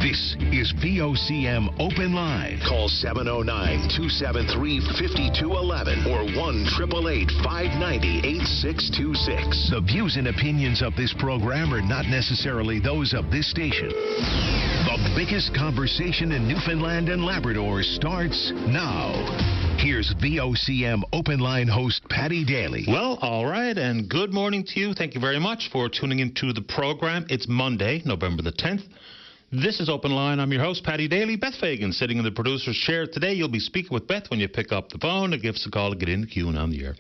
This is VOCM Open Line. Call 709-273-5211 or 1-888-590-8626. The views and opinions of this program are not necessarily those of this station. The biggest conversation in Newfoundland and Labrador starts now. Here's VOCM Open Line host Paddy Daly. Well, all right, and good morning to you. Thank you very much for tuning into the program. It's Monday, November the 10th. This is Open Line. I'm your host, Paddy Daly. Beth Fagan sitting in the producer's chair. Today, you'll be speaking with Beth when you pick up the phone and give us a call to get in the queue and on the air.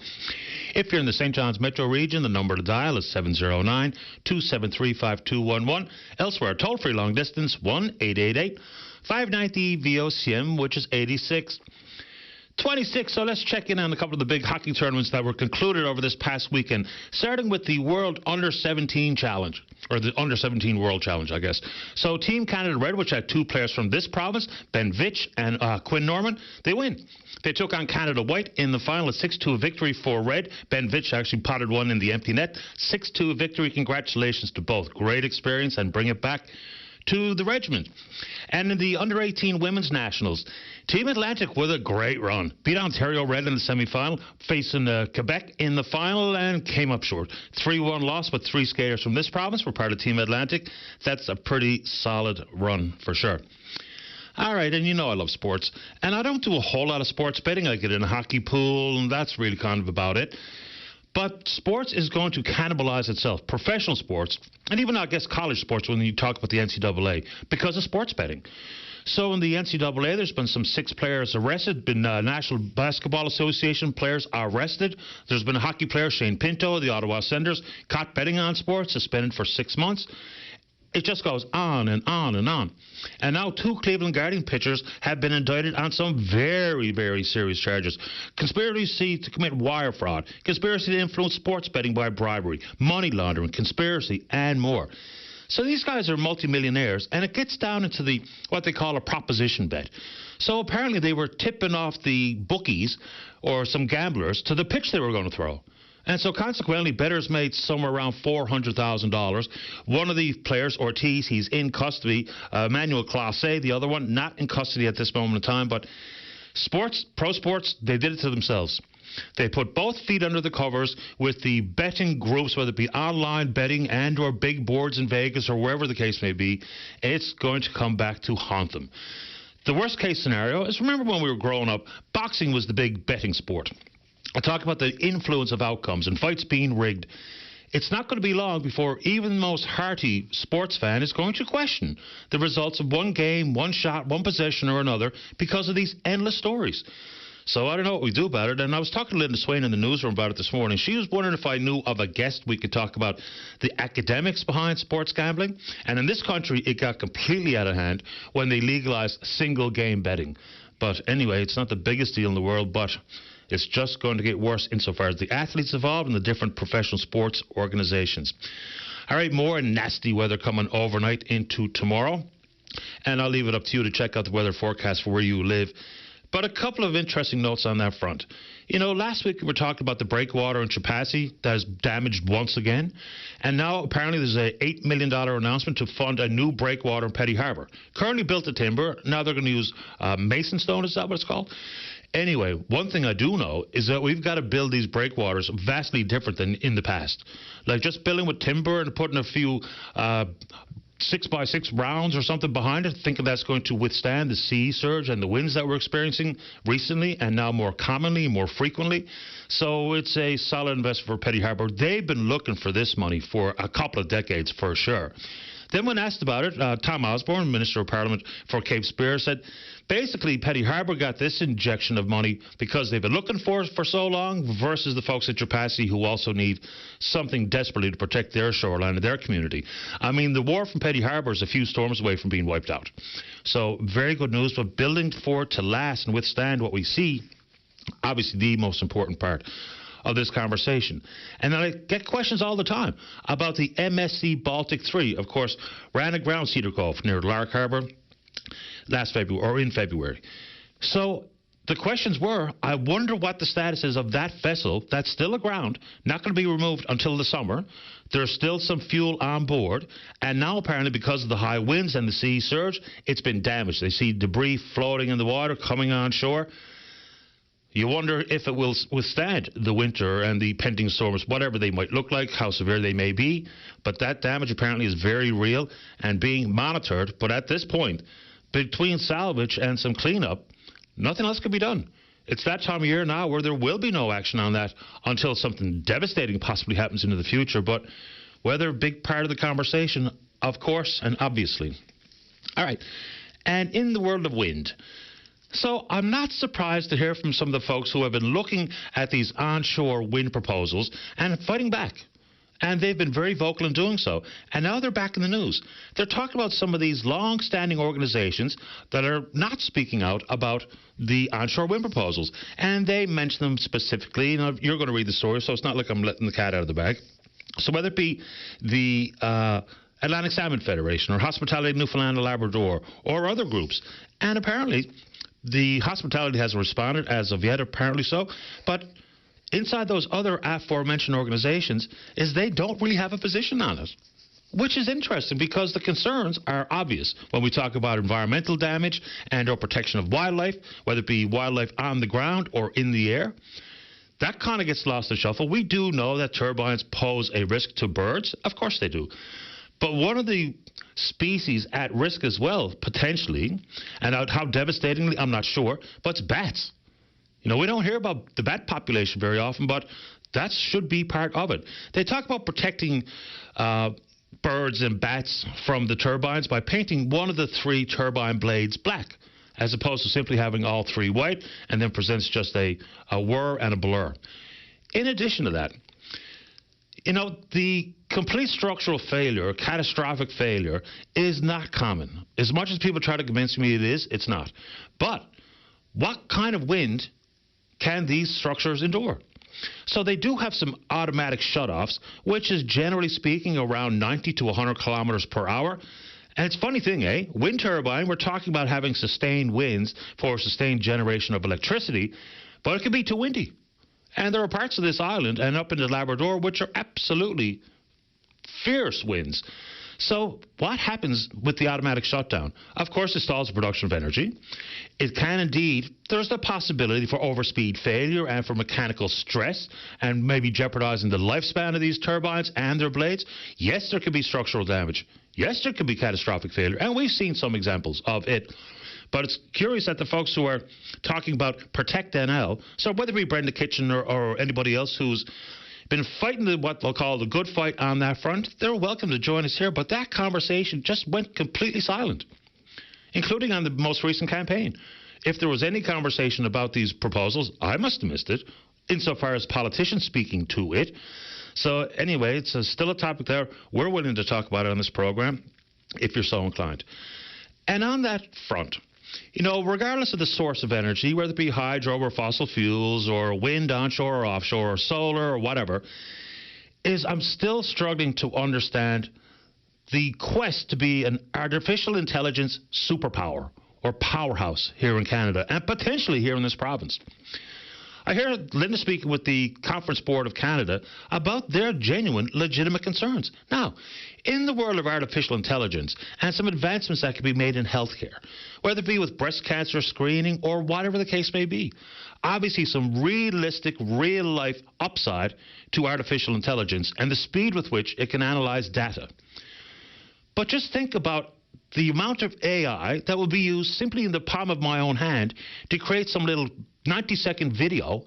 If you're in the St. John's metro region, the number to dial is 709-273-5211. Elsewhere, toll-free long distance, 1-888-590-VOCM, which is 86. 26, so let's check in on a couple of the big hockey tournaments that were concluded over this past weekend, starting with the World Under-17 Challenge, or the Under-17 World Challenge, I guess. So Team Canada Red, which had two players from this province, Ben Vitch and Quinn Norman, they win. They took on Canada White in the final, a 6-2 victory for Red. Ben Vitch actually potted one in the empty net. 6-2 victory. Congratulations to both. Great experience, and bring it back to the regiment. And in the Under-18 Women's Nationals, Team Atlantic with a great run. Beat Ontario Red in the semi-final, facing Quebec in the final, and came up short. 3-1 loss, but three skaters from this province were part of Team Atlantic. That's a pretty solid run for sure. All right, and you know I love sports. And I don't do a whole lot of sports betting. I get in a hockey pool, and that's really kind of about it. But sports is going to cannibalize itself, professional sports, and even, I guess, college sports when you talk about the NCAA, because of sports betting. So in the NCAA, there's been some 6 players arrested, been National Basketball Association players arrested. There's been a hockey player, Shane Pinto, of the Ottawa Senators, caught betting on sports, suspended for 6 months. It just goes on and on and on. And now 2 Cleveland Guardian pitchers have been indicted on some very, very serious charges. Conspiracy to commit wire fraud, conspiracy to influence sports betting by bribery, money laundering, conspiracy, and more. So these guys are multimillionaires, and it gets down into the what they call a proposition bet. So apparently they were tipping off the bookies or some gamblers to the pitch they were going to throw. And so consequently, bettors made somewhere around $400,000. One of the players, Ortiz, he's in custody. Manuel Clase, the other one, not in custody at this moment in time. But sports, pro sports, they did it to themselves. They put both feet under the covers with the betting groups, whether it be online betting and or big boards in Vegas or wherever the case may be. It's going to come back to haunt them. The worst case scenario is, remember when we were growing up, boxing was the big betting sport. I talk about the influence of outcomes and fights being rigged. It's not going to be long before even the most hearty sports fan is going to question the results of one game, one shot, one possession or another because of these endless stories. So I don't know what we do about it. And I was talking to Linda Swain in the newsroom about it this morning. She was wondering if I knew of a guest we could talk about the academics behind sports gambling. And in this country, it got completely out of hand when they legalized single-game betting. But anyway, it's not the biggest deal in the world, but it's just going to get worse insofar as the athletes involved and the different professional sports organizations. All right, more nasty weather coming overnight into tomorrow. And I'll leave it up to you to check out the weather forecast for where you live. But a couple of interesting notes on that front. You know, last week we were talking about the breakwater in Chapassi that is damaged once again. And now apparently there's an $8 million announcement to fund a new breakwater in Petty Harbour. Currently built to timber. Now they're going to use mason stone, is that what it's called? Anyway, one thing I do know is that we've got to build these breakwaters vastly different than in the past. Like just building with timber and putting a few 6x6 rounds or something behind it, thinking that's going to withstand the sea surge and the winds that we're experiencing recently and now more commonly, more frequently. So it's a solid investment for Petty Harbour. They've been looking for this money for a couple of decades for sure. Then when asked about it, Tom Osborne, Minister of Parliament for Cape Spear, said basically Petty Harbour got this injection of money because they've been looking for it for so long versus the folks at Trapassi who also need something desperately to protect their shoreline and their community. I mean, the wharf from Petty Harbour is a few storms away from being wiped out. So very good news, but building for it to last and withstand what we see, obviously the most important part of this conversation. And I get questions all the time about the MSC Baltic 3. Of course, ran aground Cedar Cove near Lark Harbour last February, or in February. So the questions were, I wonder what the status is of that vessel that's still aground, not going to be removed until the summer. There's still some fuel on board, and now apparently because of the high winds and the sea surge, it's been damaged. They see debris floating in the water coming on shore. You wonder if it will withstand the winter and the pending storms, whatever they might look like, how severe they may be. But that damage apparently is very real and being monitored. But at this point, between salvage and some cleanup, nothing else can be done. It's that time of year now where there will be no action on that until something devastating possibly happens into the future. But weather, a big part of the conversation, of course, and obviously. All right. And in the world of wind, so I'm not surprised to hear from some of the folks who have been looking at these onshore wind proposals and fighting back. And they've been very vocal in doing so. And now they're back in the news. They're talking about some of these long-standing organizations that are not speaking out about the onshore wind proposals. And they mention them specifically. Now, you're going to read the story, so it's not like I'm letting the cat out of the bag. So whether it be the Atlantic Salmon Federation or Hospitality Newfoundland and Labrador or other groups, and apparently the hospitality hasn't responded as of yet, apparently so, but inside those other aforementioned organizations is they don't really have a position on it, which is interesting because the concerns are obvious when we talk about environmental damage and or protection of wildlife, whether it be wildlife on the ground or in the air. That kind of gets lost in the shuffle. We do know that turbines pose a risk to birds. Of course they do. But one of the species at risk as well, potentially, and how devastatingly, I'm not sure, but it's bats. You know, we don't hear about the bat population very often, but that should be part of it. They talk about protecting birds and bats from the turbines by painting one of the 3 turbine blades black, as opposed to simply having all 3 white, and then presents just a whir and a blur. In addition to that, you know, the complete structural failure, catastrophic failure, is not common. As much as people try to convince me it is, it's not. But what kind of wind can these structures endure? So they do have some automatic shutoffs, which is generally speaking around 90 to 100 kilometers per hour. And it's a funny thing, eh? Wind turbine, we're talking about having sustained winds for sustained generation of electricity, but it can be too windy. And there are parts of this island and up in the Labrador which are absolutely fierce winds. So what happens with the automatic shutdown? Of course, it stalls the production of energy. It can indeed, there's the possibility for overspeed failure and for mechanical stress and maybe jeopardizing the lifespan of these turbines and their blades. Yes, there could be structural damage. Yes, there could be catastrophic failure. And we've seen some examples of it. But it's curious that the folks who are talking about Protect NL, so whether it be Brenda Kitchen or anybody else who's been fighting what they'll call the good fight on that front, they're welcome to join us here. But that conversation just went completely silent, including on the most recent campaign. If there was any conversation about these proposals, I must have missed it, insofar as politicians speaking to it. So anyway, it's still a topic there. We're willing to talk about it on this program if you're so inclined. And on that front, you know, regardless of the source of energy, whether it be hydro or fossil fuels or wind onshore or offshore or solar or whatever, I'm still struggling to understand the quest to be an artificial intelligence superpower or powerhouse here in Canada and potentially here in this province. I hear Linda speaking with the Conference Board of Canada about their genuine, legitimate concerns. Now, in the world of artificial intelligence and some advancements that can be made in healthcare, whether it be with breast cancer screening or whatever the case may be, obviously some realistic, real-life upside to artificial intelligence and the speed with which it can analyze data. But just think about the amount of AI that will be used simply in the palm of my own hand to create some little 90-second video.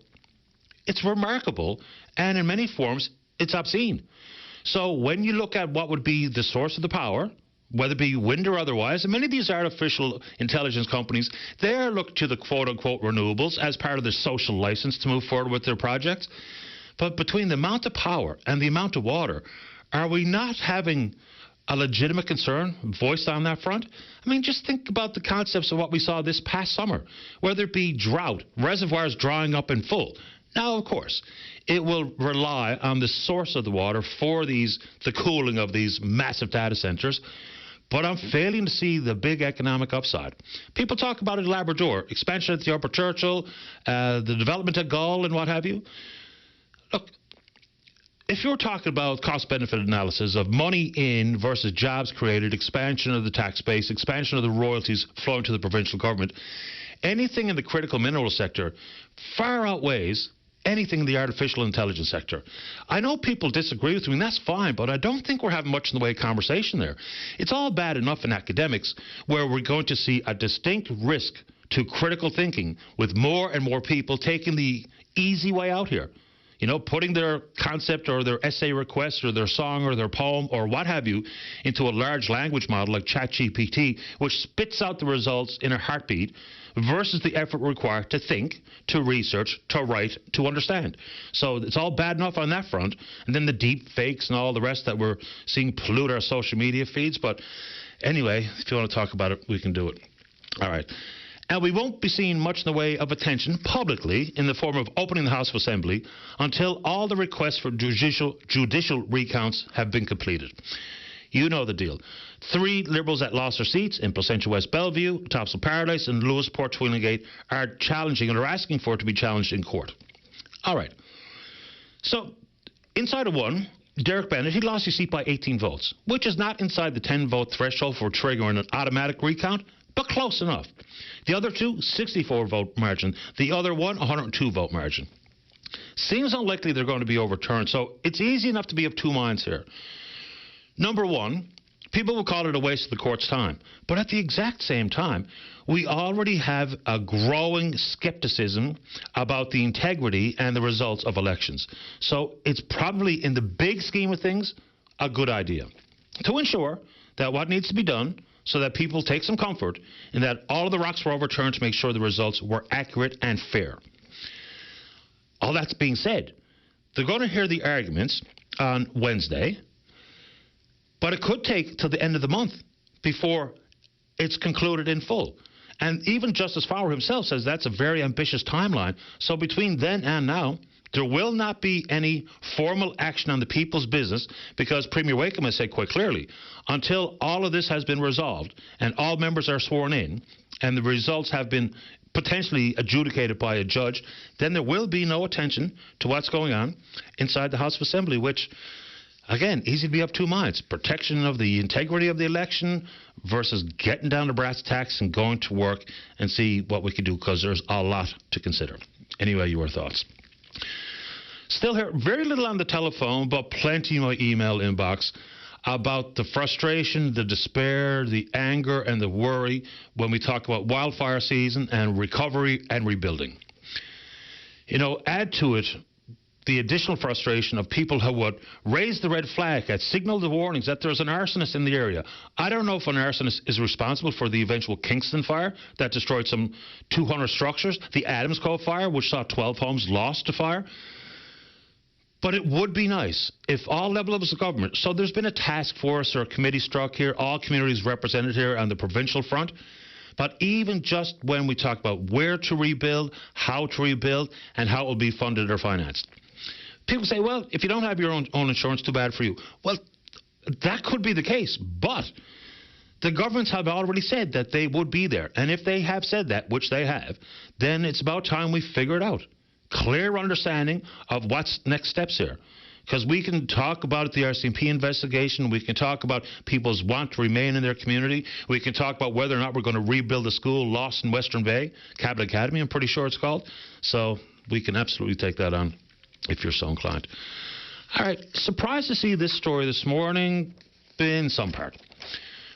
It's remarkable, and in many forms, it's obscene. So when you look at what would be the source of the power, whether it be wind or otherwise, and many of these artificial intelligence companies, they're looking to the quote-unquote renewables as part of their social license to move forward with their projects. But between the amount of power and the amount of water, are we not having a legitimate concern voiced on that front? I mean, just think about the concepts of what we saw this past summer, whether it be drought, reservoirs drying up in full. Now, of course, it will rely on the source of the water for the cooling of these massive data centers. but I'm failing to see the big economic upside. People talk about it in Labrador, expansion at the Upper Churchill, the development at Gull and what have you. Look, if you're talking about cost-benefit analysis of money in versus jobs created, expansion of the tax base, expansion of the royalties flowing to the provincial government, anything in the critical mineral sector far outweighs anything in the artificial intelligence sector. I know people disagree with me, and that's fine, but I don't think we're having much in the way of conversation there. It's all bad enough in academics where we're going to see a distinct risk to critical thinking with more and more people taking the easy way out here. You know, putting their concept or their essay request or their song or their poem or what have you into a large language model like ChatGPT, which spits out the results in a heartbeat, versus the effort required to think, to research, to write, to understand. So it's all bad enough on that front. And then the deep fakes and all the rest that we're seeing pollute our social media feeds. But anyway, if you want to talk about it, we can do it. All right. And we won't be seeing much in the way of attention publicly in the form of opening the House of Assembly until all the requests for judicial recounts have been completed. You know the deal. 3 Liberals that lost their seats in Placentia West Bellevue, Topsail Paradise and Lewisport Twillingate are challenging and are asking for it to be challenged in court. All right. So, inside of one, Derek Bennett, he lost his seat by 18 votes, which is not inside the 10-vote threshold for triggering an automatic recount, but close enough. The other 2, 64-vote margin. The other one, 102-vote margin. Seems unlikely they're going to be overturned, so it's easy enough to be of two minds here. Number one, people will call it a waste of the court's time. But at the exact same time, we already have a growing skepticism about the integrity and the results of elections. So it's probably, in the big scheme of things, a good idea to ensure that what needs to be done so that people take some comfort in that all of the rocks were overturned to make sure the results were accurate and fair. All that's being said, they're going to hear the arguments on Wednesday, but it could take till the end of the month before it's concluded in full. And even Justice Fowler himself says that's a very ambitious timeline. So between then and now, there will not be any formal action on the people's business because Premier Wakeham has said quite clearly, until all of this has been resolved and all members are sworn in and the results have been potentially adjudicated by a judge, then there will be no attention to what's going on inside the House of Assembly, which, again, easy to be of two minds. Protection of the integrity of the election versus getting down to brass tacks and going to work and see what we can do, because there's a lot to consider. Anyway, your thoughts. Still here, very little on the telephone, but plenty in my email inbox about the frustration, the despair, the anger, and the worry when we talk about wildfire season and recovery and rebuilding. You know, add to it the additional frustration of people who would raise the red flag and signal the warnings that there's an arsonist in the area. I don't know if an arsonist is responsible for the eventual Kingston fire that destroyed some 200 structures, the Adams Cove fire, which saw 12 homes lost to fire. But it would be nice if all levels of government, so there's been a task force or a committee struck here, all communities represented here on the provincial front, but even just when we talk about where to rebuild, how to rebuild, and how it will be funded or financed. People say, well, if you don't have your own insurance, too bad for you. Well, that could be the case, but the governments have already said that they would be there. And if they have said that, which they have, then it's about time we figure it out. Clear understanding of what's next steps here. Because we can talk about the RCMP investigation. We can talk about people's want to remain in their community. We can talk about whether or not we're going to rebuild the school lost in Western Bay, Cabot Academy, I'm pretty sure it's called. So we can absolutely take that on if you're so inclined. All right, surprised to see this story this morning in some part.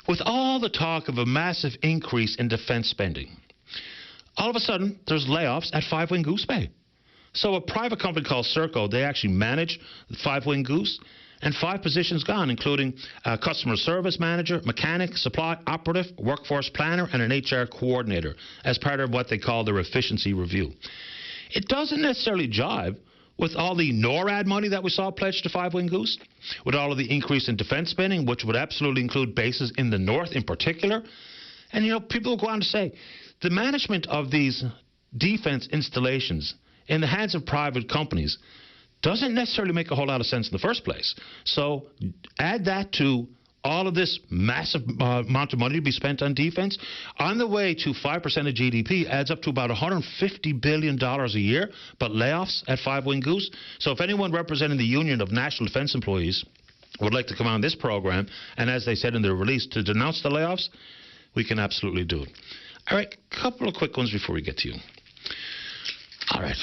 With all the talk of a massive increase in defense spending, all of a sudden there's layoffs at Five Wing Goose Bay. So a private company called Serco, they actually manage the Five Wing Goose, and 5 positions gone, including a customer service manager, mechanic, supply operative, workforce planner, and an HR coordinator as part of what they call their efficiency review. It doesn't necessarily jive with all the NORAD money that we saw pledged to Five Wing Goose, with all of the increase in defense spending, which would absolutely include bases in the north in particular. And, you know, people will go on to say, the management of these defense installations in the hands of private companies doesn't necessarily make a whole lot of sense in the first place. So add that to all of this massive amount of money to be spent on defense, on the way to 5% of GDP, adds up to about $150 billion a year, but layoffs at Five Wing Goose. So if anyone representing the Union of National Defense Employees would like to come on this program, and as they said in their release, to denounce the layoffs, we can absolutely do it. All right, couple of quick ones before we get to you. All right.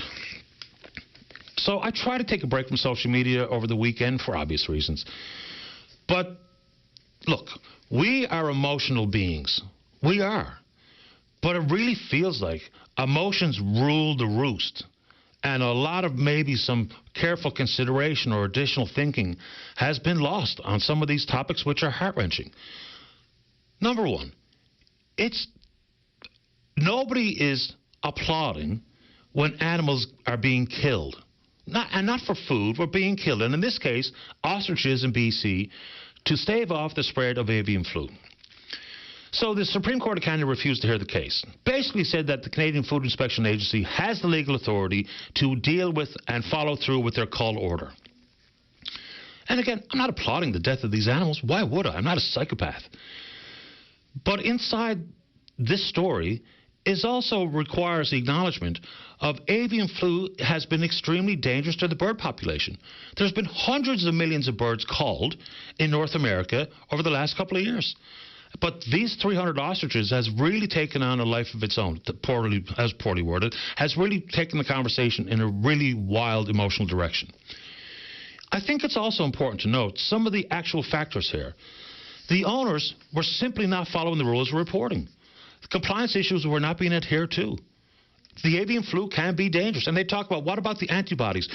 So I try to take a break from social media over the weekend for obvious reasons. But look, we are emotional beings. We are. But it really feels like emotions rule the roost. And a lot of maybe some careful consideration or additional thinking has been lost on some of these topics which are heart-wrenching. Number one, nobody is applauding when animals are being killed. Not for food, we're being killed. And in this case, ostriches in BC to stave off the spread of avian flu. So the Supreme Court of Canada refused to hear the case. Basically said that the Canadian Food Inspection Agency has the legal authority to deal with and follow through with their cull order. And again, I'm not applauding the death of these animals. Why would I? I'm not a psychopath. But inside this story also requires the acknowledgement of avian flu has been extremely dangerous to the bird population. There's been hundreds of millions of birds culled in North America over the last couple of years. But these 300 ostriches has really taken on a life of its own, poorly worded, has really taken the conversation in a really wild emotional direction. I think it's also important to note some of the actual factors here. The owners were simply not following the rules of reporting. The compliance issues were not being adhered to. The avian flu can be dangerous. And they talk about, what about the antibodies?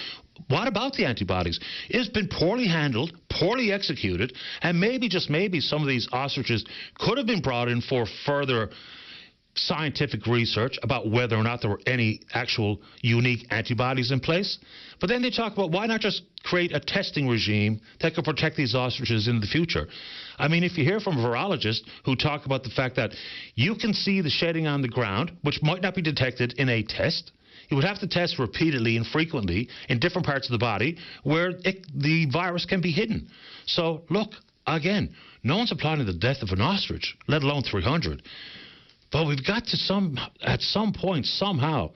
What about the antibodies? It's been poorly handled, poorly executed, and maybe, just maybe, some of these ostriches could have been brought in for further scientific research about whether or not there were any actual unique antibodies in place. But then they talk about, why not just create a testing regime that could protect these ostriches in the future? I mean, if you hear from virologists who talk about the fact that you can see the shedding on the ground, which might not be detected in a test, you would have to test repeatedly and frequently in different parts of the body where the virus can be hidden. So, look, again, no one's applauding the death of an ostrich, let alone 300. But we've got to at some point, somehow,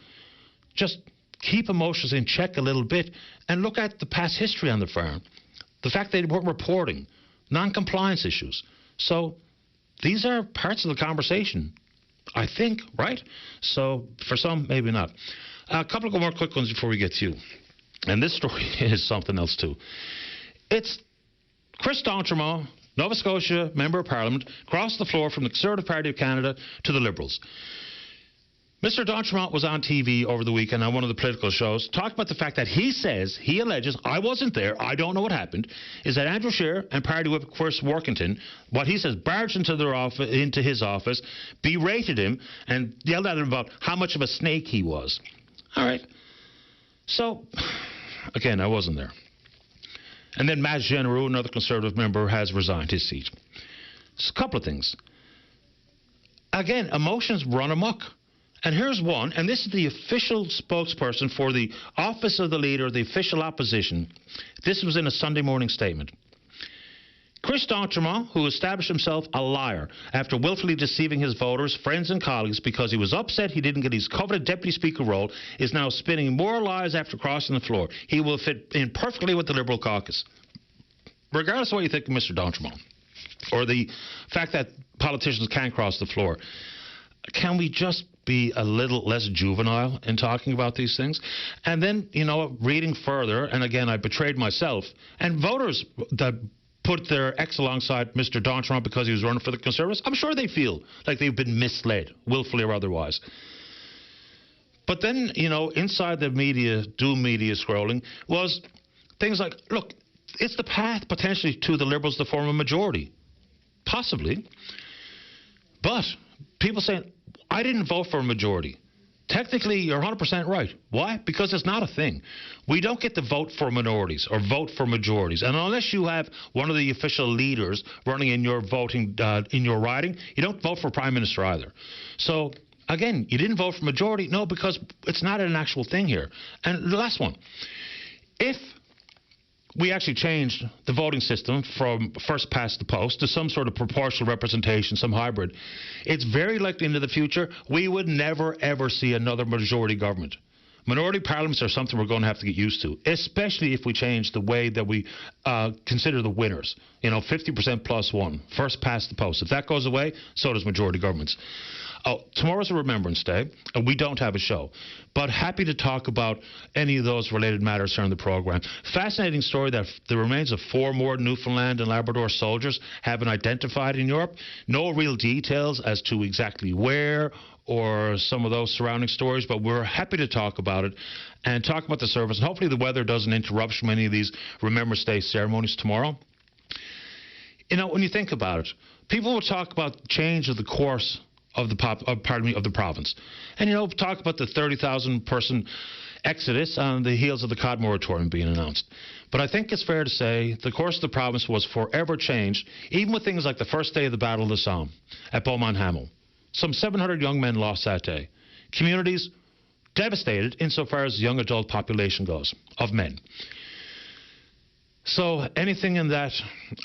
just keep emotions in check a little bit and look at the past history on the farm. The fact they weren't reporting, non-compliance issues. So these are parts of the conversation, I think, right? So for some, maybe not. A couple of more quick ones before we get to you. And this story is something else, too. It's Chris D'Entremont, Nova Scotia Member of Parliament, crossed the floor from the Conservative Party of Canada to the Liberals. Mr. D'Entremont was on TV over the weekend on one of the political shows, talking about the fact that he alleges, I wasn't there, I don't know what happened, is that Andrew Scheer and Party Whip Chris Workington, what he says, barged into his office, berated him, and yelled at him about how much of a snake he was. All right. So, again, I wasn't there. And then Matt Genereux, another Conservative member, has resigned his seat. So a couple of things. Again, emotions run amok. And here's one, and this is the official spokesperson for the Office of the Leader, the official opposition. This was in a Sunday morning statement. Chris D'Entremont, who established himself a liar after willfully deceiving his voters, friends and colleagues because he was upset he didn't get his coveted Deputy Speaker role, is now spinning more lies after crossing the floor. He will fit in perfectly with the Liberal caucus. Regardless of what you think of Mr. D'Entremont, or the fact that politicians can't cross the floor, can we just be a little less juvenile in talking about these things? And then, reading further, and again, I betrayed myself, and voters that put their X alongside Mr. D'Entremont because he was running for the Conservatives, I'm sure they feel like they've been misled, willfully or otherwise. But then, inside the media, doom media scrolling, was things like, look, it's the path potentially to the Liberals to form a majority. Possibly. But people saying, I didn't vote for a majority. Technically, you're 100% right. Why? Because it's not a thing. We don't get to vote for minorities or vote for majorities. And unless you have one of the official leaders running in your voting, in your riding, you don't vote for Prime Minister either. So, again, you didn't vote for majority? No, because it's not an actual thing here. And the last one. If we actually changed the voting system from first past the post to some sort of proportional representation, some hybrid, it's very likely into the future we would never, ever see another majority government. Minority parliaments are something we're going to have to get used to, especially if we change the way that we consider the winners. 50% plus one, first past the post. If that goes away, so does majority governments. Oh, tomorrow's a Remembrance Day, and we don't have a show. But happy to talk about any of those related matters here on the program. Fascinating story that the remains of 4 more Newfoundland and Labrador soldiers have been identified in Europe. No real details as to exactly where or some of those surrounding stories, but we're happy to talk about it and talk about the service. And hopefully the weather doesn't interrupt from any of these Remembrance Day ceremonies tomorrow. When you think about it, people will talk about change of the course of the province. And, talk about the 30,000 person exodus on the heels of the cod moratorium being announced. But I think it's fair to say the course of the province was forever changed, even with things like the first day of the Battle of the Somme at Beaumont-Hamel. Some 700 young men lost that day. Communities devastated insofar as the young adult population goes, of men. So anything in that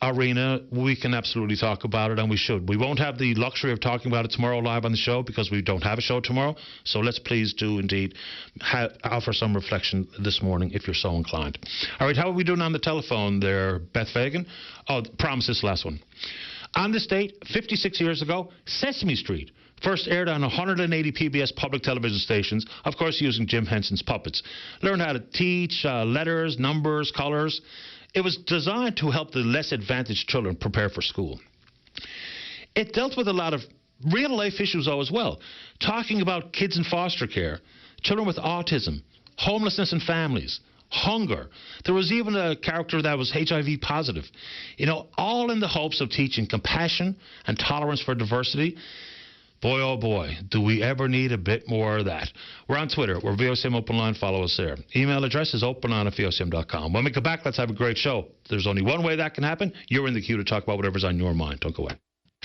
arena, we can absolutely talk about it, and we should. We won't have the luxury of talking about it tomorrow live on the show because we don't have a show tomorrow. So let's please do indeed offer some reflection this morning if you're so inclined. All right, how are we doing on the telephone there, Beth Fagan? Oh, promise this last one. On this date, 56 years ago, Sesame Street first aired on 180 PBS public television stations, of course using Jim Henson's puppets. Learn how to teach, letters, numbers, colors. It was designed to help the less advantaged children prepare for school. It dealt with a lot of real-life issues, though, as well, talking about kids in foster care, children with autism, homelessness in families, hunger. There was even a character that was HIV positive. All in the hopes of teaching compassion and tolerance for diversity. Boy, oh boy, do we ever need a bit more of that. We're on Twitter. We're VOCM Open Line. Follow us there. Email address is openline@vocm.com. When we come back, let's have a great show. There's only one way that can happen. You're in the queue to talk about whatever's on your mind. Don't go away.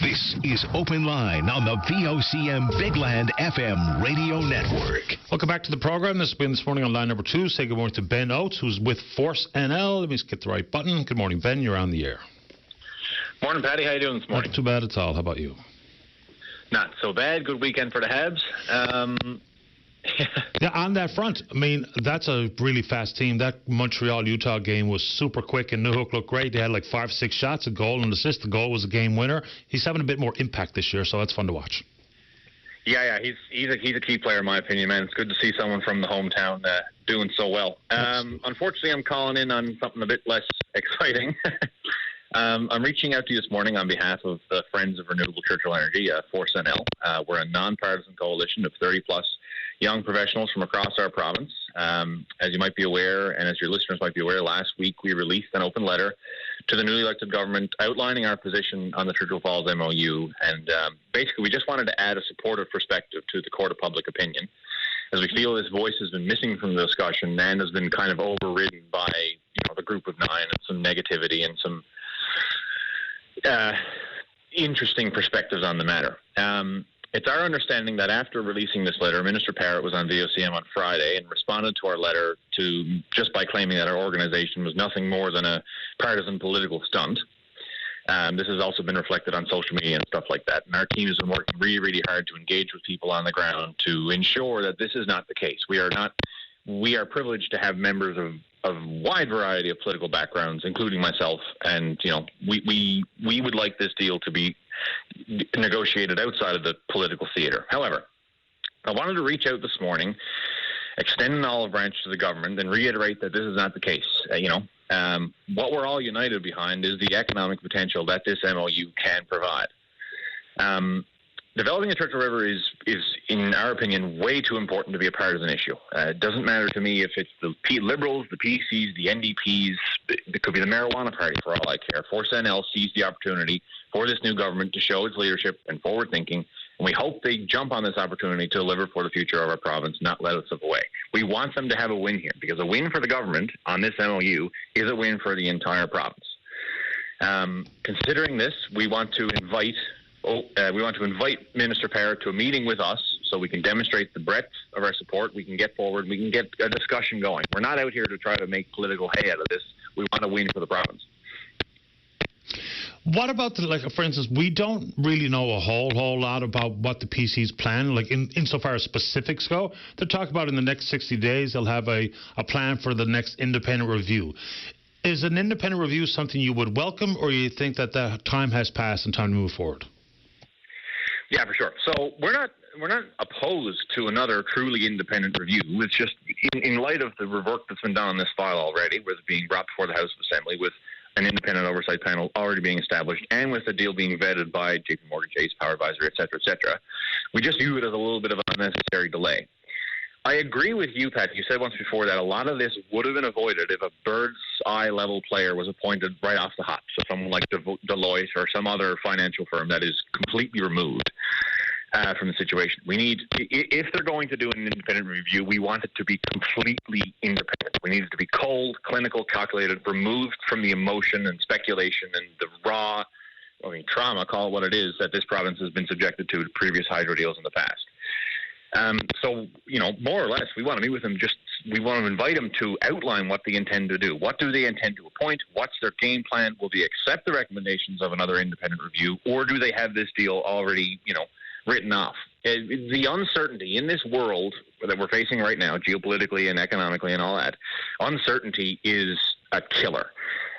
This is Open Line on the VOCM Big Land FM radio network. Welcome back to the program. This has been this morning on line number 2. Say good morning to Ben Oates, who's with Force NL. Let me just get the right button. Good morning, Ben. You're on the air. Morning, Paddy. How you doing this morning? Not too bad at all. How about you? Not so bad. Good weekend for the Habs. Yeah, on that front, that's a really fast team. That Montreal-Utah game was super quick, and Newhook looked great. They had like 5-6 shots, a goal, and an assist. The goal was a game winner. He's having a bit more impact this year, so that's fun to watch. Yeah, he's a key player in my opinion, man. It's good to see someone from the hometown doing so well. Unfortunately, I'm calling in on something a bit less exciting. I'm reaching out to you this morning on behalf of the Friends of Renewable Churchill Energy, Force NL. We're a nonpartisan coalition of 30-plus young professionals from across our province. As you might be aware, and as your listeners might be aware, last week we released an open letter to the newly elected government outlining our position on the Churchill Falls MOU. And basically, we just wanted to add a supportive perspective to the court of public opinion, as we feel this voice has been missing from the discussion and has been kind of overridden by the group of 9 and some negativity and some interesting perspectives on the matter. It's our understanding that after releasing this letter, Minister Parrott was on VOCM on Friday and responded to our letter just by claiming that our organization was nothing more than a partisan political stunt. This has also been reflected on social media and stuff like that. And our team has been working really, really hard to engage with people on the ground to ensure that this is not the case. We are privileged to have members of a wide variety of political backgrounds, including myself. And, we would like this deal to be negotiated outside of the political theater. However, I wanted to reach out this morning, extend an olive branch to the government, and reiterate that this is not the case. What we're all united behind is the economic potential that this MOU can provide. Developing the Churchill River is, in our opinion, way too important to be a partisan issue. It doesn't matter to me if it's the Liberals, the PCs, the NDPs, it could be the Marijuana Party for all I care. Force NL sees the opportunity for this new government to show its leadership and forward thinking, and we hope they jump on this opportunity to deliver for the future of our province, not let us slip away. We want them to have a win here, because a win for the government on this MOU is a win for the entire province. Considering this, we want to invite Minister Parrott to a meeting with us so we can demonstrate the breadth of our support. We can get forward. We can get a discussion going. We're not out here to try to make political hay out of this. we want to win for the province. What about for instance, we don't really know a whole lot about what the PC's plan, like insofar as specifics go. They're talking about in the next 60 days they'll have a plan for the next independent review. Is an independent review something you would welcome, or you think that the time has passed and time to move forward? Yeah, for sure. So we're not opposed to another truly independent review. It's just in light of the work that's been done on this file already, with it being brought before the House of Assembly, with an independent oversight panel already being established, and with the deal being vetted by JP Morgan Chase, Power Advisor, et cetera, we just view it as a little bit of an unnecessary delay. I agree with you, Pat. You said once before that a lot of this would have been avoided if a bird's eye level player was appointed right off the hop. So someone like Deloitte or some other financial firm that is completely removed from the situation. We need, if they're going to do an independent review, we want it to be completely independent. We need it to be cold, clinical, calculated, removed from the emotion and speculation and the raw, trauma, call it what it is, that this province has been subjected to previous hydro deals in the past. So, more or less, we want to meet with them. We want to invite them to outline what they intend to do. What do they intend to appoint? What's their game plan? Will they accept the recommendations of another independent review, or do they have this deal already, written off? The uncertainty in this world that we're facing right now, geopolitically and economically and all that, uncertainty is a killer.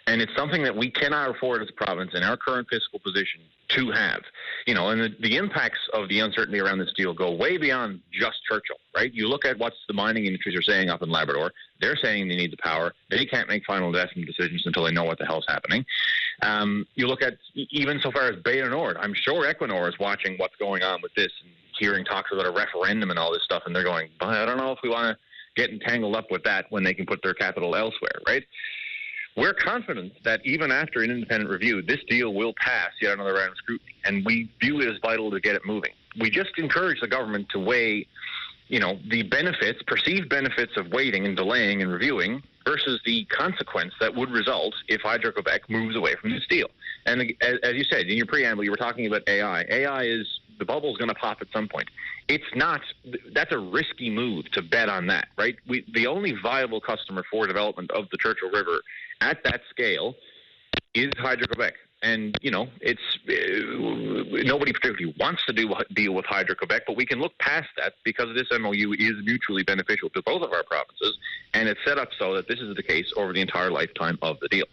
And it's something that we cannot afford as a province in our current fiscal position to have. And the impacts of the uncertainty around this deal go way beyond just Churchill, right? You look at what the mining industries are saying up in Labrador. They're saying they need the power. They can't make final investment decisions until they know what the hell's happening. You look at even so far as Bay Nord. I'm sure Equinor is watching what's going on with this and hearing talks about a referendum and all this stuff, and they're going, I don't know if we want to get entangled up with that when they can put their capital elsewhere, right? We're confident that even after an independent review, this deal will pass yet another round of scrutiny, and we view it as vital to get it moving. We just encourage the government to weigh, the benefits, perceived benefits of waiting and delaying and reviewing versus the consequence that would result if Hydro-Quebec moves away from this deal. And as you said in your preamble, you were talking about AI. AI is, the bubble's going to pop at some point. That's a risky move to bet on that, right? The only viable customer for development of the Churchill River at that scale is Hydro-Quebec. And, nobody particularly wants to deal with Hydro-Quebec, but we can look past that because this MOU is mutually beneficial to both of our provinces, and it's set up so that this is the case over the entire lifetime of the deal.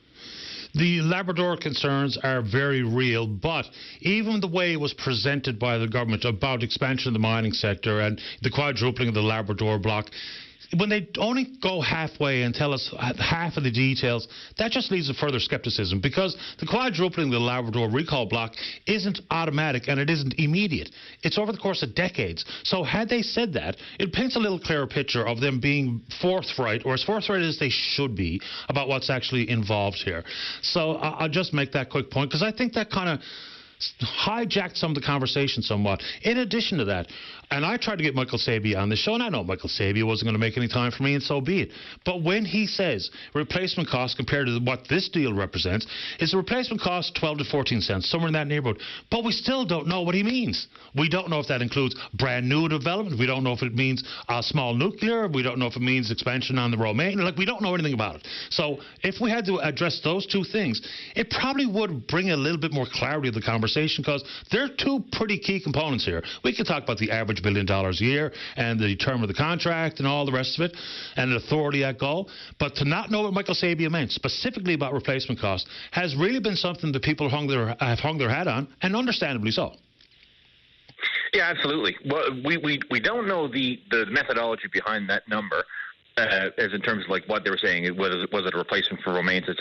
The Labrador concerns are very real, but even the way it was presented by the government about expansion of the mining sector and the quadrupling of the Labrador block, when they only go halfway and tell us half of the details, that just leads to further skepticism, because the quadrupling of the Labrador recall block isn't automatic and it isn't immediate. It's over the course of decades. So had they said that, it paints a little clearer picture of them being forthright, or as forthright as they should be, about what's actually involved here. So I'll just make that quick point, because I think that kind of hijacked some of the conversation somewhat. In addition to that, and I tried to get Michael Sabia on the show, and I know Michael Sabia wasn't going to make any time for me, and so be it. But when he says replacement cost compared to what this deal represents, is the replacement cost 12 to 14 cents, somewhere in that neighborhood. But we still don't know what he means. We don't know if that includes brand new development. We don't know if it means small nuclear. We don't know if it means expansion on the Romaine. We don't know anything about it. So if we had to address those two things, it probably would bring a little bit more clarity to the conversation, because they're two pretty key components here. We could talk about the average $1 billion a year and the term of the contract and all the rest of it and the authority at go, but to not know what Michael Sabia meant specifically about replacement cost has really been something that people have hung their hat on, and understandably so. Yeah, absolutely. Well, we don't know the methodology behind that number. As in terms of what they were saying, was it a replacement for Romaines, et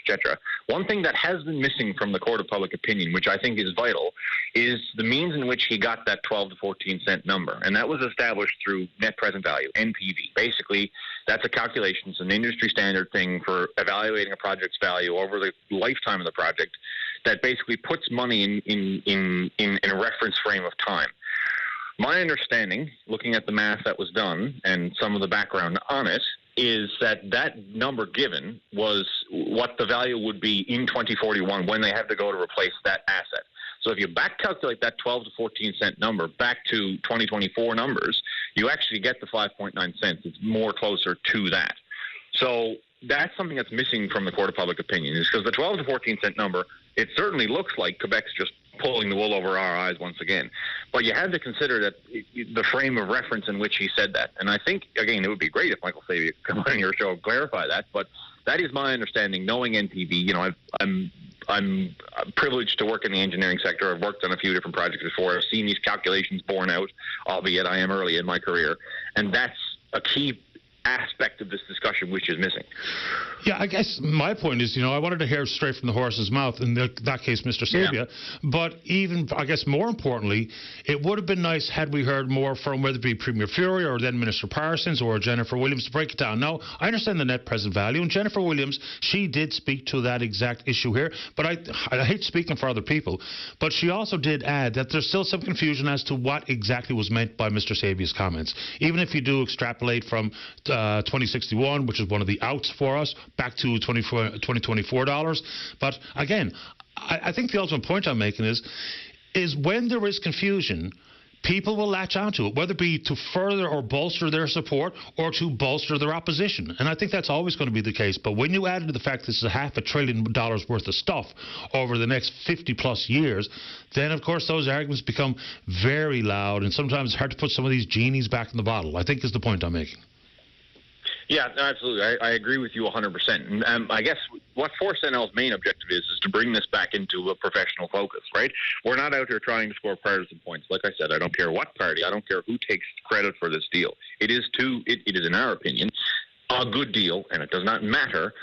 cetera. One thing that has been missing from the court of public opinion, which I think is vital, is the means in which he got that 12 to 14 cent number. And that was established through net present value, NPV. Basically, that's a calculation. It's an industry standard thing for evaluating a project's value over the lifetime of the project that basically puts money in a reference frame of time. My understanding, looking at the math that was done and some of the background on it, is that number given was what the value would be in 2041 when they have to go to replace that asset. So if you back calculate that 12 to 14 cent number back to 2024 numbers, you actually get the 5.9 cents. It's more closer to that. So that's something that's missing from the court of public opinion, is because the 12 to 14 cent number, it certainly looks like Quebec's just pulling the wool over our eyes once again. But you have to consider that the frame of reference in which he said that. And I think, again, it would be great if Michael Sabia could come on your show and clarify that. But that is my understanding, knowing NTV. You know, I'm privileged to work in the engineering sector. I've worked on a few different projects before. I've seen these calculations borne out, albeit I am early in my career. And that's a key aspect of this discussion which is missing. Yeah, I guess my point is, I wanted to hear straight from the horse's mouth, in that case, Mr. Sabia. Yeah. But even, I guess more importantly, it would have been nice had we heard more from whether it be Premier Fury or then Minister Parsons or Jennifer Williams to break it down. Now, I understand the net present value, and Jennifer Williams, she did speak to that exact issue here, but I hate speaking for other people, but she also did add that there's still some confusion as to what exactly was meant by Mr. Sabia's comments. Even if you do extrapolate from 2061, which is one of the outs for us, back to $2024. But again, I think the ultimate point I'm making is when there is confusion, people will latch onto it, whether it be to further or bolster their support or to bolster their opposition. And I think that's always going to be the case. But when you add to the fact this is $500 billion worth of stuff over the next 50-plus years, then, of course, those arguments become very loud, and sometimes it's hard to put some of these genies back in the bottle, I think is the point I'm making. Yeah, absolutely. I agree with you 100%. And I guess what Force NL's main objective is to bring this back into a professional focus, right? We're not out here trying to score partisan points. Like I said, I don't care what party, I don't care who takes credit for this deal. It is, in our opinion, a good deal, and it does not matter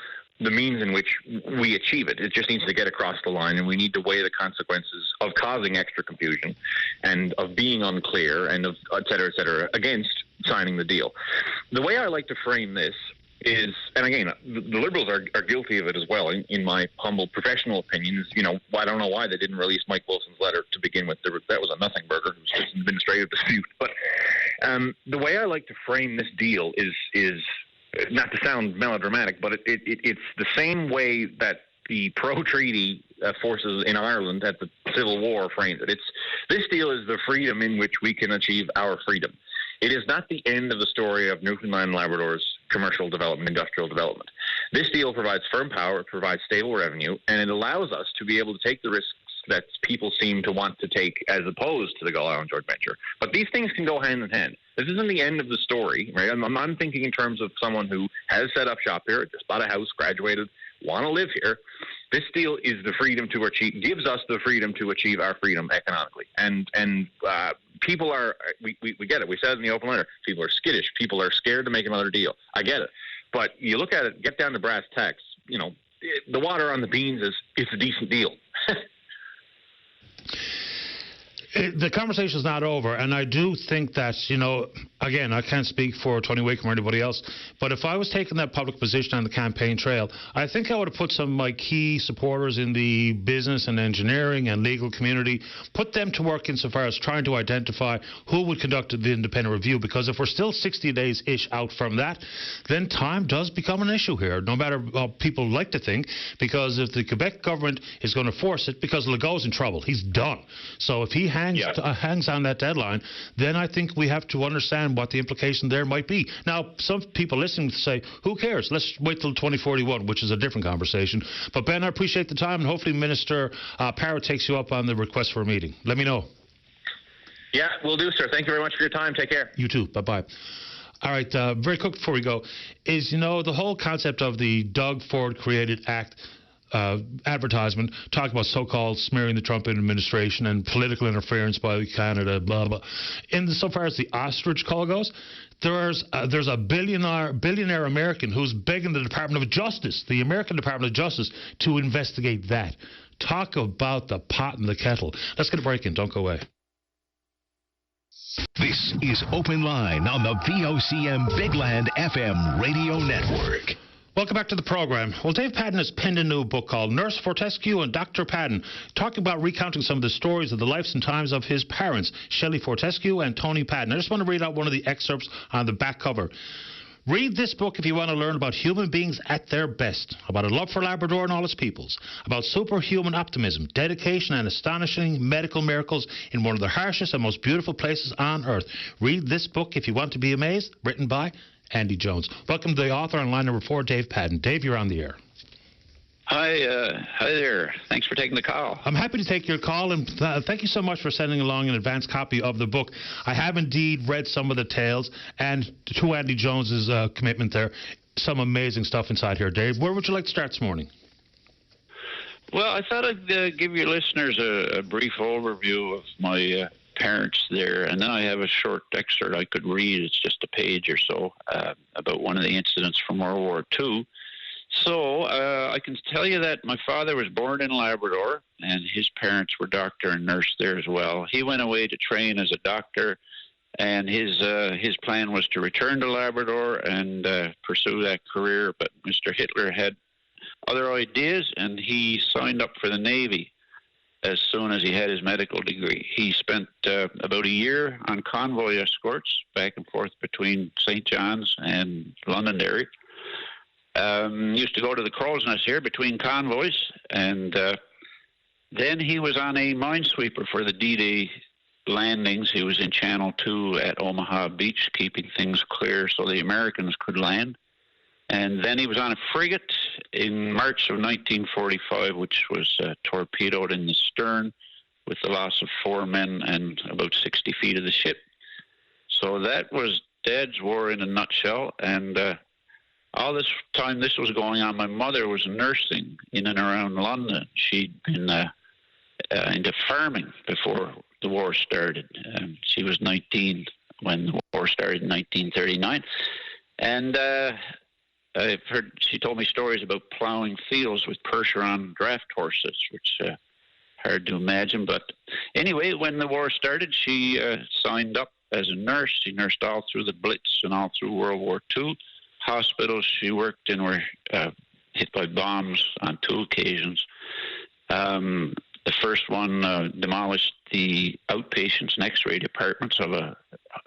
the means in which we achieve it. It just needs to get across the line, and we need to weigh the consequences of causing extra confusion and of being unclear and of et cetera, against signing the deal. The way I like to frame this is, and again, the Liberals are guilty of it as well, in my humble professional opinion, is, I don't know why they didn't release Mike Wilson's letter to begin with. That was a nothing burger. It was just an administrative dispute. But the way I like to frame this deal is not to sound melodramatic, but it's the same way that the pro-treaty forces in Ireland at the Civil War framed it. This deal is the freedom in which we can achieve our freedom. It is not the end of the story of Newfoundland and Labrador's commercial development, industrial development. This deal provides firm power, it provides stable revenue, and it allows us to be able to take the risks that people seem to want to take as opposed to the Gull Island joint venture. But these things can go hand in hand. This isn't the end of the story, right? I'm thinking in terms of someone who has set up shop here, just bought a house, graduated, want to live here. This deal is the freedom to achieve, gives us the freedom to achieve our freedom economically. And people are, we get it. We said it in the open letter. People are skittish. People are scared to make another deal. I get it. But you look at it, get down to brass tacks, the water on the beans it's a decent deal. The conversation is not over, and I do think that, again, I can't speak for Tony Wakeham or anybody else, but if I was taking that public position on the campaign trail, I think I would have put some of my key supporters in the business and engineering and legal community, put them to work insofar as trying to identify who would conduct the independent review, because if we're still 60 days-ish out from that, then time does become an issue here, no matter what people like to think, because if the Quebec government is going to force it, because Legault's in trouble, he's done. So if he hangs on that deadline, then I think we have to understand what the implication there might be. Now, some people listening say, who cares? Let's wait till 2041, which is a different conversation. But, Ben, I appreciate the time, and hopefully Minister Parrott takes you up on the request for a meeting. Let me know. Yeah, will do, sir. Thank you very much for your time. Take care. You too. Bye-bye. All right, very quick before we go, is, the whole concept of the Doug Ford-created act advertisement, talking about so-called smearing the Trump administration and political interference by Canada, blah, blah. Insofar as the ostrich call goes, there's a billionaire American who's begging the Department of Justice, the American Department of Justice, to investigate that. Talk about the pot and the kettle. Let's get a break in. Don't go away. This is Open Line on the VOCM Big Land FM radio network. Welcome back to the program. Well, Dave Padden has penned a new book called Nurse Fortescue and Dr. Padden, talking about recounting some of the stories of the lives and times of his parents, Shelley Fortescue and Tony Padden. I just want to read out one of the excerpts on the back cover. Read this book if you want to learn about human beings at their best, about a love for Labrador and all its peoples, about superhuman optimism, dedication, and astonishing medical miracles in one of the harshest and most beautiful places on earth. Read this book if you want to be amazed, written by Andy Jones. Welcome to the author on line number 4, Dave Padden. Dave, you're on the air. Hi there. Thanks for taking the call. I'm happy to take your call, and thank you so much for sending along an advance copy of the book. I have indeed read some of the tales, and to Andy Jones's commitment there, some amazing stuff inside here. Dave, where would you like to start this morning? Well, I thought I'd give your listeners a brief overview of my parents there, and then I have a short excerpt I could read. It's just a page or so about one of the incidents from World War II. So I can tell you that my father was born in Labrador, and his parents were doctor and nurse there as well. He went away to train as a doctor, and his plan was to return to Labrador and pursue that career. But Mr. Hitler had other ideas, and he signed up for the Navy as soon as he had his medical degree. He spent about a year on convoy escorts back and forth between St. John's and Londonderry. Used to go to the Crow's Nest here between convoys, and then he was on a minesweeper for the D-Day landings. He was in Channel 2 at Omaha Beach, keeping things clear so the Americans could land. And then he was on a frigate in March of 1945, which was torpedoed in the stern with the loss of 4 men and about 60 feet of the ship. So that was Dad's war in a nutshell, and all this time this was going on, my mother was nursing in and around London. She'd been into farming before the war started. She was 19 when the war started in 1939. And I've heard, she told me stories about plowing fields with Percheron draft horses, which hard to imagine. But anyway, when the war started, she signed up as a nurse. She nursed all through the Blitz and all through World War II. Hospitals she worked in were hit by bombs on 2 occasions. The first one demolished the outpatients and X-ray departments of a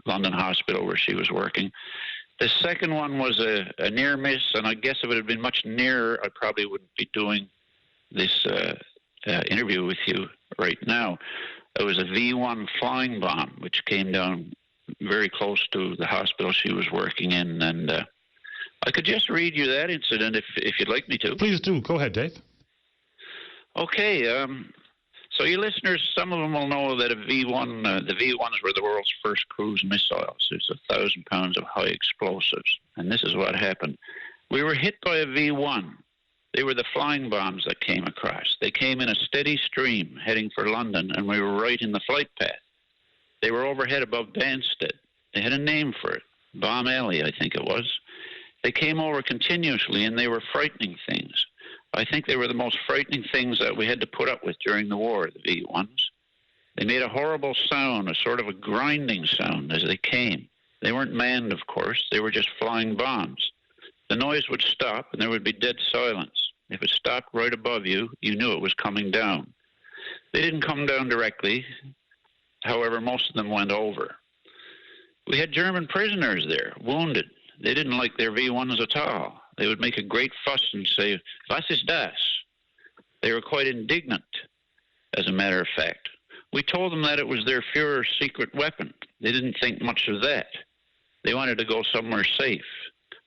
London hospital where she was working. The second one was a near miss, and I guess if it had been much nearer, I probably wouldn't be doing this interview with you right now. It was a V-1 flying bomb, which came down very close to the hospital she was working in, and I could just read you that incident if you'd like me to. Please do. Go ahead, Dave. Okay. So your listeners, some of them will know that a V-1, the V-1s were the world's first cruise missiles. There's 1,000 pounds of high explosives. And this is what happened. We were hit by a V-1. They were the flying bombs that came across. They came in a steady stream heading for London, and we were right in the flight path. They were overhead above Banstead. They had a name for it. Bomb Alley, I think it was. They came over continuously, and they were frightening things. I think they were the most frightening things that we had to put up with during the war, the V-1s. They made a horrible sound, a sort of a grinding sound as they came. They weren't manned, of course. They were just flying bombs. The noise would stop, and there would be dead silence. If it stopped right above you, you knew it was coming down. They didn't come down directly. However, most of them went over. We had German prisoners there, wounded. They didn't like their V-1s at all. They would make a great fuss and say, "Was ist das?" They were quite indignant, as a matter of fact. We told them that it was their Führer's secret weapon. They didn't think much of that. They wanted to go somewhere safe.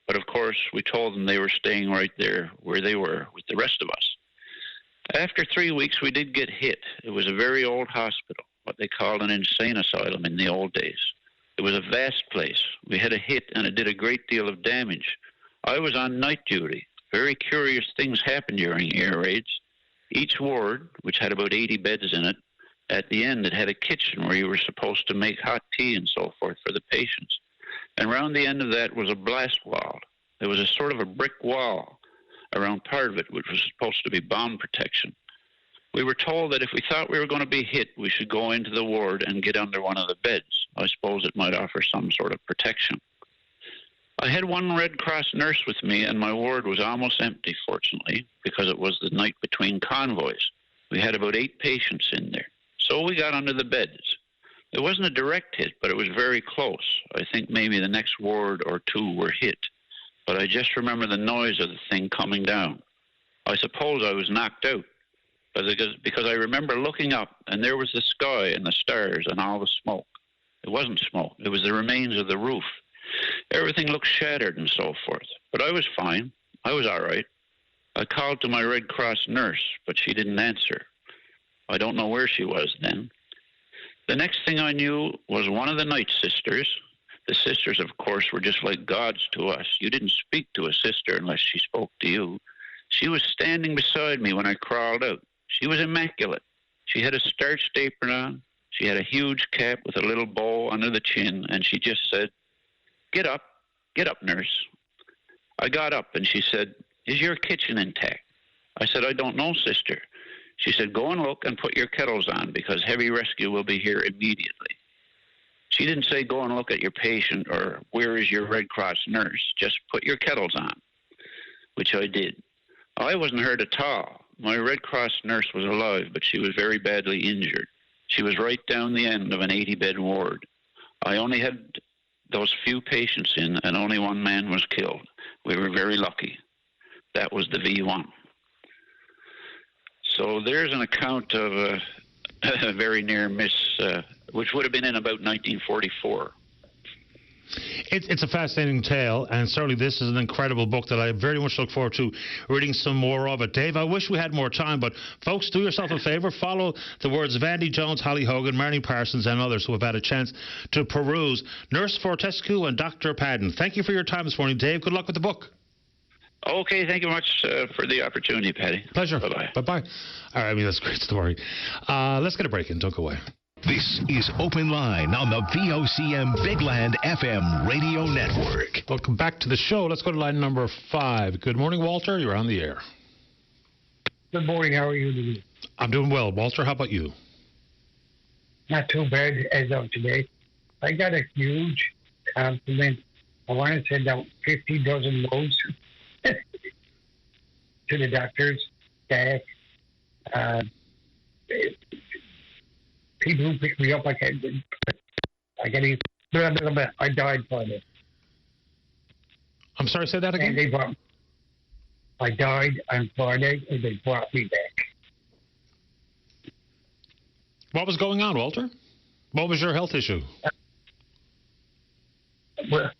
But of course, we told them they were staying right there where they were with the rest of us. After 3 weeks, we did get hit. It was a very old hospital, what they called an insane asylum in the old days. It was a vast place. We had a hit, and it did a great deal of damage. I was on night duty. Very curious things happened during air raids. Each ward, which had about 80 beds in it, at the end it had a kitchen where you were supposed to make hot tea and so forth for the patients. And around the end of that was a blast wall. There was a sort of a brick wall around part of it, which was supposed to be bomb protection. We were told that if we thought we were going to be hit, we should go into the ward and get under one of the beds. I suppose it might offer some sort of protection. I had one Red Cross nurse with me, and my ward was almost empty, fortunately, because it was the night between convoys. We had about 8 patients in there. So we got under the beds. It wasn't a direct hit, but it was very close. I think maybe the next ward or 2 were hit. But I just remember the noise of the thing coming down. I suppose I was knocked out, because I remember looking up, and there was the sky and the stars and all the smoke. It wasn't smoke. It was the remains of the roof. Everything looked shattered and so forth. But I was fine. I was all right. I called to my Red Cross nurse, but she didn't answer. I don't know where she was then. The next thing I knew was one of the night sisters. The sisters, of course, were just like gods to us. You didn't speak to a sister unless she spoke to you. She was standing beside me when I crawled out. She was immaculate. She had a starched apron on. She had a huge cap with a little bow under the chin, and she just said, get up, nurse. I got up, and she said, is your kitchen intact? I said, I don't know, sister. She said, go and look and put your kettles on because heavy rescue will be here immediately. She didn't say, go and look at your patient or where is your Red Cross nurse? Just put your kettles on, which I did. I wasn't hurt at all. My Red Cross nurse was alive, but she was very badly injured. She was right down the end of an 80-bed ward. I only had those few patients in, and only one man was killed. We were very lucky. That was the V1. So there's an account of a very near miss, which would have been in about 1944. It's a fascinating tale, and certainly this is an incredible book that I very much look forward to reading some more of it. Dave, I wish we had more time, but folks, do yourself a favor. Follow the words of Andy Jones, Holly Hogan, Marnie Parsons, and others who have had a chance to peruse Nurse Fortescue and Dr. Padden. Thank you for your time this morning, Dave. Good luck with the book. Okay, thank you much for the opportunity, Paddy. Pleasure. Bye-bye. Bye-bye. All right, that's a great story. Let's get a break in. Don't go away. This is Open Line on the VOCM Big Land FM radio network. Welcome back to the show. Let's go to line number 5. Good morning, Walter. You're on the air. Good morning. How are you today? I'm doing well. Walter, how about you? Not too bad as of today. I got a huge compliment. I want to send out 50 dozen loads to the doctors, staff, people who pick me up. I died for this. I'm sorry, say that again? I died on Friday, and they brought me back. What was going on, Walter? What was your health issue? Well,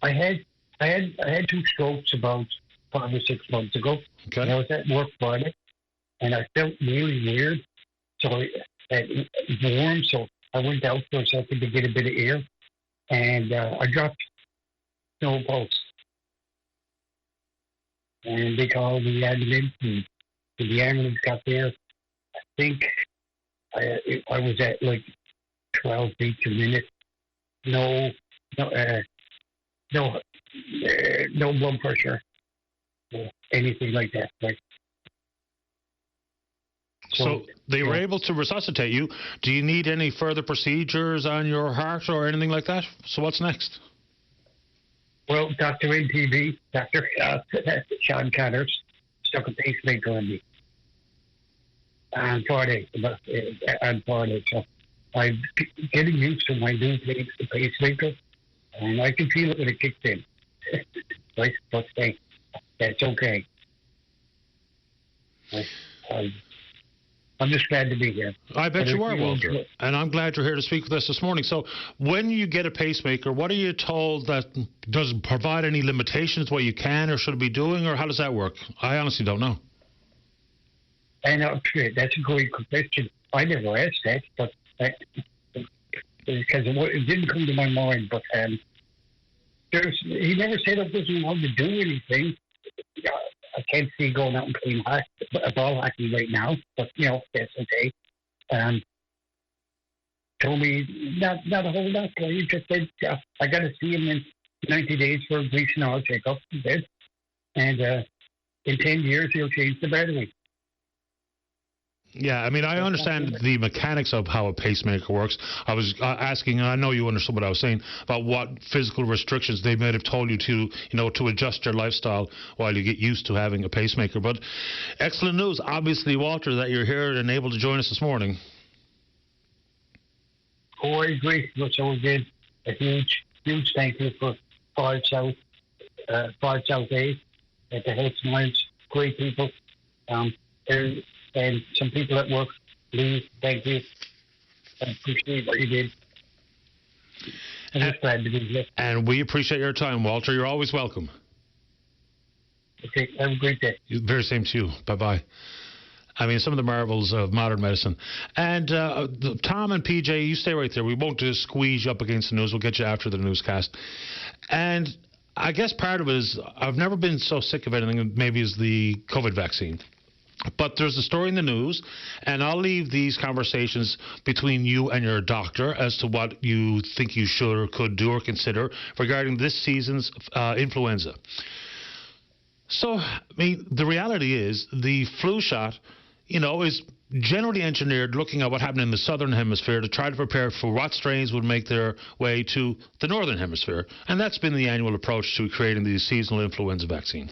I had 2 strokes about 5 or 6 months ago. Okay. And I was at work Friday, and I felt really weird. So it was warm, so I went out for a second to get a bit of air, and I dropped no pulse. And they called the ambulance, and the ambulance got there. I think I was at like 12 beats a minute. No blood pressure, or anything like that. Right? So they were able to resuscitate you. Do you need any further procedures on your heart or anything like that? So what's next? Well, Dr. NTV, Dr. Sean Connors, stuck a pacemaker on me on Friday. So I'm getting used to my new pacemaker, and I can feel it when it kicks in. Right? But that's okay. I'm just glad to be here. I bet you are, Walter. And I'm glad you're here to speak with us this morning. So when you get a pacemaker, what are you told that does it provide any limitations, what you can or should be doing, or how does that work? I honestly don't know. And that's a great question. I never asked that, but because it didn't come to my mind. But he never said I wasn't allowed to do anything. I can't see going out and playing ball hockey right now, but that's okay. Told me not a whole lot. He just said I got to see him in 90 days for a grease and oil checkup. He said, and in 10 years he'll change the battery. Yeah, I mean, I understand the mechanics of how a pacemaker works. I was asking, I know you understood what I was saying, about what physical restrictions they might have told you to adjust your lifestyle while you get used to having a pacemaker. But excellent news, obviously, Walter, that you're here and able to join us this morning. Oh, I agree. So again, a huge thank you for Far South A at the Health Smiles. Great people. And some people at work, Lee, thank you. I appreciate what you did. I'm just glad to be here. And we appreciate your time, Walter. You're always welcome. Okay, have a great day. Very same to you. Bye-bye. I mean, some of the marvels of modern medicine. And Tom and PJ, you stay right there. We won't just squeeze you up against the news. We'll get you after the newscast. And I guess part of it is I've never been so sick of anything maybe as the COVID vaccine. But there's a story in the news, and I'll leave these conversations between you and your doctor as to what you think you should or could do or consider regarding this season's influenza. So, I mean, the reality is the flu shot, is generally engineered looking at what happened in the southern hemisphere to try to prepare for what strains would make their way to the northern hemisphere. And that's been the annual approach to creating the seasonal influenza vaccine.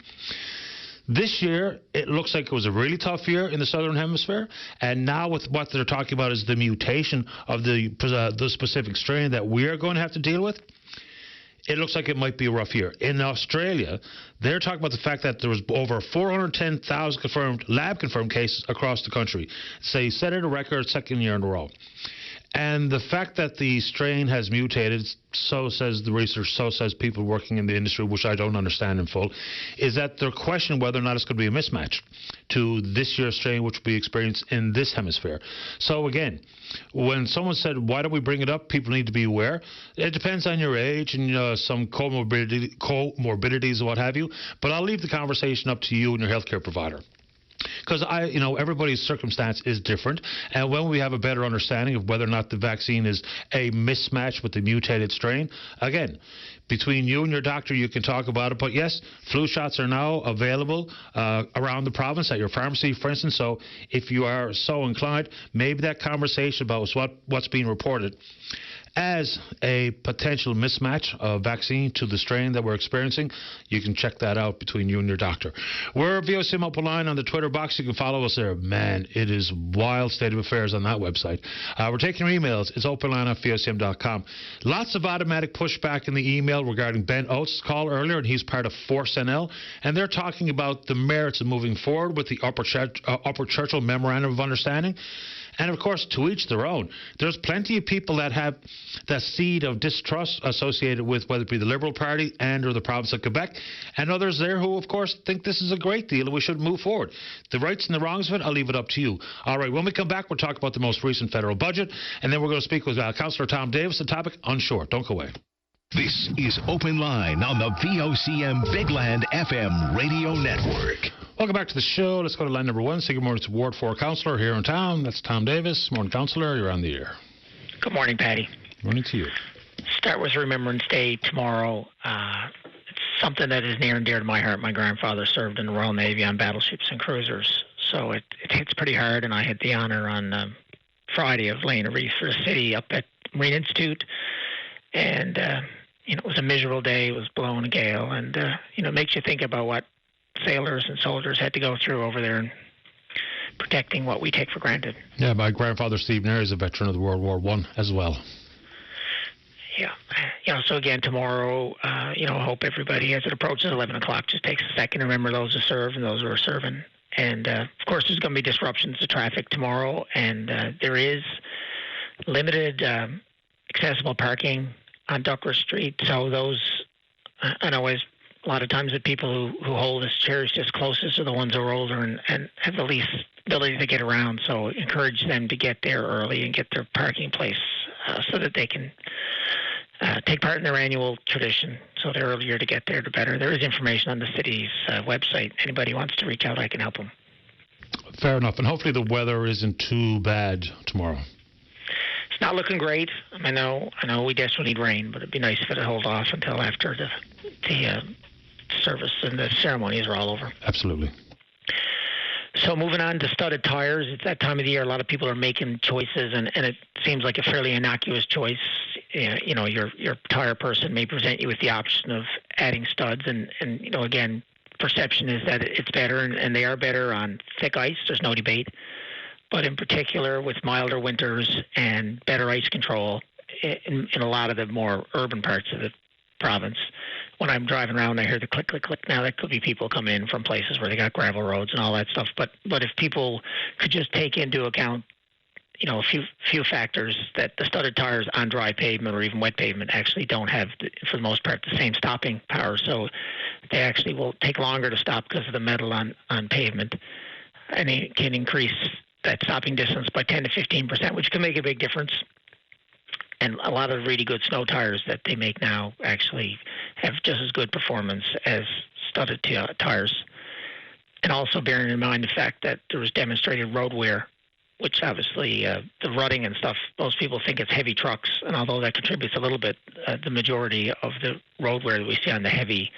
This year, it looks like it was a really tough year in the southern hemisphere. And now with what they're talking about is the mutation of the specific strain that we're going to have to deal with. It looks like it might be a rough year. In Australia, they're talking about the fact that there was over 410,000 lab-confirmed cases across the country. They set it a record second year in a row. And the fact that the strain has mutated, so says the research, so says people working in the industry, which I don't understand in full, is that they're questioning whether or not it's going to be a mismatch to this year's strain, which will be experienced in this hemisphere. So again, when someone said, why don't we bring it up, people need to be aware. It depends on your age and some comorbidities or what have you. But I'll leave the conversation up to you and your healthcare provider. Because everybody's circumstance is different, and when we have a better understanding of whether or not the vaccine is a mismatch with the mutated strain, again, between you and your doctor, you can talk about it. But yes, flu shots are now available around the province at your pharmacy, for instance. So if you are so inclined, maybe that conversation about what's being reported as a potential mismatch of vaccine to the strain that we're experiencing, you can check that out between you and your doctor. We're VOCM Open Line on the Twitter box. You can follow us there. Man, it is wild state of affairs on that website. We're taking your emails. It's openline@vocm.com. Lots of automatic pushback in the email regarding Ben Oates' call earlier, and he's part of Force NL, and they're talking about the merits of moving forward with the Upper Churchill Memorandum of Understanding. And, of course, to each their own. There's plenty of people that have that seed of distrust associated with whether it be the Liberal Party and or the province of Quebec, and others there who, of course, think this is a great deal and we should move forward. The rights and the wrongs of it, I'll leave it up to you. All right, when we come back, we'll talk about the most recent federal budget, and then we're going to speak with Councillor Tom Davis. The topic, unsure. Don't go away. This is Open Line on the VOCM Big Land FM radio network. Welcome back to the show. Let's go to line number one. Say good morning to Ward 4 Councillor here in town. That's Tom Davis. Morning, Councillor. You're on the air. Good morning, Patty. Morning to you. Start with Remembrance Day tomorrow. It's something that is near and dear to my heart. My grandfather served in the Royal Navy on battleships and cruisers, so it hits pretty hard, and I had the honor on Friday of laying a wreath for the city up at Marine Institute, and it was a miserable day. It was blowing a gale, and it makes you think about what sailors and soldiers had to go through over there and protecting what we take for granted. Yeah, my grandfather, Steve Nair, is a veteran of the World War I as well. Yeah. So again, tomorrow, I hope everybody, as it approaches 11 o'clock, just takes a second to remember those who served and those who are serving. And, of course, there's going to be disruptions to traffic tomorrow, and there is limited accessible parking on Duckworth Street. So those, I know a lot of times the people who hold the chairs just closest are the ones who are older and have the least ability to get around. So encourage them to get there early and get their parking place so that they can take part in their annual tradition. So the earlier to get there, the better. There is information on the city's website. Anybody who wants to reach out, I can help them. Fair enough. And hopefully the weather isn't too bad tomorrow. It's not looking great. I know we desperately need rain, but it'd be nice if it would hold off until after the service and the ceremonies are all over. Absolutely. So moving on to studded tires, it's that time of the year a lot of people are making choices, and it seems like a fairly innocuous choice. Your tire person may present you with the option of adding studs, and again, perception is that it's better, and they are better on thick ice. There's no debate. But in particular, with milder winters and better ice control in a lot of the more urban parts of the province, when I'm driving around, I hear the click, click, click. Now, that could be people come in from places where they got gravel roads and all that stuff. But if people could just take into account a few factors that the studded tires on dry pavement or even wet pavement actually don't have, for the most part, the same stopping power. So they actually will take longer to stop because of the metal on pavement, and it can increase that stopping distance by 10 to 15%, which can make a big difference. And a lot of really good snow tires that they make now actually have just as good performance as studded tires. And also bearing in mind the fact that there was demonstrated road wear, which obviously the rutting and stuff, most people think it's heavy trucks. And although that contributes a little bit, the majority of the road wear that we see on the heavy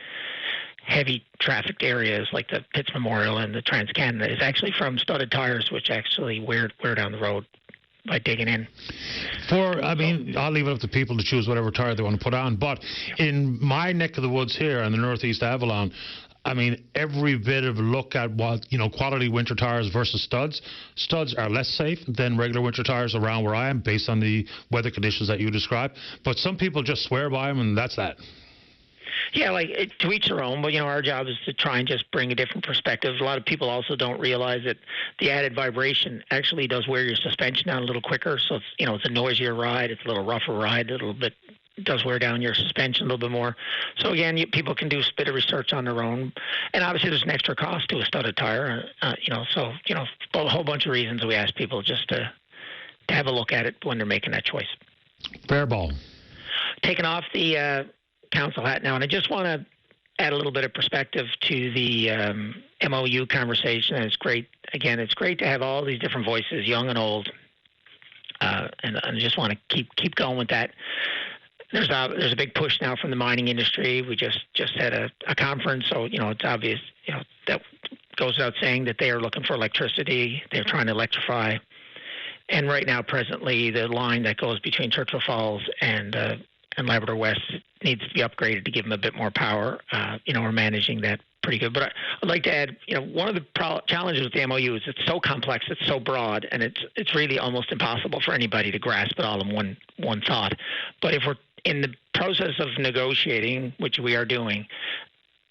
trafficked areas like the Pitts Memorial and the Trans-Canada is actually from studded tires, which actually wear down the road by digging in. I'll leave it up to people to choose whatever tire they want to put on. But in my neck of the woods here in the Northeast Avalon, every bit of a look at what, quality winter tires versus studs. Studs are less safe than regular winter tires around where I am based on the weather conditions that you describe. But some people just swear by them, and that's that. Yeah, to each their own, but, our job is to try and just bring a different perspective. A lot of people also don't realize that the added vibration actually does wear your suspension down a little quicker. So, it's a noisier ride. It's a little rougher ride, a little bit does wear down your suspension a little bit more. So, again, people can do a bit of research on their own. And obviously there's an extra cost to a studded tire, a whole bunch of reasons we ask people just to have a look at it when they're making that choice. Fair ball. Taking off the council hat now, and I just want to add a little bit of perspective to the MOU conversation. And it's great to have all these different voices, young and old, and I just want to keep going with that. There's a big push now from the mining industry. We just had a conference, so it's obvious, that goes without saying that they are looking for electricity. They're trying to electrify, and right now, presently, the line that goes between Churchill Falls and Labrador West needs to be upgraded to give them a bit more power. We're managing that pretty good. But I'd like to add, one of the challenges with the MOU is it's so complex, it's so broad, and it's really almost impossible for anybody to grasp it all in one thought. But if we're in the process of negotiating, which we are doing,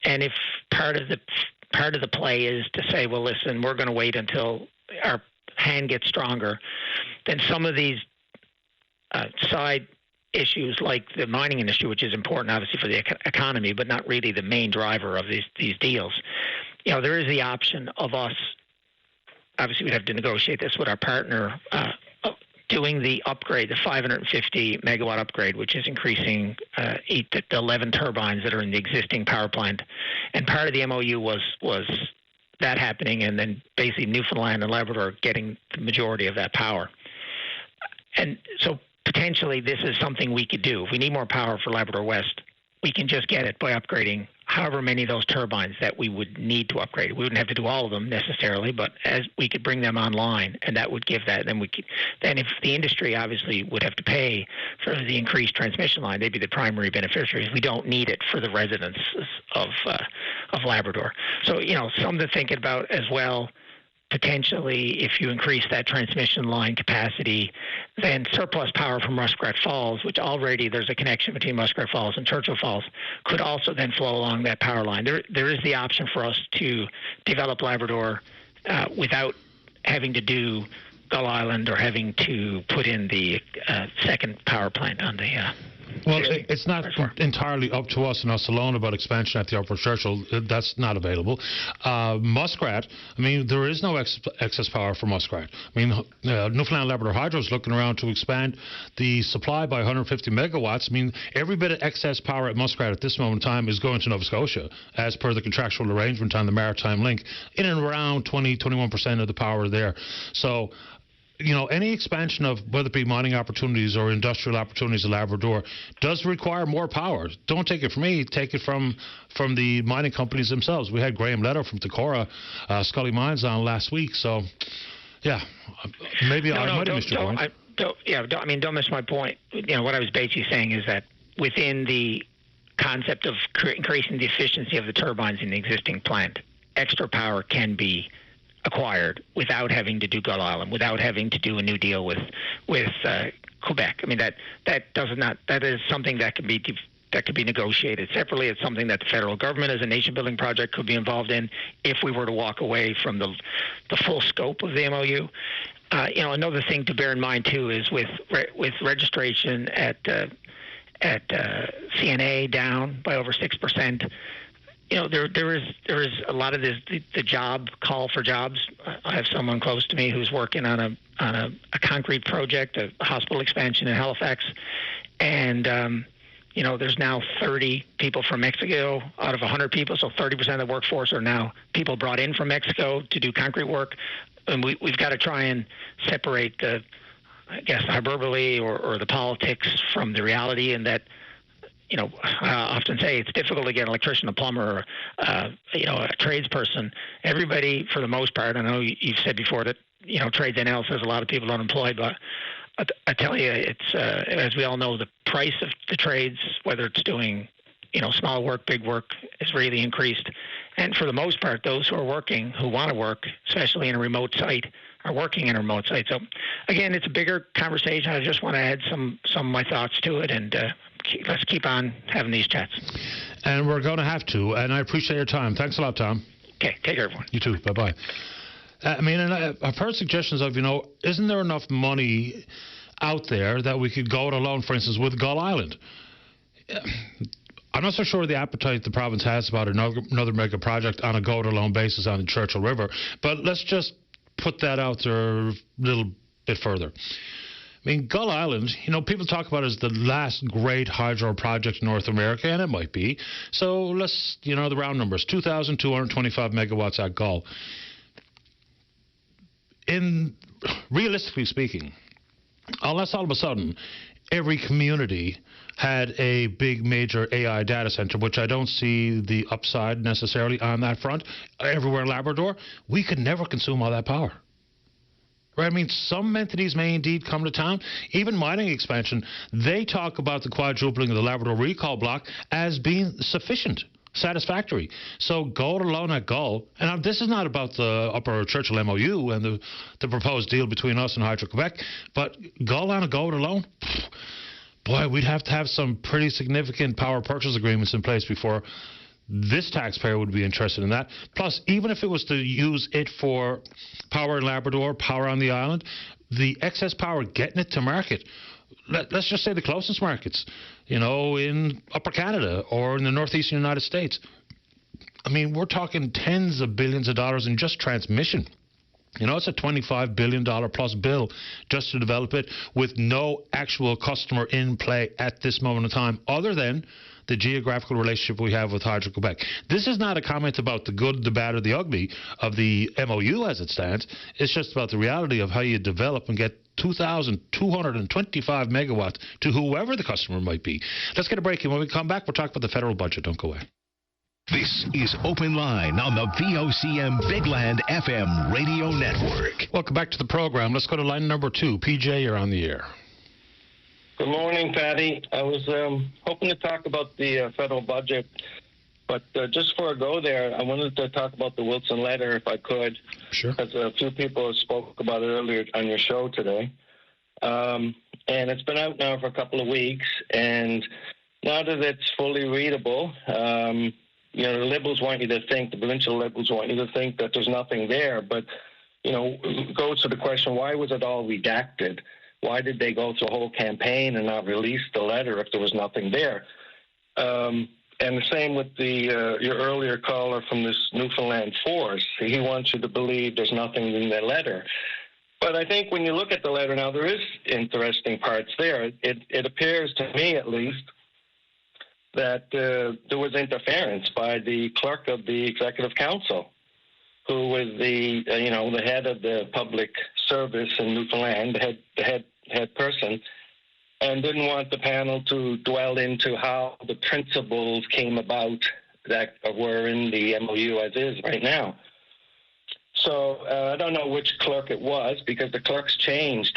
and if part of the play is to say, well, listen, we're going to wait until our hand gets stronger, then some of these side issues like the mining industry, which is important obviously for the economy, but not really the main driver of these deals. There is the option of us, obviously we'd have to negotiate this with our partner, doing the upgrade, the 550 megawatt upgrade, which is increasing the 11 turbines that are in the existing power plant. And part of the MOU was that happening, and then basically Newfoundland and Labrador getting the majority of that power. And so potentially this is something we could do. If we need more power for Labrador West, we can just get it by upgrading however many of those turbines that we would need to upgrade. We wouldn't have to do all of them necessarily, but as we could bring them online, and that would give that. Then if the industry obviously would have to pay for the increased transmission line, they'd be the primary beneficiaries. We don't need it for the residents of Labrador. So, something to think about as well. Potentially, if you increase that transmission line capacity, then surplus power from Muskrat Falls, which already there's a connection between Muskrat Falls and Churchill Falls, could also then flow along that power line. There is the option for us to develop Labrador without having to do Gull Island or having to put in the second power plant on the Well, it's not entirely up to us and us alone about expansion at the Upper Churchill. That's not available. Muskrat, there is no excess power for Muskrat. Newfoundland Labrador Hydro is looking around to expand the supply by 150 megawatts. Every bit of excess power at Muskrat at this moment in time is going to Nova Scotia, as per the contractual arrangement on the Maritime Link, in and around 20-21% of the power there. So, any expansion of whether it be mining opportunities or industrial opportunities in Labrador does require more power. Don't take it from me. Take it from the mining companies themselves. We had Graham Leto from Decorah, Scully Mines on last week. So, yeah, maybe I might have missed your point. Don't miss my point. What I was basically saying is that within the concept of increasing the efficiency of the turbines in the existing plant, extra power can be acquired without having to do Gull Island, without having to do a new deal with Quebec. That is something that can be negotiated separately. It's something that the federal government as a nation building project could be involved in if we were to walk away from the full scope of the MOU. Another thing to bear in mind too is with registration at CNA down by over 6%. There is a lot of this the job call for jobs. I have someone close to me who's working on a concrete project, a hospital expansion in Halifax, and there's now 30 people from Mexico out of 100 people, so 30% of the workforce are now people brought in from Mexico to do concrete work. And we've got to try and separate the hyperbole or the politics from the reality, and that, I often say it's difficult to get an electrician, a plumber, a tradesperson. Everybody, for the most part, I know you've said before that, Trades NL says a lot of people unemployed, but I tell you, it's, as we all know, the price of the trades, whether it's doing, small work, big work, is really increased. And for the most part, those who are working, who want to work, especially in a remote site, are working in a remote site. So, again, it's a bigger conversation. I just want to add some of my thoughts to it, and let's keep on having these chats. And we're going to have to, and I appreciate your time. Thanks a lot, Tom. Okay, take care, everyone. You too. Bye-bye. And I've heard suggestions of, isn't there enough money out there that we could go it alone, for instance, with Gull Island? I'm not so sure the appetite the province has about another mega project on a go-it-alone basis on the Churchill River, but let's just put that out there a little bit further. Gull Island, people talk about it as the last great hydro project in North America, and it might be. So let's, the round numbers, 2,225 megawatts at Gull. Realistically speaking, unless all of a sudden every community had a big major AI data center, which I don't see the upside necessarily on that front, everywhere in Labrador, we could never consume all that power. Right? Some entities may indeed come to town. Even mining expansion, they talk about the quadrupling of the Labrador recall block as being sufficient, satisfactory. So go it alone at Gull. And this is not about the Upper Churchill MOU and the proposed deal between us and Hydro-Quebec, but Gull on a go it alone, boy, we'd have to have some pretty significant power purchase agreements in place before this taxpayer would be interested in that. Plus, even if it was to use it for power in Labrador, power on the island, the excess power, getting it to market, let's just say the closest markets, in Upper Canada or in the northeastern United States. We're talking tens of billions of dollars in just transmission. It's a $25 billion plus bill just to develop it with no actual customer in play at this moment in time, other than the geographical relationship we have with Hydro-Quebec. This is not a comment about the good, the bad, or the ugly of the MOU as it stands. It's just about the reality of how you develop and get 2,225 megawatts to whoever the customer might be. Let's get a break, and when we come back, we'll talk about the federal budget. Don't go away. This is Open Line on the VOCM Big Land FM radio network. Welcome back to the program. Let's go to line number 2. PJ, you're on the air. Good morning, Patty. I was hoping to talk about the federal budget, but just before I go there, I wanted to talk about the Wilson letter, if I could. Sure. Because a few people spoke about it earlier on your show today. And it's been out now for a couple of weeks, and now that it's fully readable, the Liberals want you to think, the provincial Liberals want you to think that there's nothing there, but, it goes to the question, why was it all redacted? Why did they go through a whole campaign and not release the letter if there was nothing there? And the same with your earlier caller from this Newfoundland Force. He wants you to believe there's nothing in the letter. But I think when you look at the letter now, there is interesting parts there. It appears to me, at least, that there was interference by the clerk of the Executive Council, who was the head of the public service in Newfoundland, the head person, and didn't want the panel to dwell into how the principles came about that were in the MOU as is right now. So I don't know which clerk it was, because the clerks changed.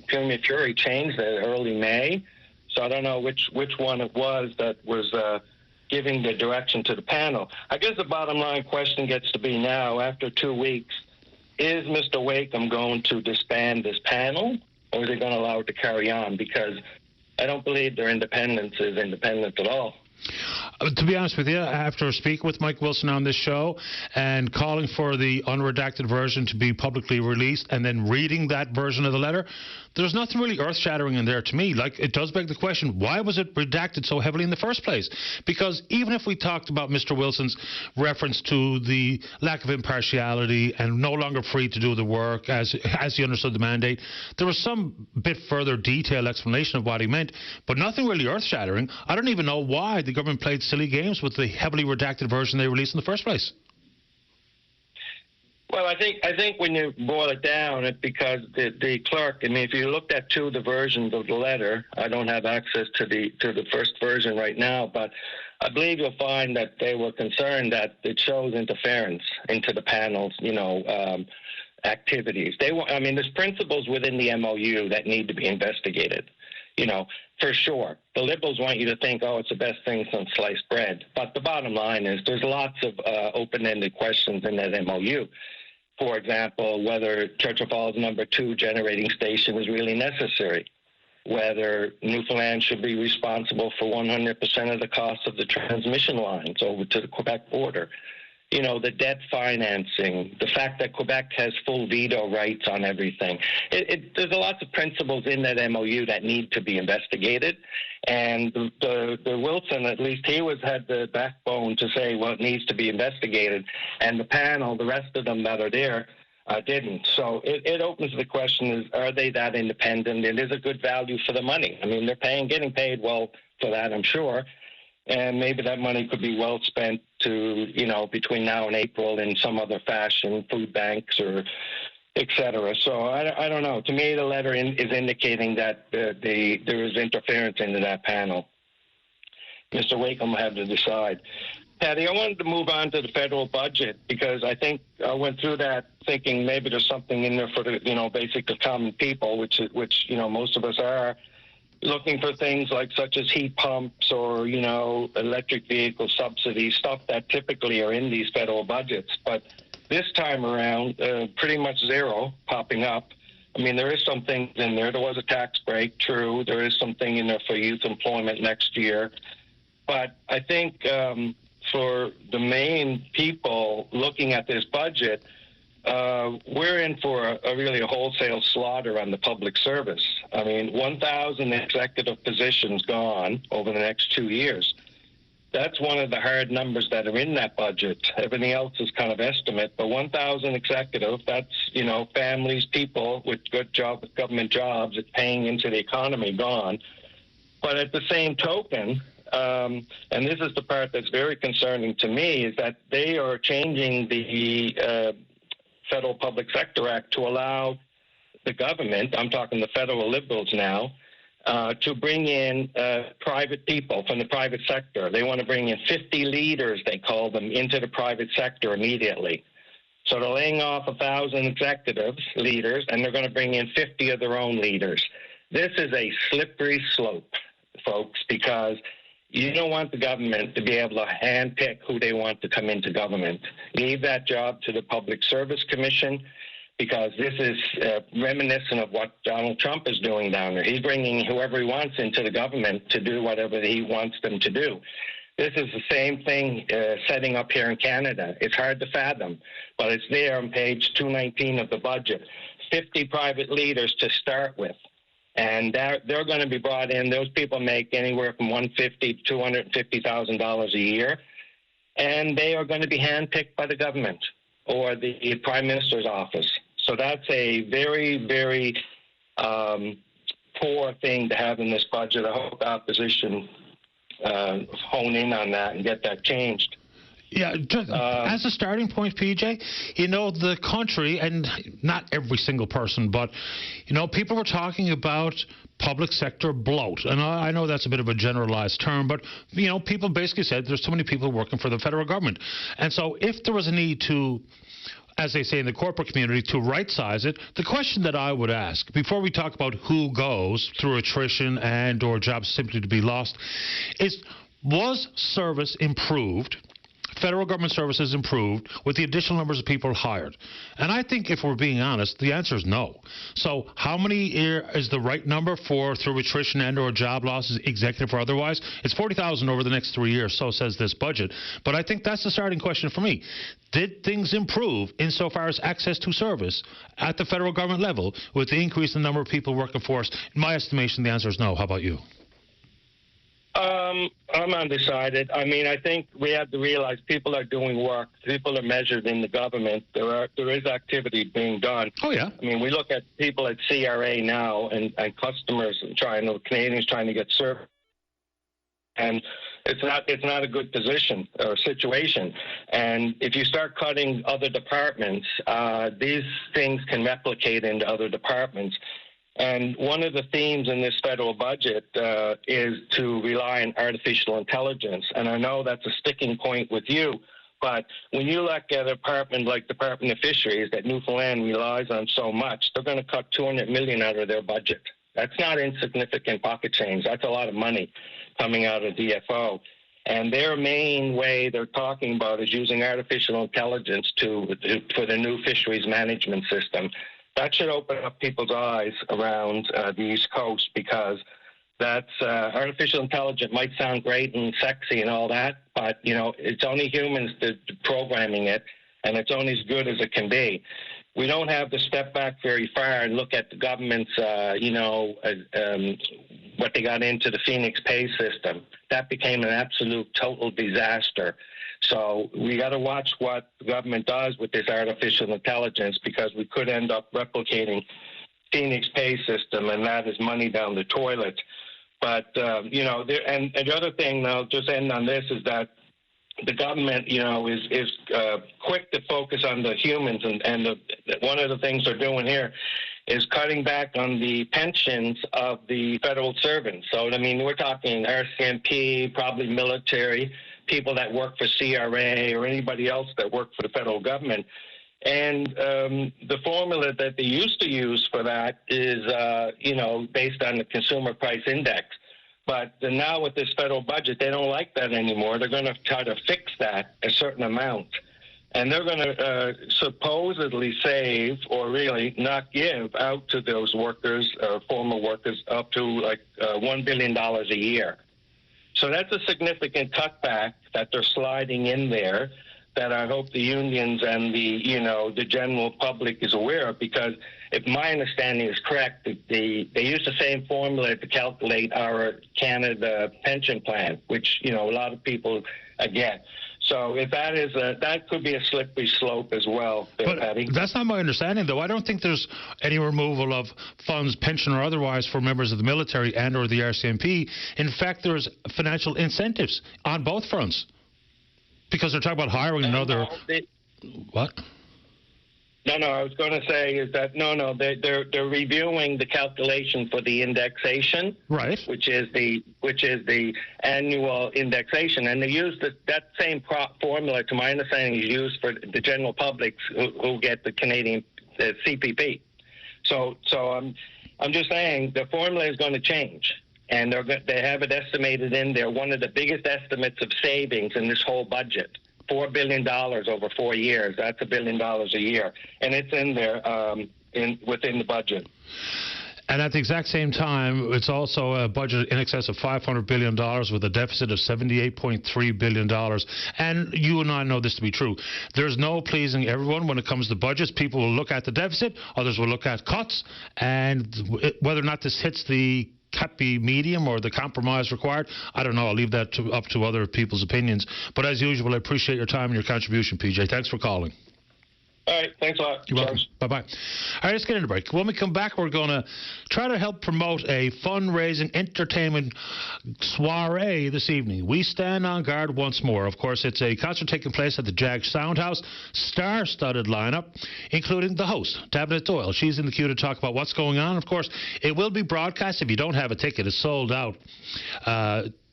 Premier Fury changed that early May, so I don't know which one it was that was giving the direction to the panel. I guess the bottom line question gets to be now, after 2 weeks, is Mr. Wakeham going to disband this panel, or is he going to allow it to carry on? Because I don't believe their independence is independent at all. To be honest with you, after speaking with Mike Wilson on this show and calling for the unredacted version to be publicly released and then reading that version of the letter, there's nothing really earth-shattering in there to me. Like, it does beg the question, why was it redacted so heavily in the first place? Because even if we talked about Mr. Wilson's reference to the lack of impartiality and no longer free to do the work as he understood the mandate, there was some bit further detailed explanation of what he meant, but nothing really earth-shattering. I don't even know why the government played silly games with the heavily redacted version they released in the first place. Well, I think when you boil it down, it's because the clerk. I mean, if you looked at two of the versions of the letter, I don't have access to the first version right now, but I believe you'll find that they were concerned that it shows interference into the panel's, activities. There's principles within the MOU that need to be investigated. For sure. The Liberals want you to think, it's the best thing since sliced bread. But the bottom line is there's lots of open-ended questions in that MOU. For example, whether Churchill Falls number 2 generating station is really necessary, whether Newfoundland should be responsible for 100% of the cost of the transmission lines over to the Quebec border, the debt financing, the fact that Quebec has full veto rights on everything. There's lots of principles in that MOU that need to be investigated. And the Wilson, at least he had the backbone to say, well, it needs to be investigated. And the panel, the rest of them that are there, didn't. So it opens the question, are they that independent? And is it good value for the money? I mean, they're getting paid well for that, I'm sure. And maybe that money could be well spent to, between now and April in some other fashion, food banks or et cetera. So I don't know. To me, the letter is indicating that there is interference into that panel. Mr. Wakeham will have to decide. Patty, I wanted to move on to the federal budget because I think I went through that thinking maybe there's something in there for the, basic the common people, which most of us are looking for things like such as heat pumps or, electric vehicle subsidies, stuff that typically are in these federal budgets. But this time around, pretty much zero popping up. I mean, there is some things in there. There was a tax break, true. There is something in there for youth employment next year. But I think for the main people looking at this budget, we're in for a wholesale slaughter on the public service. I mean, 1,000 executive positions gone over the next 2 years. That's one of the hard numbers that are in that budget. Everything else is kind of estimate, but 1,000 executive, that's, families, people with good jobs, with government jobs, it's paying into the economy gone. But at the same token, and this is the part that's very concerning to me, is that they are changing the Federal Public Sector Act to allow the government, I'm talking the federal Liberals now, to bring in private people from the private sector. They want to bring in 50 leaders, they call them, into the private sector immediately. So they're laying off 1,000 executives, leaders, and they're going to bring in 50 of their own leaders. This is a slippery slope, folks, because you don't want the government to be able to handpick who they want to come into government. Leave that job to the Public Service Commission, because this is reminiscent of what Donald Trump is doing down there. He's bringing whoever he wants into the government to do whatever he wants them to do. This is the same thing setting up here in Canada. It's hard to fathom, but it's there on page 219 of the budget. 50 private leaders to start with. And they're going to be brought in. Those people make anywhere from $150,000 to $250,000 a year. And they are going to be handpicked by the government or the Prime Minister's office. So that's a very, very poor thing to have in this budget. I hope the opposition hone in on that and get that changed. Yeah, just as a starting point, PJ, the country, and not every single person, but, people were talking about public sector bloat. And I know that's a bit of a generalized term, but, people basically said there's too many people working for the federal government. And so if there was a need to, as they say in the corporate community, to right-size it, the question that I would ask, before we talk about who goes through attrition or jobs simply to be lost, is, was service improved federal government services improved with the additional numbers of people hired? And I think if we're being honest, the answer is no. So how many is the right number for through attrition and or job losses, executive or otherwise? It's 40,000 over the next 3 years, so says this budget. But I think that's the starting question for me. Did things improve insofar as access to service at the federal government level with the increase in the number of people working for us? In my estimation, the answer is no. How about you? I'm undecided. I mean, I think we have to realize people are doing work. People are measured in the government. There is activity being done. Oh, yeah. I mean, we look at people at CRA now and customers Canadians trying to get service. And it's not a good position or situation. And if you start cutting other departments, these things can replicate into other departments. And one of the themes in this federal budget is to rely on artificial intelligence. And I know that's a sticking point with you, but when you look at a department like Department of Fisheries that Newfoundland relies on so much, they're going to cut $200 million out of their budget. That's not insignificant pocket change. That's a lot of money coming out of DFO. And their main way they're talking about is using artificial intelligence for the new fisheries management system. That should open up people's eyes around the East Coast, because that's artificial intelligence might sound great and sexy and all that, but, it's only humans programming it, and it's only as good as it can be. We don't have to step back very far and look at the government's, what they got into the Phoenix pay system. That became an absolute total disaster. So we got to watch what the government does with this artificial intelligence, because we could end up replicating Phoenix pay system, and that is money down the toilet. But, and the other thing, I'll just end on this, is that the government, is quick to focus on the humans, and one of the things they're doing here is cutting back on the pensions of the federal servants. So, I mean, we're talking RCMP, probably military, people that work for CRA or anybody else that work for the federal government. And the formula that they used to use for that is, based on the consumer price index. But now with this federal budget, they don't like that anymore. They're going to try to fix that a certain amount. And they're going to supposedly save, or really not give out to those workers, former workers, up to like $1 billion a year. So that's a significant cutback that they're sliding in there, that I hope the unions and the general public is aware of, because if my understanding is correct, they use the same formula to calculate our Canada pension plan, which, a lot of people get. So if that is that could be a slippery slope as well, Patty. That's not my understanding, though. I don't think there's any removal of funds, pension or otherwise, for members of the military and or the RCMP. In fact, there's financial incentives on both fronts, because they're talking about hiring another. What? No, I was going to say is that they're reviewing the calculation for the indexation, right? Which is the annual indexation, and they use that same formula, to my understanding, is used for the general public who get the Canadian CPP. So I'm just saying the formula is going to change, and they have it estimated in there. One of the biggest estimates of savings in this whole budget. $4 billion over 4 years. That's $1 billion a year, and it's in there within the budget. And at the exact same time, it's also a budget in excess of $500 billion with a deficit of $78.3 billion. And you and I know this to be true. There's no pleasing everyone when it comes to budgets. People will look at the deficit, others will look at cuts, and whether or not this hits the happy medium or the compromise required, I don't know. I'll leave that up to other people's opinions. But as usual, I appreciate your time and your contribution, PJ. Thanks for calling. All right. Thanks a lot. You're welcome. Bye-bye. All right, let's get into break. When we come back, we're going to try to help promote a fundraising entertainment soiree this evening. We stand on guard once more. Of course, it's a concert taking place at the Jag Soundhouse. Star-studded lineup, including the host, Tabitha Doyle. She's in the queue to talk about what's going on. Of course, it will be broadcast. If you don't have a ticket, it's sold out.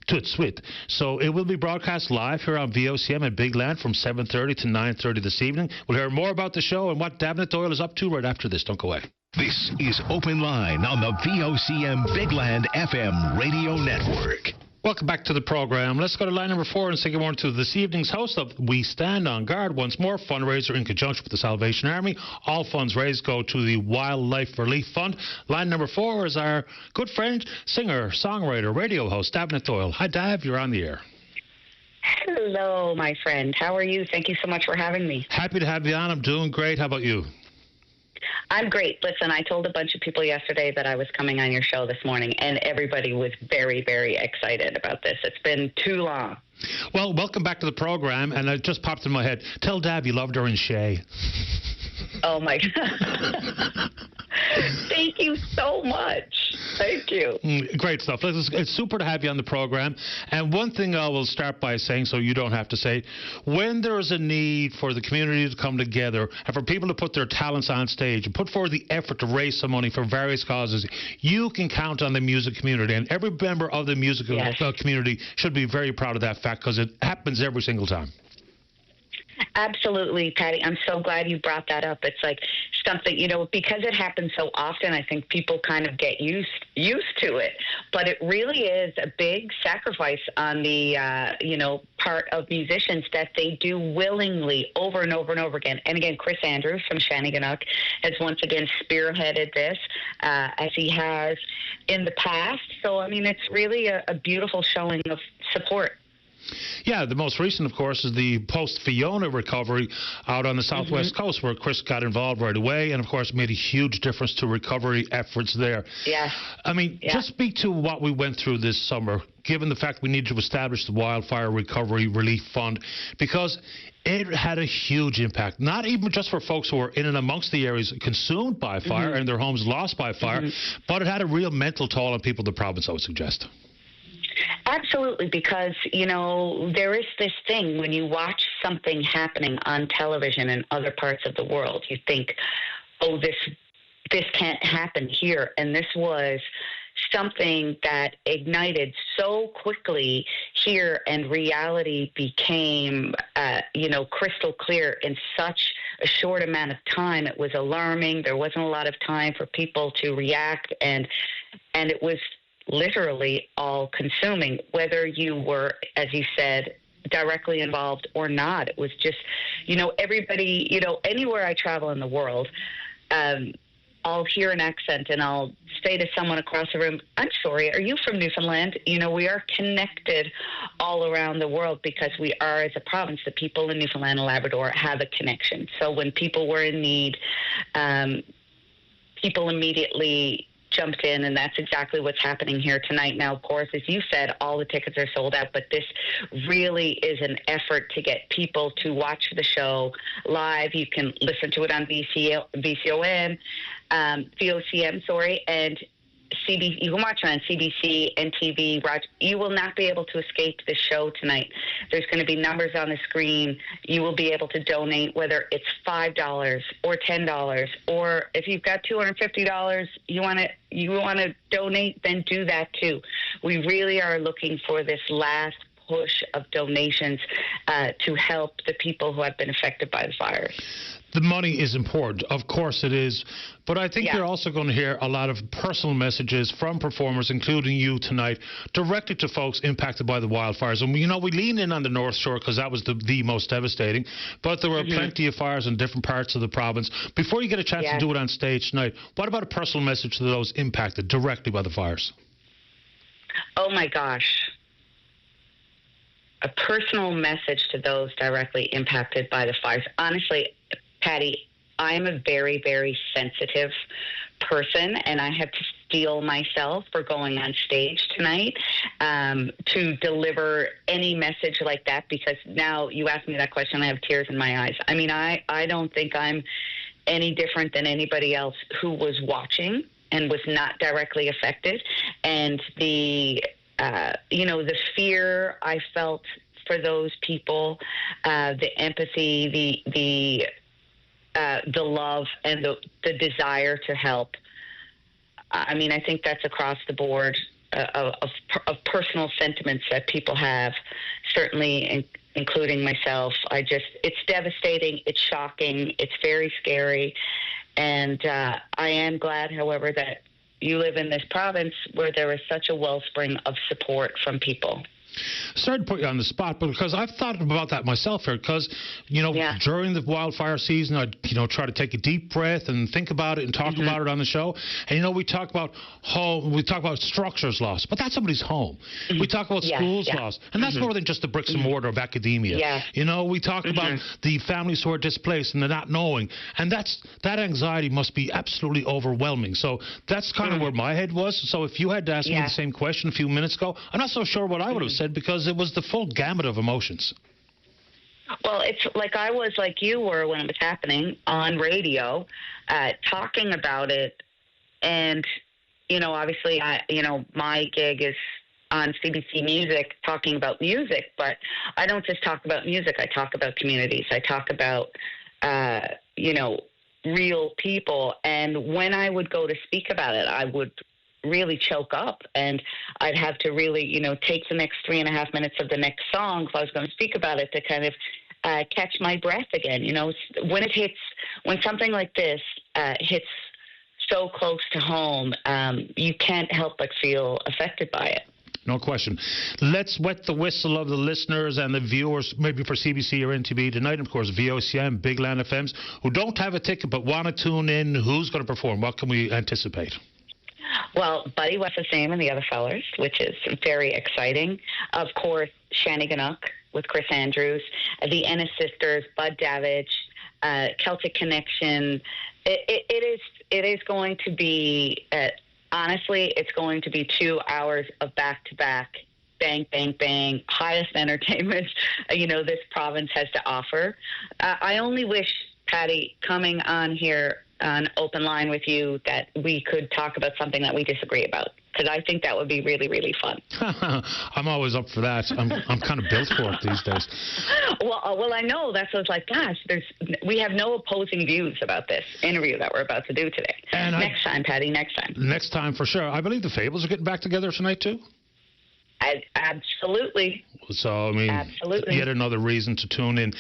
Tout suite. So it will be broadcast live here on VOCM at Big Land from 7:30 to 9:30 this evening. We'll hear more about the show and what Tabitha Doyle is up to right after this. Don't go away. This is Open Line on the VOCM Big Land FM radio network. Welcome back to the program. Let's go to line number 4 and say good morning to this evening's host of We Stand on Guard Once More, fundraiser in conjunction with the Salvation Army. All funds raised go to the Wildlife Relief Fund. Line number 4 is our good friend, singer, songwriter, radio host, Davina Doyle. Hi, Dav. You're on the air. Hello, my friend. How are you? Thank you so much for having me. Happy to have you on. I'm doing great. How about you? I'm great. Listen, I told a bunch of people yesterday that I was coming on your show this morning, and everybody was very, very excited about this. It's been too long. Well, welcome back to the program, and it just popped in my head. Tell Dav you loved her in Shay. Oh, my God. Thank you so much. Thank you. Great stuff. It's super to have you on the program. And one thing I will start by saying, so you don't have to say, when there is a need for the community to come together and for people to put their talents on stage and put forward the effort to raise some money for various causes, you can count on the music community. And every member of the musical community should be very proud of that fact, because it happens every single time. Absolutely, Patty. I'm so glad you brought that up. It's like something, because it happens so often, I think people kind of get used to it. But it really is a big sacrifice on the, part of musicians that they do willingly over and over and over again. And again, Chris Andrews from Shanneyganock has once again spearheaded this, as he has in the past. So, it's really a beautiful showing of support. Yeah, the most recent, of course, is the post-Fiona recovery out on the southwest coast, where Chris got involved right away and, of course, made a huge difference to recovery efforts there. Yeah. Just speak to what we went through this summer, given the fact we needed to establish the Wildfire Recovery Relief Fund, because it had a huge impact, not even just for folks who were in and amongst the areas consumed by fire and their homes lost by fire, but it had a real mental toll on people in the province, I would suggest. Absolutely, because, there is this thing when you watch something happening on television in other parts of the world, you think, oh, this can't happen here. And this was something that ignited so quickly here, and reality became, crystal clear in such a short amount of time. It was alarming. There wasn't a lot of time for people to react, and it was literally all-consuming, whether you were, as you said, directly involved or not. It was just, everybody, anywhere I travel in the world, I'll hear an accent and I'll say to someone across the room, I'm sorry, are you from Newfoundland? We are connected all around the world because we are, as a province, the people in Newfoundland and Labrador have a connection. So when people were in need, people immediately jumped in, and that's exactly what's happening here tonight. Now, of course, as you said, all the tickets are sold out, but this really is an effort to get people to watch the show live. You can listen to it on VOCM, and CBC. You can watch it on CBC and TV. You will not be able to escape the show tonight. There's going to be numbers on the screen. You will be able to donate, whether it's $5 or $10, or if you've got $250, you want to donate, then do that too. We really are looking for this last push of donations to help the people who have been affected by the fires. The money is important. Of course it is. But I think you're also going to hear a lot of personal messages from performers, including you tonight, directed to folks impacted by the wildfires. And, we lean in on the North Shore because that was the most devastating. But there were plenty of fires in different parts of the province. Before you get a chance to do it on stage tonight, what about a personal message to those impacted directly by the fires? Oh, my gosh. A personal message to those directly impacted by the fires. Honestly, Patty, I'm a very, very sensitive person, and I have to steel myself for going on stage tonight to deliver any message like that, because now you ask me that question, I have tears in my eyes. I don't think I'm any different than anybody else who was watching and was not directly affected. And the fear I felt for those people, the empathy, the love, and the desire to help. I think that's across the board of personal sentiments that people have, certainly including myself. It's devastating, it's shocking, it's very scary, and I am glad, however, that you live in this province where there is such a wellspring of support from people. Sorry to put you on the spot, but because I've thought about that myself here, because, during the wildfire season, I'd, try to take a deep breath and think about it and talk about it on the show. And, we talk about home, we talk about structures lost, but that's somebody's home. We talk about schools lost, and that's more than just the bricks and mortar of academia. We talk about the families who are displaced and they're not knowing, and that anxiety must be absolutely overwhelming. So that's kind of where my head was. So if you had to ask me the same question a few minutes ago, I'm not so sure what I would have said, because it was the full gamut of emotions. Well, it's like I was like you were when it was happening on radio, talking about it. And, obviously, my gig is on CBC Music talking about music, but I don't just talk about music. I talk about communities. I talk about, real people. And when I would go to speak about it, I would really choke up, and I'd have to really, take the next 3.5 minutes of the next song if I was going to speak about it to kind of catch my breath again. When something like this hits so close to home, you can't help but feel affected by it. No question. Let's wet the whistle of the listeners and the viewers, maybe for CBC or NTB tonight, of course, VOCM, Big Land FMs, who don't have a ticket but want to tune in. Who's going to perform? What can we anticipate? Well, Buddy West the Same and the Other Fellers, which is very exciting. Of course, Shanniganuk with Chris Andrews, the Ennis Sisters, Bud Davidge, Celtic Connection. It is going to be, honestly, it's going to be 2 hours of back-to-back, bang, bang, bang, highest entertainment, this province has to offer. I only wish, Patty, coming on here on Open Line with you, that we could talk about something that we disagree about, because I think that would be really, really fun. I'm always up for that. I'm kind of built for it these days. Well, I know. That's what's like, gosh, we have no opposing views about this interview that we're about to do today. And next time, Patty, next time. Next time, for sure. I believe the Fables are getting back together tonight, too? Absolutely. So, absolutely. Yet another reason to tune in.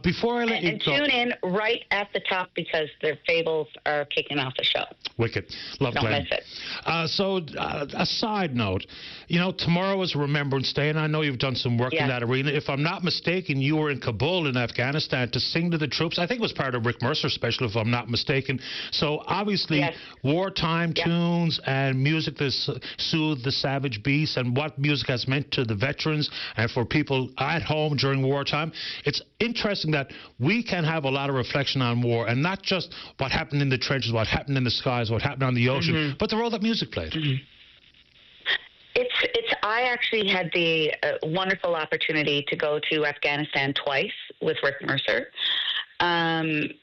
Before I let you go... And tune in right at the top, because the Fables are kicking off the show. Wicked. Love Don't Glenn. miss it. So, a side note, tomorrow is Remembrance Day, and I know you've done some work in that arena. If I'm not mistaken, you were in Kabul in Afghanistan to sing to the troops. I think it was part of Rick Mercer's special, if I'm not mistaken. So, obviously, wartime tunes and music that soothe the savage beast, and what music has meant to the veterans and for people at home during wartime. It's interesting that we can have a lot of reflection on war, and not just what happened in the trenches, what happened in the skies, what happened on the ocean, but the role that music played. I actually had the wonderful opportunity to go to Afghanistan twice with Rick Mercer, and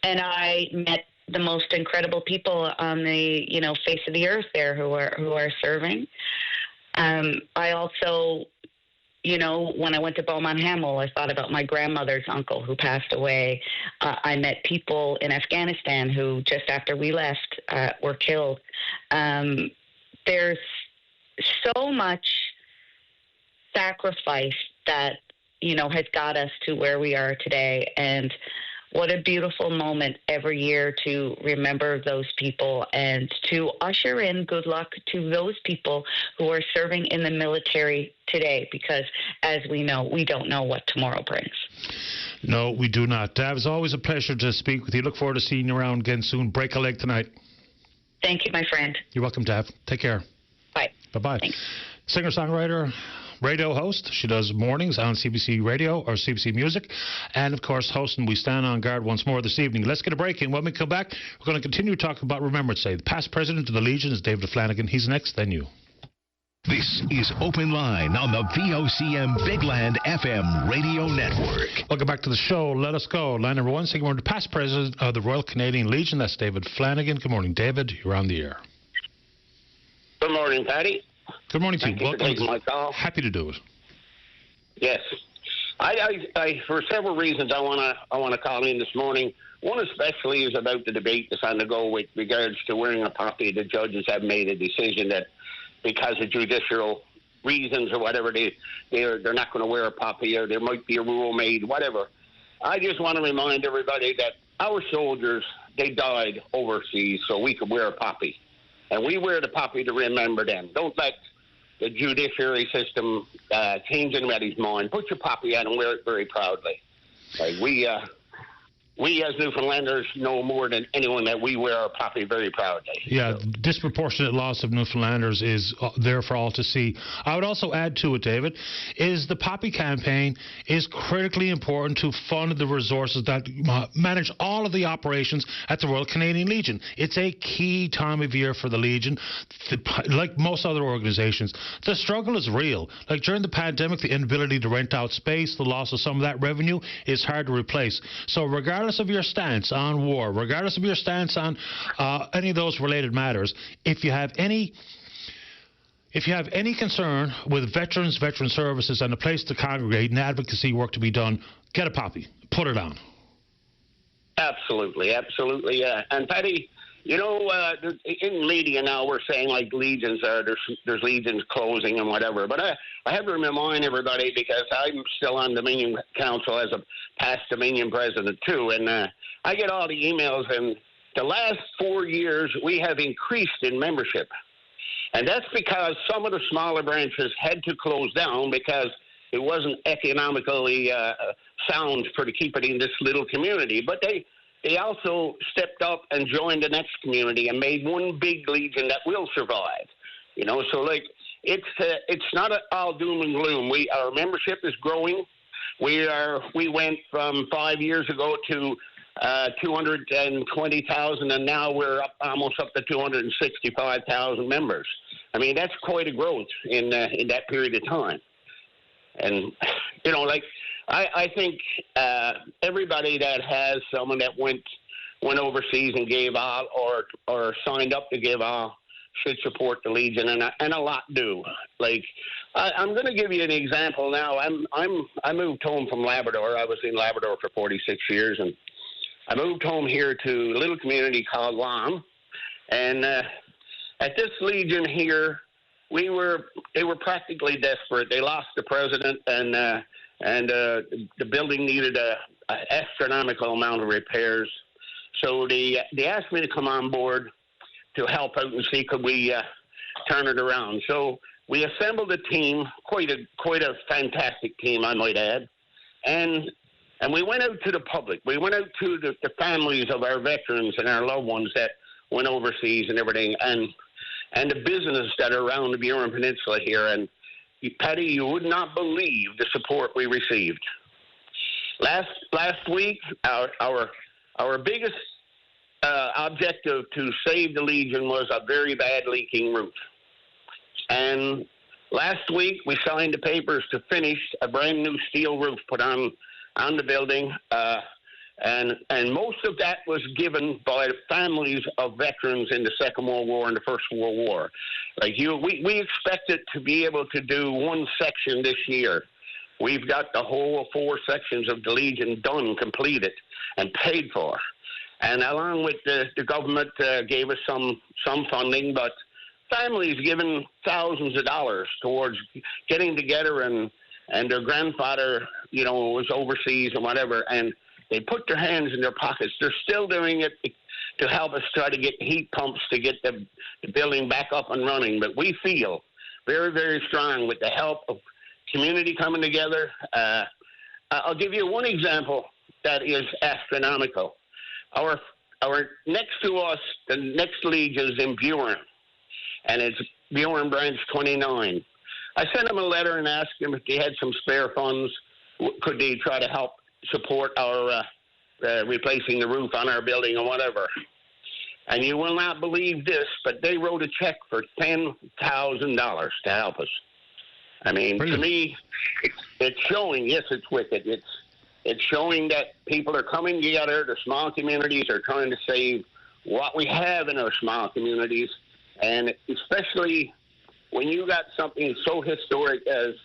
I met the most incredible people on the face of the earth there who are serving. I also, when I went to Beaumont Hamel, I thought about my grandmother's uncle who passed away. I met people in Afghanistan who, just after we left, were killed. There's so much sacrifice that, has got us to where we are today. And what a beautiful moment every year to remember those people and to usher in good luck to those people who are serving in the military today, because, as we know, we don't know what tomorrow brings. No, we do not. Dav, it's always a pleasure to speak with you. Look forward to seeing you around again soon. Break a leg tonight. Thank you, my friend. You're welcome, Dav. Take care. Bye. Bye-bye. Thanks. Singer-songwriter, radio host. She does mornings on CBC Radio or CBC Music. And, of course, hosting We Stand on Guard once more this evening. Let's get a break in. When we come back, we're going to continue to talk about Remembrance Day. The past president of the Legion is David Flanagan. He's next, then you. This is Open Line on the VOCM Big Land FM radio network. Welcome back to the show. Let us go. Line number one, saying we're the past president of the Royal Canadian Legion. That's David Flanagan. Good morning, David. You're on the air. Good morning, Patty. Good morning to you. Thank you for taking my call. Happy to do it. Yes. I for several reasons, I want to call in this morning. One especially is about the debate that's on the go with regards to wearing a poppy. The judges have made a decision that because of judicial reasons or whatever, they're not going to wear a poppy, or there might be a rule made, whatever. I just want to remind everybody that our soldiers they died overseas so we could wear a poppy. And we wear the poppy to remember them. Don't let the judiciary system change anybody's mind. Put your poppy on and wear it very proudly. Like we as Newfoundlanders know more than anyone that we wear our poppy very proudly. Yeah, disproportionate loss of Newfoundlanders is there for all to see. I would also add to it, David, is the poppy campaign is critically important to fund the resources that manage all of the operations at the Royal Canadian Legion. It's a key time of year for the Legion. Like most other organizations, the struggle is real. Like during the pandemic, the inability to rent out space, the loss of some of that revenue is hard to replace. So regardless of your stance on war, regardless of your stance on any of those related matters, if you have any concern with veterans, veteran services, and a place to congregate and advocacy work to be done, get a poppy, put it on. Absolutely. And Paddy, you know, in media now we're saying like legions there's legions closing and whatever, but I have to remind everybody, because I'm still on Dominion Council as a past Dominion president too, and I get all the emails, and the last 4 years we have increased in membership. And that's because some of the smaller branches had to close down because it wasn't economically sound to keep it in this little community. But they also stepped up and joined the next community and made one big legion that will survive. You know, so like it's not all doom and gloom. Our membership is growing. We went from 5 years ago to 220,000, and now we're almost up to 265,000 members. I mean, that's quite a growth in that period of time. And you know, like I think everybody that has someone that went overseas and gave all or signed up to give all should support the Legion, and a lot do. Like I'm going to give you an example now. I moved home from Labrador. I was in Labrador for 46 years, and I moved home here to a little community called Lam, and at this Legion here, they were practically desperate. They lost the president, and the building needed an astronomical amount of repairs. So they asked me to come on board to help out and see could we turn it around. So we assembled a team, quite a fantastic team, I might add, and we went out to the public. We went out to the families of our veterans and our loved ones that went overseas and everything, and the business that are around the Burin Peninsula here. And Paddy, you would not believe the support we received. Last week, our biggest objective to save the Legion was a very bad leaking roof. And last week, we signed the papers to finish a brand new steel roof put on the building, and most of that was given by the families of veterans in the Second World War and the First World War. Like we expected to be able to do one section this year. We've got the whole 4 sections of the Legion done, completed, and paid for. And along with the government gave us some funding, but families given thousands of dollars towards getting together, and their grandfather, you know, was overseas and whatever, and they put their hands in their pockets. They're still doing it to help us try to get heat pumps to get the building back up and running. But we feel very, very strong with the help of community coming together. I'll give you one example that is astronomical. Our next to us, the next Legion is in Burin, and it's Burin Branch 29. I sent them a letter and asked them if they had some spare funds. Could they try to help support our replacing the roof on our building or whatever? And you will not believe this, but they wrote a check for $10,000 to help us. I mean, to me, it's showing. Yes, it's wicked. It's showing that people are coming together. The small communities are trying to save what we have in our small communities, and especially when you got something so historic as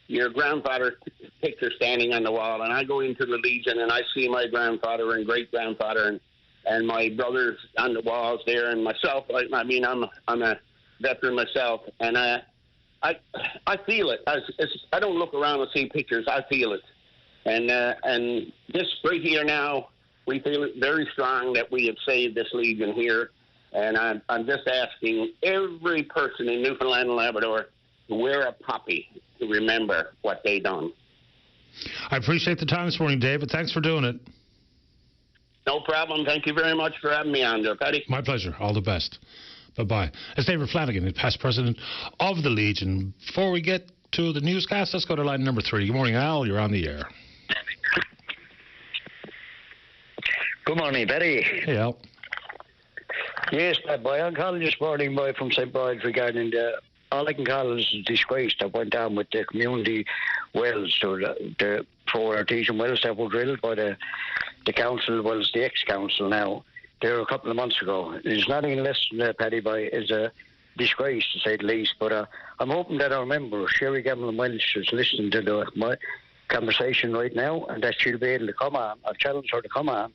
your grandfather's picture standing on the wall, and I go into the Legion and I see my grandfather and great-grandfather and my brothers on the walls there, and myself. I mean, I'm a veteran myself, and I feel it. I don't look around and see pictures. I feel it. And this right here now, we feel very strong that we have saved this Legion here. And I'm just asking every person in Newfoundland and Labrador to wear a poppy to remember what they done. I appreciate the time this morning, David. Thanks for doing it. No problem. Thank you very much for having me on there, Paddy. My pleasure. All the best. Bye-bye. It's David Flanagan, past president of the Legion. Before we get to the newscast, let's go to line number 3. Good morning, Al. You're on the air. Good morning, Paddy. Hey, Al. Yes, boy, I'm calling this morning, boy, from St. Bride's regarding all I can call it is a disgrace that went on with the community wells, or the 4 artesian wells that were drilled by the council, well, it's the ex-council now, there a couple of months ago. There's nothing less than that, Paddy, boy, is a disgrace, to say the least. But I'm hoping that our member, Sherry Gamble-Welch, is listening to my conversation right now, and that she'll be able to come on. I've challenged her to come on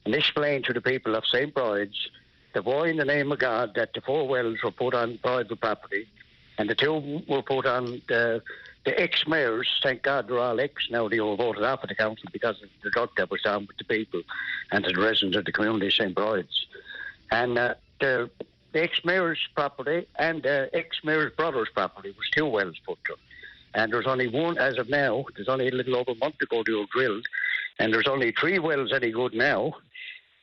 and explain to the people of St. Bride's that why, in the name of God, that the 4 wells were put on private property and the 2 were put on the ex-mayors. Thank God they're all ex now. They were voted off of the council because of the drug that was done with the people and the residents of the community of St. Bride's. And the ex-mayor's property and the ex-mayor's brother's property was 2 wells put to. And there's only one as of now. There's only a little over a month ago they were drilled. And there's only 3 wells any good now.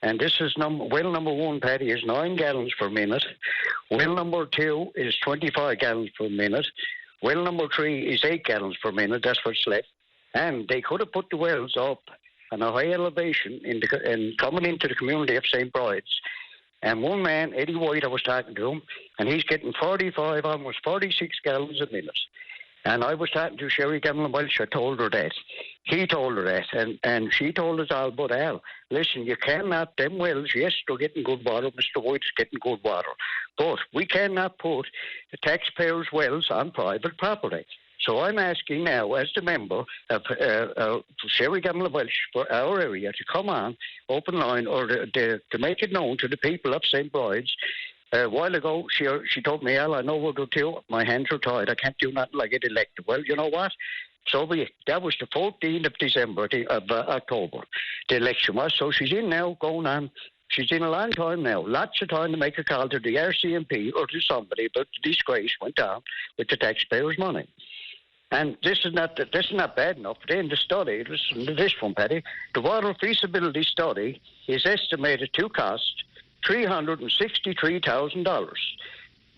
And this is well number 1, Paddy, is 9 gallons per minute. Well number 2 is 25 gallons per minute. Well number 3 is 8 gallons per minute. That's what's left. And they could have put the wells up on a high elevation and coming into the community of St. Bride's. And one man, Eddie White, I was talking to him, and he's getting 45, almost 46 gallons a minute. And I was talking to Sherry Gamble-Welch. I told her that. He told her that. And she told us all, but Al, listen, you cannot, them wells, yes, they're getting good water. Mr. White's getting good water. But we cannot put the taxpayers' wells on private property. So I'm asking now, as the member of Sherry Gamble-Welch for our area, to come on, open line, or to make it known to the people of St. Bride's. A while ago, she told me, Al, I know what to do. My hands are tied. I can't do nothing. I get elected. Well, you know what? So that was the 14th of December, of October, the election was. So she's in now, going on. She's in a long time now. Lots of time to make a call to the RCMP or to somebody about the disgrace went down with the taxpayers' money. And this is not bad enough. Then the study, listen to this one, Paddy. The water feasibility study is estimated to cost $363,000.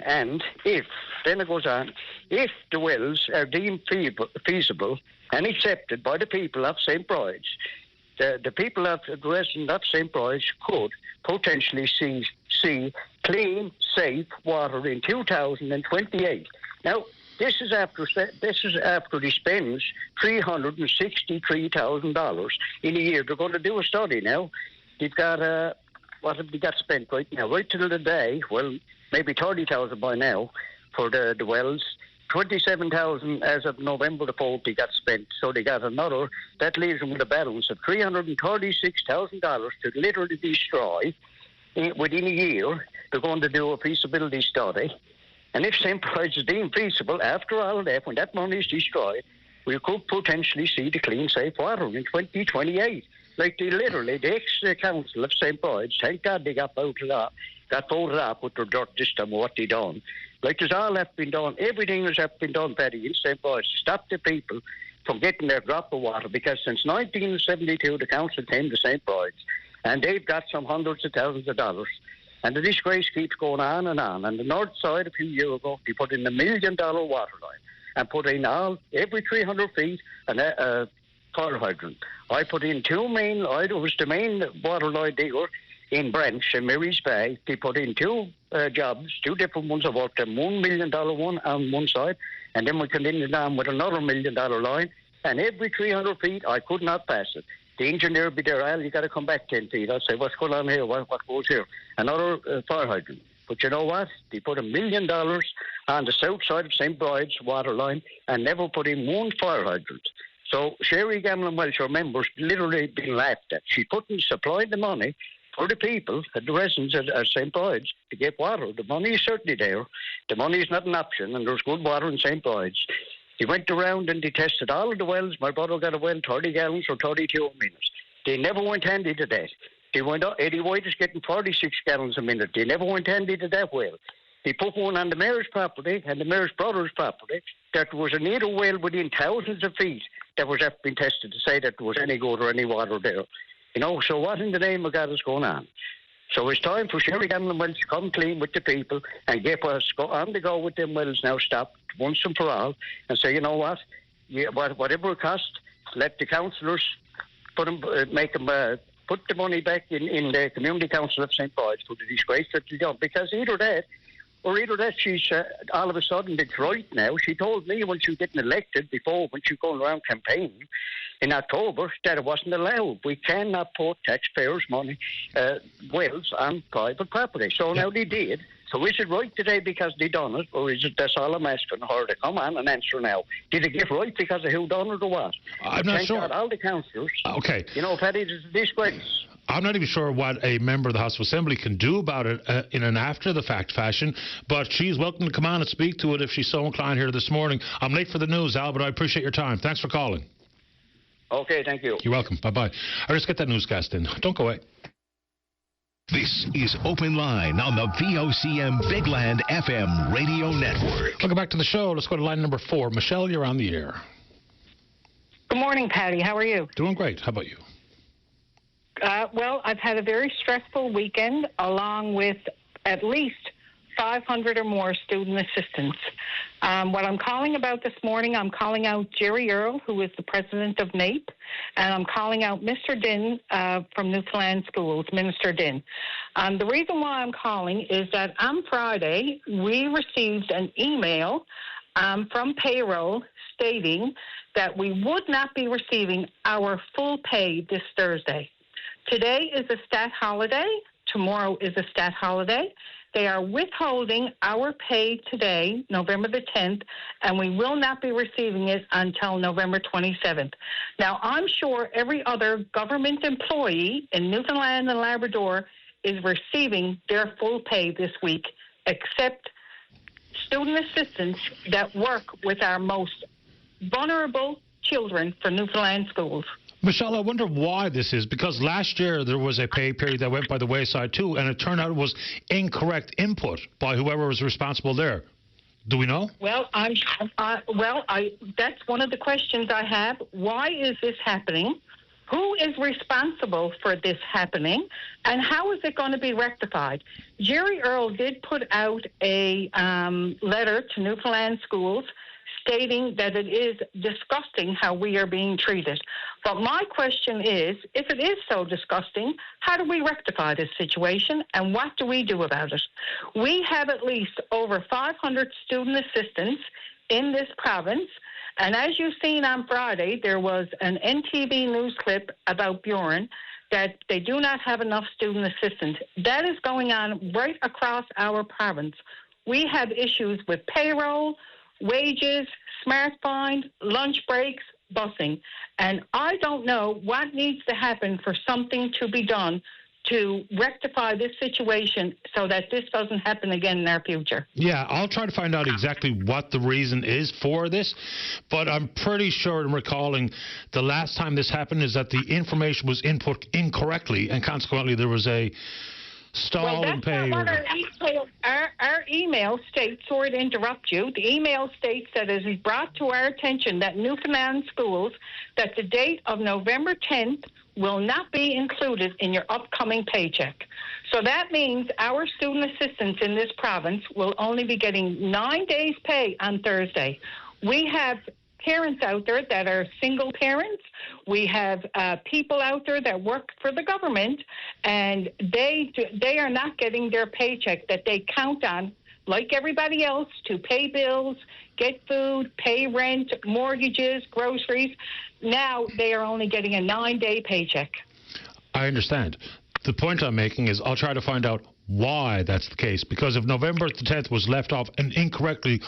And then it goes on, if the wells are deemed feasible and accepted by the people of St. Bride's, the people of the resident of St. Bride's could potentially see clean, safe water in 2028. Now, this is after he spends $363,000 in a year. They're going to do a study now. They've got what have they got spent right now? Right till the day, well, maybe 30,000 by now for the wells. 27,000 as of November the 4th they got spent. So they got another. That leaves them with a balance of $336,000 to literally destroy within a year. They're going to do a feasibility study. And if St. Bride's is deemed feasible, after all of that, when that money is destroyed, we could potentially see the clean, safe water in 2028. Like the ex-council of St. Bride's, thank God they got voted off with their dirt this time of what they done. Like there's all that been done, everything has been done, Paddy, in St. Bride's to stop the people from getting their drop of water, because since 1972 the council came to St. Bride's and they've got some hundreds of thousands of dollars. And the disgrace keeps going on. And on the north side a few years ago, they put in $1 million water line and put in every 300 feet a fire hydrant. I put in 2 main, it was the main water line digger in Branch and Mary's Bay. They put in 2 jobs, 2 different ones. I worked on $1 million one on one side, and then we continued on with another $1 million line. And every 300 feet, I could not pass it. The engineer would be there, Al, you got to come back 10 feet. I'd say, what's going on here? What goes here? Another fire hydrant. But you know what? They put $1 million on the south side of St. Bride's water line and never put in 1 fire hydrant. So Sherry Gamble-Welch, our members, literally been laughed at. She supplied the money for the people, the residents at St. Bride's, to get water. The money is certainly there. The money is not an option, and there's good water in St. Bride's. He went around and they tested all of the wells. My brother got a well, 30 gallons or 32 minutes. They never went handy to that. They went up, Eddie White is getting 46 gallons a minute. They never went handy to that well. They put one on the mayor's property and the mayor's brother's property. That was a needle well within thousands of feet that was been tested to say that there was any good or any water there. You know, so what in the name of God is going on? So it's time for Sherry Gamlin Wells to come clean with the people and get us on the go with them wells now, stop once and for all, and say, you know what, whatever it costs, let the councillors put the money back in the Community Council of St. Paul's for the disgrace that they done. Because either that she's all of a sudden it's right now. She told me when she was getting elected before, when she was going around campaigning in October, that it wasn't allowed. We cannot put taxpayers' money, wells on private property. So now they did. So is it right today because they done it, or is it that's all I'm asking her to come on and answer now? Did it get right because of who done it or what? I'm not sure. God, all the councillors. Okay. You know, Paddy, it's a disgrace. I'm not even sure what a member of the House of Assembly can do about it in an after-the-fact fashion, but she's welcome to come on and speak to it if she's so inclined here this morning. I'm late for the news, Al, but I appreciate your time. Thanks for calling. Okay, thank you. You're welcome. Bye-bye. All right, let's get that newscast in. Don't go away. This is Open Line on the VOCM Big Land FM radio network. Welcome back to the show. Let's go to line number 4. Michelle, you're on the air. Good morning, Patty. How are you? Doing great. How about you? Well, I've had a very stressful weekend, along with at least 500 or more student assistants. What I'm calling about this morning, I'm calling out Jerry Earle, who is the president of NAPE, and I'm calling out Mr. Din from Newfoundland Schools, Minister Din. The reason why I'm calling is that on Friday, we received an email from payroll stating that we would not be receiving our full pay this Thursday. Today is a stat holiday. Tomorrow is a stat holiday. They are withholding our pay today, November the 10th, and we will not be receiving it until November 27th. Now, I'm sure every other government employee in Newfoundland and Labrador is receiving their full pay this week, except student assistants that work with our most vulnerable children for Newfoundland schools. Michelle, I wonder why this is, because last year there was a pay period that went by the wayside too, and it turned out it was incorrect input by whoever was responsible there. Do we know? Well, that's one of the questions I have. Why is this happening? Who is responsible for this happening, and how is it going to be rectified? Jerry Earle did put out a letter to Newfoundland schools stating that it is disgusting how we are being treated. But my question is, if it is so disgusting, how do we rectify this situation, and what do we do about it? We have at least over 500 student assistants in this province, and as you've seen on Friday, there was an NTV news clip about Buren that they do not have enough student assistants. That is going on right across our province. We have issues with payroll, wages, smart find, lunch breaks, busing. And I don't know what needs to happen for something to be done to rectify this situation so that this doesn't happen again in our future. Yeah, I'll try to find out exactly what the reason is for this, but I'm pretty sure in recalling the last time this happened is that the information was input incorrectly, and consequently there was a stall in pay. Well, that's not what our email states, sorry to interrupt you, the email states that it is brought to our attention that Newfoundland schools, that the date of November 10th will not be included in your upcoming paycheck. So that means our student assistants in this province will only be getting 9 days' pay on Thursday. We have parents out there that are single parents. We have people out there that work for the government, and they are not getting their paycheck that they count on, like everybody else, to pay bills, get food, pay rent, mortgages, groceries. Now they are only getting a 9-day paycheck. I understand. The point I'm making is I'll try to find out why that's the case, because if November the 10th was left off and incorrectly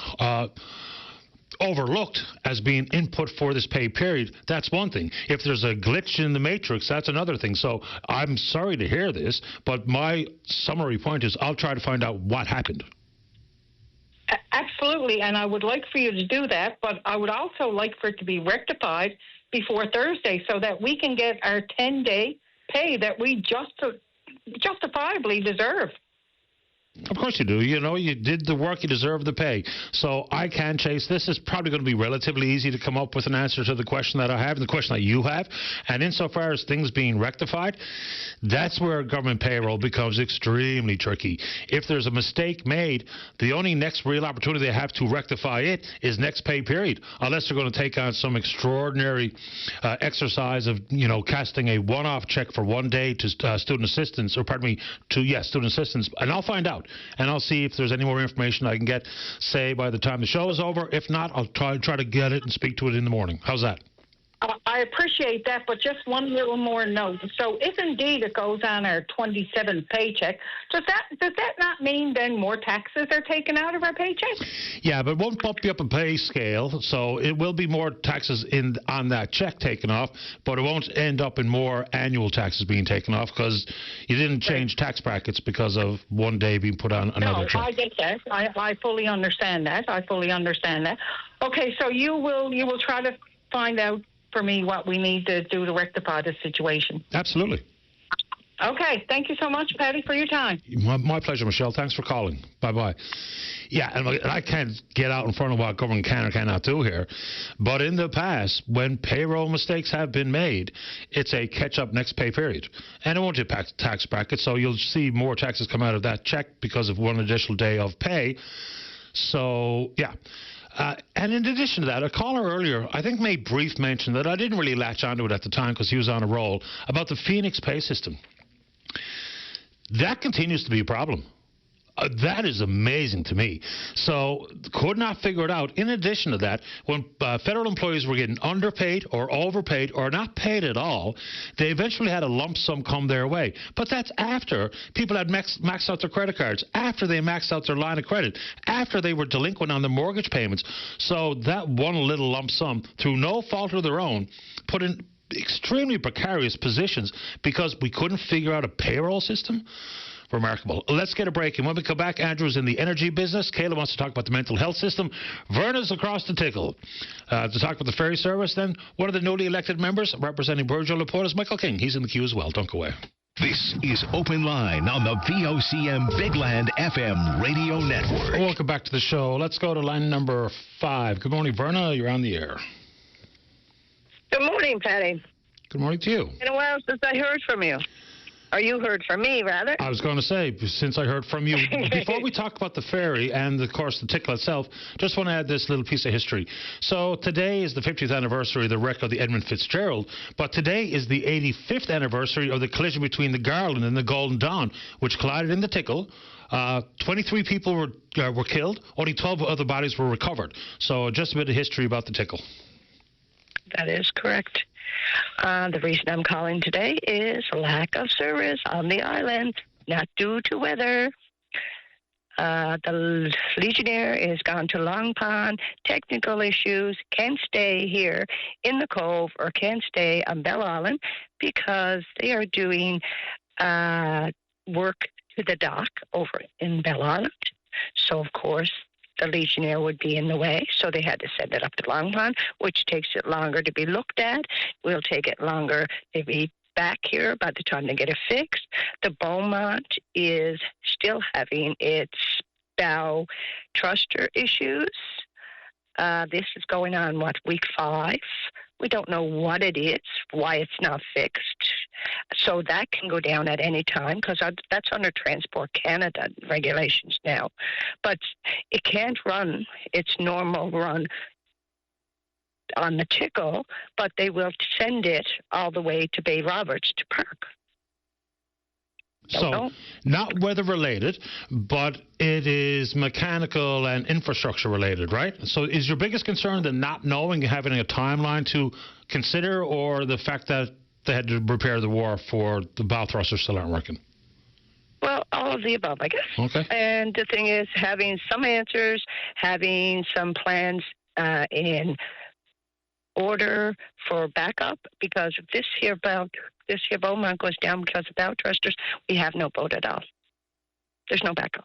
overlooked as being input for this pay period, that's one thing. If there's a glitch in the matrix, that's another thing. So I'm sorry to hear this, but my summary point is I'll try to find out what happened. Absolutely, and I would like for you to do that, but I would also like for it to be rectified before Thursday so that we can get our 10-day pay that we justifiably deserve. Of course you do. You know, you did the work, you deserve the pay. So I can chase. This is probably going to be relatively easy to come up with an answer to the question that I have and the question that you have. And insofar as things being rectified, that's where government payroll becomes extremely tricky. If there's a mistake made, the only next real opportunity they have to rectify it is next pay period, unless they're going to take on some extraordinary exercise of, casting a one-off check for one day to student assistants, student assistants. And I'll find out. And I'll see if there's any more information I can get, say, by the time the show is over. If not, I'll try to get it and speak to it in the morning. How's that? I appreciate that, but just one little more note. So if indeed it goes on our 27th paycheck, does that not mean then more taxes are taken out of our paycheck? Yeah, but it won't bump you up a pay scale, so it will be more taxes on that check taken off, but it won't end up in more annual taxes being taken off because you didn't change tax brackets because of one day being put on another check. No, I get that. I fully understand that. Okay, so you will try to find out for me what we need to do to rectify this situation. Absolutely. Okay. Thank you so much, Patty, for your time. My pleasure, Michelle. Thanks for calling. Bye-bye. Yeah, and I can't get out in front of what government can or cannot do here, but in the past, when payroll mistakes have been made, it's a catch-up next pay period. And it won't impact tax bracket, so you'll see more taxes come out of that check because of one additional day of pay. So, yeah. And in addition to that, a caller earlier, I think, made brief mention that I didn't really latch onto it at the time because he was on a roll, about the Phoenix pay system. That continues to be a problem. That is amazing to me. So could not figure it out. In addition to that, when federal employees were getting underpaid or overpaid or not paid at all, they eventually had a lump sum come their way. But that's after people had maxed out their credit cards, after they maxed out their line of credit, after they were delinquent on their mortgage payments. So that one little lump sum, through no fault of their own, put in extremely precarious positions because we couldn't figure out a payroll system. Remarkable. Let's get a break. And when we come back, Andrew's in the energy business. Kayla wants to talk about the mental health system. Verna's across the tickle. To talk about the ferry service, then, one of the newly elected members representing Burgeo LaPorte is Michael King. He's in the queue as well. Don't go away. This is Open Line on the VOCM Bigland FM radio network. Welcome back to the show. Let's go to line number 5. Good morning, Verna. You're on the air. Good morning, Patty. Good morning to you. Been a while since I heard from you. Or you heard from me, rather. I was going to say, since I heard from you, before we talk about the ferry and, of course, the tickle itself, just want to add this little piece of history. So today is the 50th anniversary of the wreck of the Edmund Fitzgerald, but today is the 85th anniversary of the collision between the Garland and the Golden Dawn, which collided in the tickle. 23 people were killed. Only 12 other bodies were recovered. So just a bit of history about the tickle. That is correct. The reason I'm calling today is lack of service on the island, not due to weather. The Legionnaire is gone to Long Pond, technical issues, can't stay here in the Cove or can't stay on Bell Island because they are doing work to the dock over in Bell Island. So, of course, the Legionnaire would be in the way, so they had to send it up to Long Pond, which takes it longer to be looked at. Will take it longer to be back here by the time they get it fixed. The Beaumont is still having its bow thruster issues. This is going on, week 5? We don't know what it is, why it's not fixed. So that can go down at any time because that's under Transport Canada regulations now. But it can't run its normal run on the tickle, but they will send it all the way to Bay Roberts to park. So, not weather-related, but it is mechanical and infrastructure related, right? So is your biggest concern the not knowing, having a timeline to consider, or the fact that they had to repair the wharf for the bow thrusters still aren't working? Well, all of the above, I guess. Okay. And the thing is, having some answers, having some plans in order for backup, because if this here Beaumont goes down because of bow thrusters, we have no boat at all. There's no backup.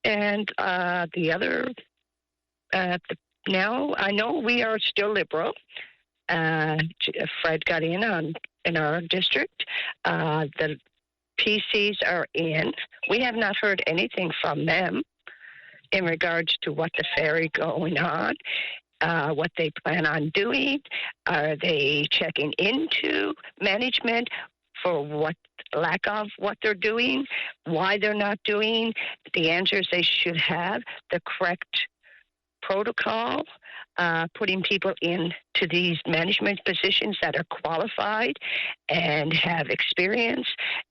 And the other, now I know we are still Liberal. Fred got in our district. The PCs are in. We have not heard anything from them in regards to what the ferry going on, what they plan on doing. Are they checking into management for what lack of what they're doing, why they're not doing the answers they should have, the correct protocol, putting people into these management positions that are qualified and have experience,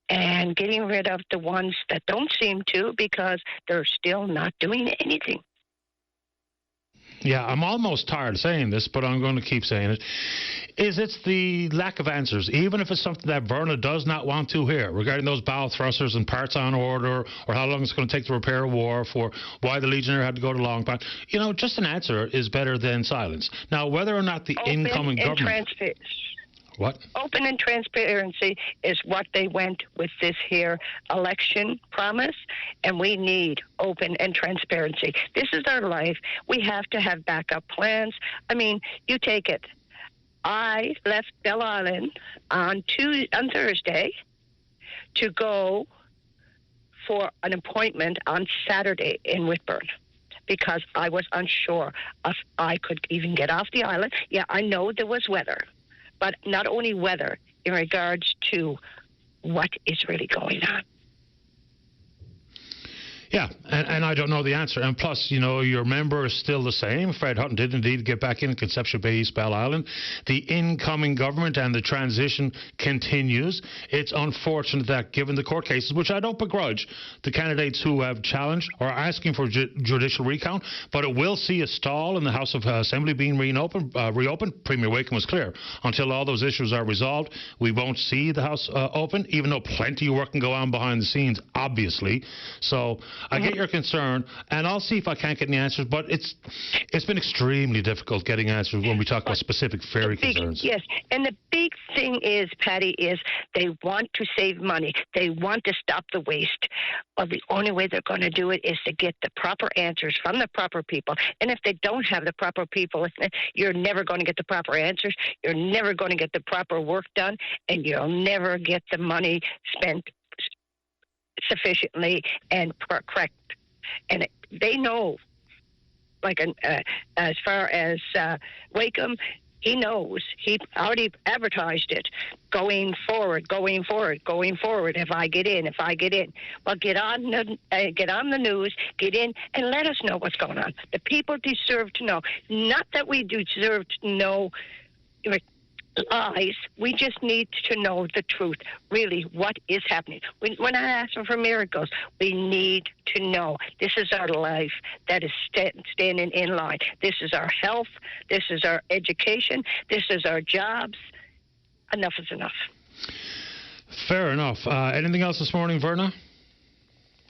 and getting rid of the ones that don't seem to because they're still not doing anything. Yeah, I'm almost tired of saying this, but I'm going to keep saying it. It's the lack of answers, even if it's something that Verna does not want to hear, regarding those bow thrusters and parts on order, or how long it's going to take to repair a wharf, or why the Legionnaire had to go to Long Pond. Just an answer is better than silence. Now, whether or not the incoming government... What? Open and transparency is what they went with this here election promise, and we need open and transparency. This is our life. We have to have backup plans. I mean, you take it. I left Belle Island on Thursday to go for an appointment on Saturday in Whitburn, because I was unsure if I could even get off the island. Yeah, I know there was weather. But not only weather, in regards to what is really going on. Yeah, and I don't know the answer. And plus, your member is still the same. Fred Hutton did indeed get back in Conception Bay, East Belle Island. The incoming government and the transition continues. It's unfortunate that, given the court cases, which I don't begrudge, the candidates who have challenged are asking for judicial recount, but it will see a stall in the House of Assembly being reopened. Premier Wakeham was clear. Until all those issues are resolved, we won't see the House open, even though plenty of work can go on behind the scenes, obviously. So I get your concern, and I'll see if I can't get any answers, but it's been extremely difficult getting answers when we talk about specific ferry concerns. Yes, and the big thing is, Patty, is they want to save money. They want to stop the waste. Well, the only way they're going to do it is to get the proper answers from the proper people. And if they don't have the proper people, you're never going to get the proper answers. You're never going to get the proper work done, and you'll never get the money spent sufficiently and correct. And they know, like as far as Wakeham, he knows. He already advertised it. Going forward. If I get in. Well, get on the news, get in, and let us know what's going on. The people deserve to know. Not that we deserve to know lies. We just need to know the truth, really, what is happening. We're not asking for miracles. We need to know. This is our life that is standing in line. This is our health. This is our education. This is our jobs. Enough is enough. Fair enough. Anything else this morning, Verna?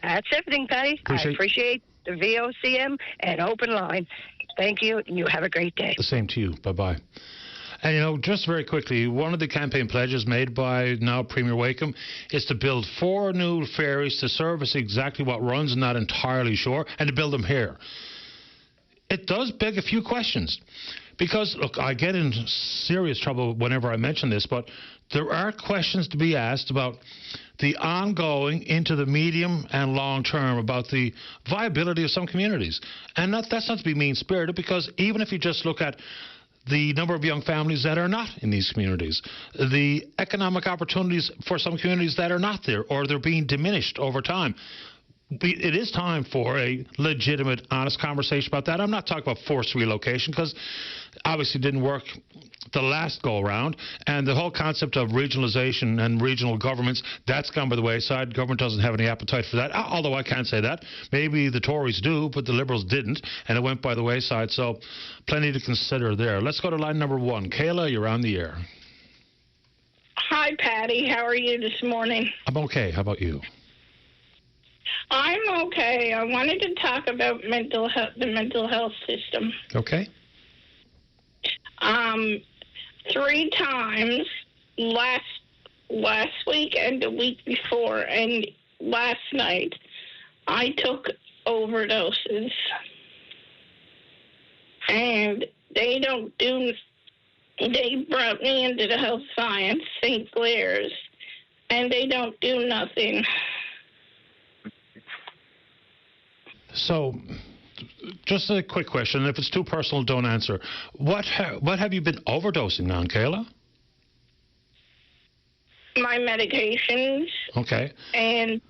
That's everything, Patty. I appreciate the VOCM and open line. Thank you, and you have a great day. The same to you. Bye-bye. And, just very quickly, one of the campaign pledges made by now Premier Wakeham is to build 4 new ferries to service exactly what runs, and not entirely sure, and to build them here. It does beg a few questions. Because, look, I get in serious trouble whenever I mention this, but there are questions to be asked about the ongoing into the medium and long term, about the viability of some communities. And that's not to be mean-spirited, because even if you just look at the number of young families that are not in these communities, the economic opportunities for some communities that are not there, or they're being diminished over time. It is time for a legitimate, honest conversation about that. I'm not talking about forced relocation, because obviously it didn't work the last go-around, and the whole concept of regionalization and regional governments, that's gone by the wayside. Government doesn't have any appetite for that, although I can't say that. Maybe the Tories do, but the Liberals didn't, and it went by the wayside, so plenty to consider there. Let's go to line number 1. Kayla, you're on the air. Hi, Patty. How are you this morning? I'm okay. How about you? I'm okay. I wanted to talk about the mental health system. Okay. 3 times last week and the week before and last night, I took overdoses. And they brought me into the health science, St. Clair's, and they don't do nothing. So, just a quick question. If it's too personal, don't answer. What have you been overdosing on, Kayla? My medications. Okay. And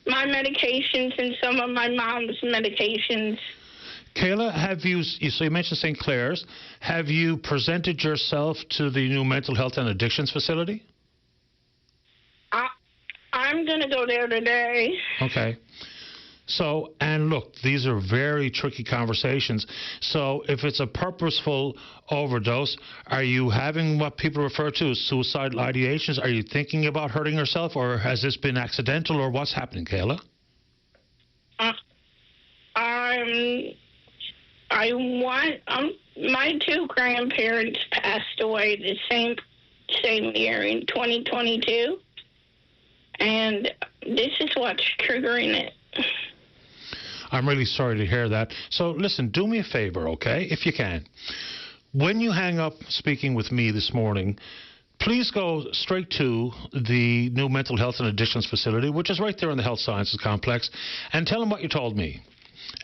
my medications and some of my mom's medications. Kayla, so you mentioned St. Clair's. Have you presented yourself to the new mental health and addictions facility? I'm going to go there today. Okay. So, and look, these are very tricky conversations. So if it's a purposeful overdose, are you having what people refer to as suicidal ideations? Are you thinking about hurting yourself, or has this been accidental, or what's happening, Kayla? My two grandparents passed away the same year in 2022, and this is what's triggering it. I'm really sorry to hear that. So listen, do me a favor, okay, if you can. When you hang up speaking with me this morning, please go straight to the new mental health and addictions facility, which is right there in the health sciences complex, and tell them what you told me.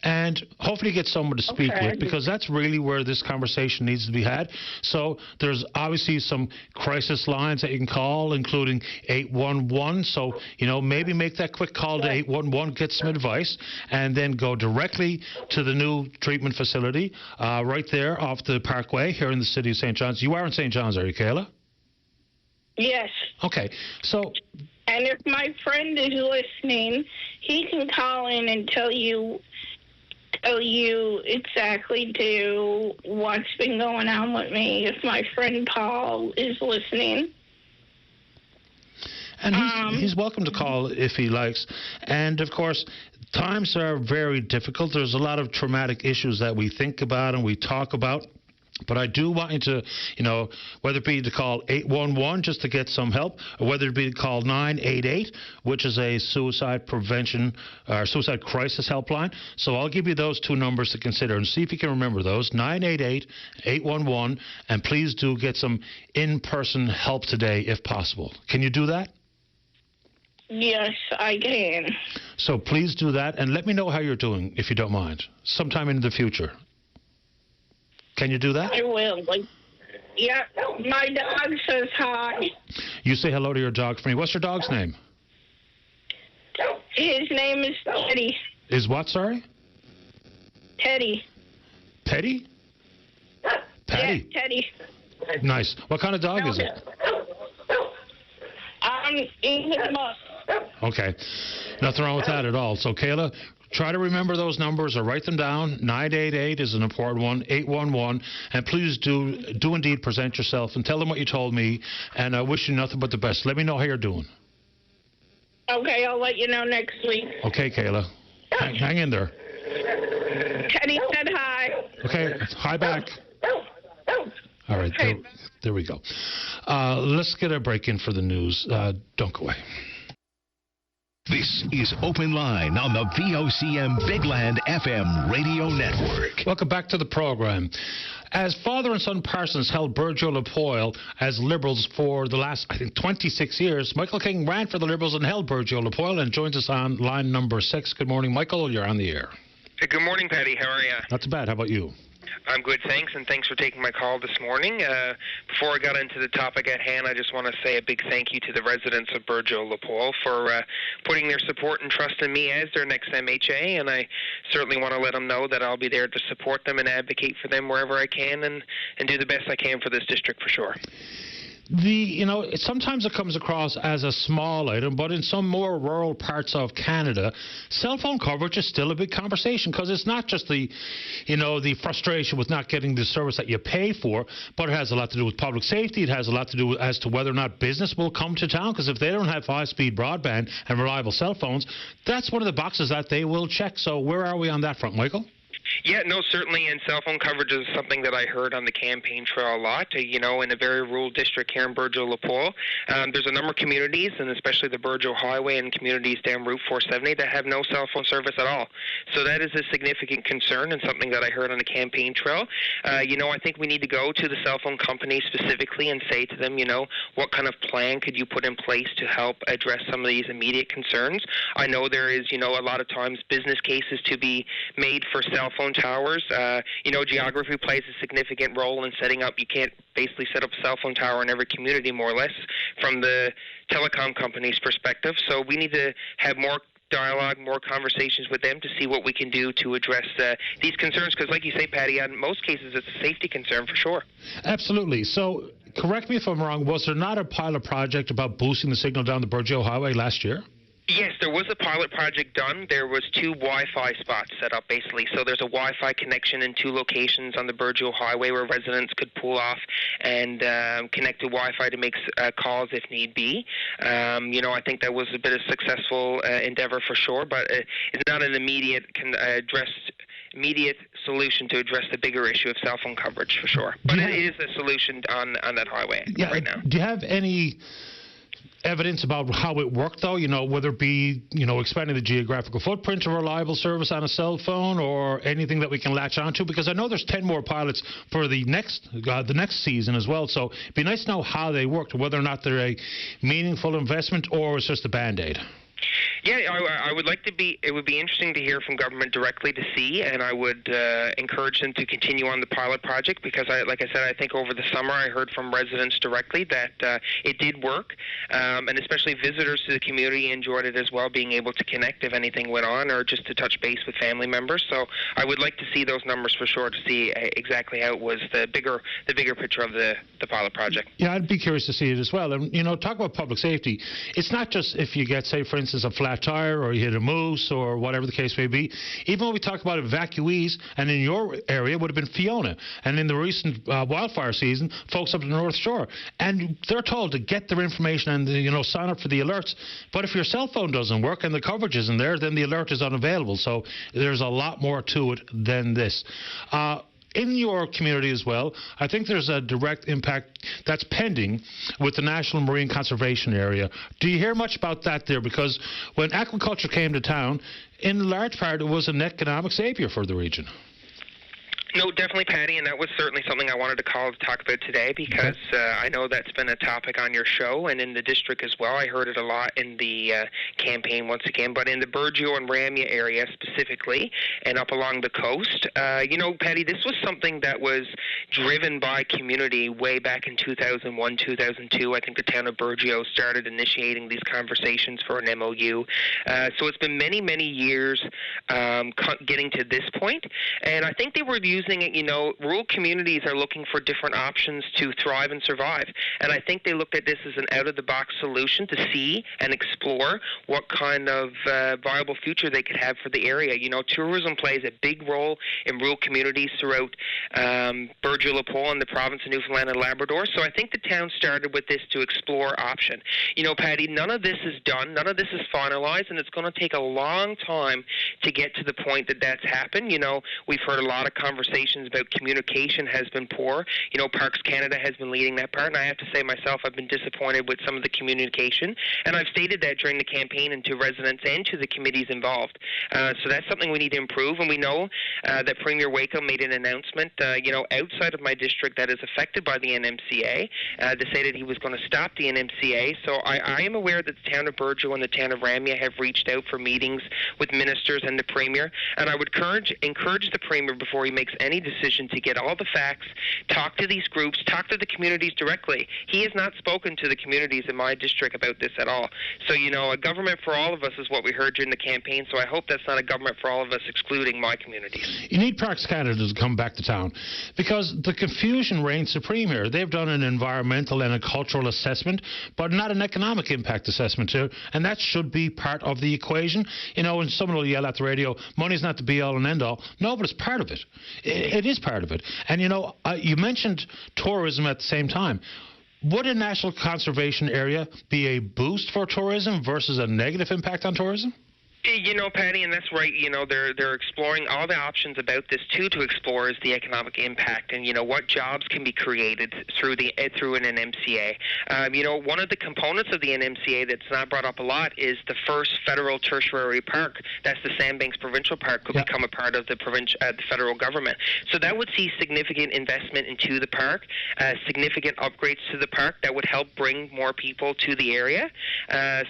And hopefully get someone to speak with, because that's really where this conversation needs to be had. So there's obviously some crisis lines that you can call, including 811. So, maybe make that quick call to 811, get some advice, and then go directly to the new treatment facility right there off the Parkway here in the city of St. John's. You are in St. John's, are you, Kayla? Yes. Okay. So... And if my friend is listening, he can call in and tell you exactly what's been going on with me, if my friend Paul is listening. And he's welcome to call if he likes. And, of course, times are very difficult. There's a lot of traumatic issues that we think about and we talk about. But I do want you to, whether it be to call 811 just to get some help, or whether it be to call 988, which is a suicide prevention or suicide crisis helpline. So I'll give you those two numbers to consider and see if you can remember those, 988, 811, and please do get some in-person help today if possible. Can you do that? Yes, I can. So please do that, and let me know how you're doing, if you don't mind, sometime in the future. Can you do that? I will. Yeah, my dog says hi. You say hello to your dog for me. What's your dog's name? His name is Teddy. Is what, sorry? Teddy. Teddy? Patty? Yeah, Teddy. Nice. What kind of dog is it? Okay. Nothing wrong with that at all. So, Kayla, try to remember those numbers or write them down. 988 is an important one, 811. And please do indeed present yourself and tell them what you told me. And I wish you nothing but the best. Let me know how you're doing. Okay, I'll let you know next week. Okay, Kayla. Hang in there. Teddy said hi. Okay, hi back. All right, there we go. Let's get a break in for the news. Don't go away. This is Open Line on the VOCM Big Land FM radio network. Welcome back to the program. As father and son Parsons held Burjo Lapoil as Liberals for the last, 26 years, Michael King ran for the Liberals and held Burjo Lapoil and joins us on line number 6. Good morning, Michael. You're on the air. Hey, good morning, Patty. How are you? Not too bad. How about you? I'm good, thanks, and thanks for taking my call this morning. Before I got into the topic at hand, I just want to say a big thank you to the residents of Burjo Lapoil for putting their support and trust in me as their next MHA, and I certainly want to let them know that I'll be there to support them and advocate for them wherever I can and do the best I can for this district for sure. Sometimes it comes across as a small item, but in some more rural parts of Canada, cell phone coverage is still a big conversation because it's not just the frustration with not getting the service that you pay for, but it has a lot to do with public safety. It has a lot to do as to whether or not business will come to town, because if they don't have high-speed broadband and reliable cell phones, that's one of the boxes that they will check. So where are we on that front, Michael? Yeah, no, certainly, and cell phone coverage is something that I heard on the campaign trail a lot, in a very rural district here in Burgeo-LaPole. There's a number of communities, and especially the Burgeo Highway and communities down Route 470 that have no cell phone service at all. So that is a significant concern and something that I heard on the campaign trail. I think we need to go to the cell phone companies specifically and say to them, what kind of plan could you put in place to help address some of these immediate concerns? I know there is, a lot of times business cases to be made for cell phone towers. Geography plays a significant role in setting up. You can't basically set up a cell phone tower in every community, more or less, from the telecom company's perspective. So we need to have more dialogue, more conversations with them to see what we can do to address these concerns. Because like you say, Patty, in most cases it's a safety concern for sure. Absolutely. So correct me if I'm wrong, was there not a pilot project about boosting the signal down the Burgeo Highway last year? Yes, there was a pilot project done. There was 2 Wi-Fi spots set up, basically. So there's a Wi-Fi connection in 2 locations on the Burgeo Highway where residents could pull off and connect to Wi-Fi to make calls if need be. I think that was a bit of a successful endeavor for sure, but it's not an immediate solution to address the bigger issue of cell phone coverage for sure. But it is a solution on that highway right now. Do you have any evidence about how it worked, though, whether it be, expanding the geographical footprint of reliable service on a cell phone or anything that we can latch onto? Because I know there's 10 more pilots for the next season as well. So it'd be nice to know how they worked, whether or not they're a meaningful investment or it's just a Band-Aid. Yeah, I would like to be. It would be interesting to hear from government directly to see, and I would encourage them to continue on the pilot project because, like I said, I think over the summer I heard from residents directly that it did work, and especially visitors to the community enjoyed it as well, being able to connect if anything went on or just to touch base with family members. So I would like to see those numbers for sure to see exactly how it was the bigger picture of the pilot project. Yeah, I'd be curious to see it as well. And talk about public safety. It's not just if you get, say, for instance, a flat tire or you hit a moose or whatever the case may be. Even when we talk about evacuees, and in your area would have been Fiona, and in the recent wildfire season, folks up the North Shore, and they're told to get their information and sign up for the alerts. But if your cell phone doesn't work and the coverage isn't there, then the alert is unavailable. So there's a lot more to it than this. In your community as well, I think there's a direct impact that's pending with the National Marine Conservation Area. Do you hear much about that there? Because when aquaculture came to town, in large part it was an economic savior for the region. No, definitely, Patty, and that was certainly something I wanted to call to talk about today because I know that's been a topic on your show and in the district as well. I heard it a lot in the campaign once again, but in the Burgeo and Ramia area specifically and up along the coast. Patty, this was something that was driven by community way back in 2001, 2002. I think the town of Burgeo started initiating these conversations for an MOU. So it's been many, many years getting to this point, and I think they were using it, rural communities are looking for different options to thrive and survive. And I think they looked at this as an out-of-the-box solution to see and explore what kind of viable future they could have for the area. Tourism plays a big role in rural communities throughout Burgeo-LaPole and the province of Newfoundland and Labrador. So I think the town started with this to explore option. Patty, none of this is done. None of this is finalized, and it's going to take a long time to get to the point that that's happened. We've heard a lot of conversations about communication has been poor. Parks Canada has been leading that part, and I have to say myself, I've been disappointed with some of the communication, and I've stated that during the campaign and to residents and to the committees involved. So that's something we need to improve, and we know that Premier Waco made an announcement, outside of my district that is affected by the NMCA, to say that he was going to stop the NMCA. So I am aware that the town of Burgeo and the town of Ramia have reached out for meetings with ministers and the Premier, and I would encourage the Premier before he makes any decision to get all the facts, talk to these groups, talk to the communities directly. He has not spoken to the communities in my district about this at all. So, a government for all of us is what we heard during the campaign, so I hope that's not a government for all of us excluding my communities. You need Parks Canada to come back to town because the confusion reigns supreme here. They've done an environmental and a cultural assessment, but not an economic impact assessment too, and that should be part of the equation. And someone will yell at the radio, money's not the be-all and end-all. No, but it's part of it. It is part of it. And, you mentioned tourism at the same time. Would a national conservation area be a boost for tourism versus a negative impact on tourism? You know, Patty, and that's right. You know, they're exploring all the options about this too. To explore is the economic impact, and what jobs can be created through an NMCA. You know, one of the components of the NMCA that's not brought up a lot is the first federal tertiary park. That's the Sandbanks Provincial Park could become a part of the federal government. So that would see significant investment into the park, significant upgrades to the park that would help bring more people to the area.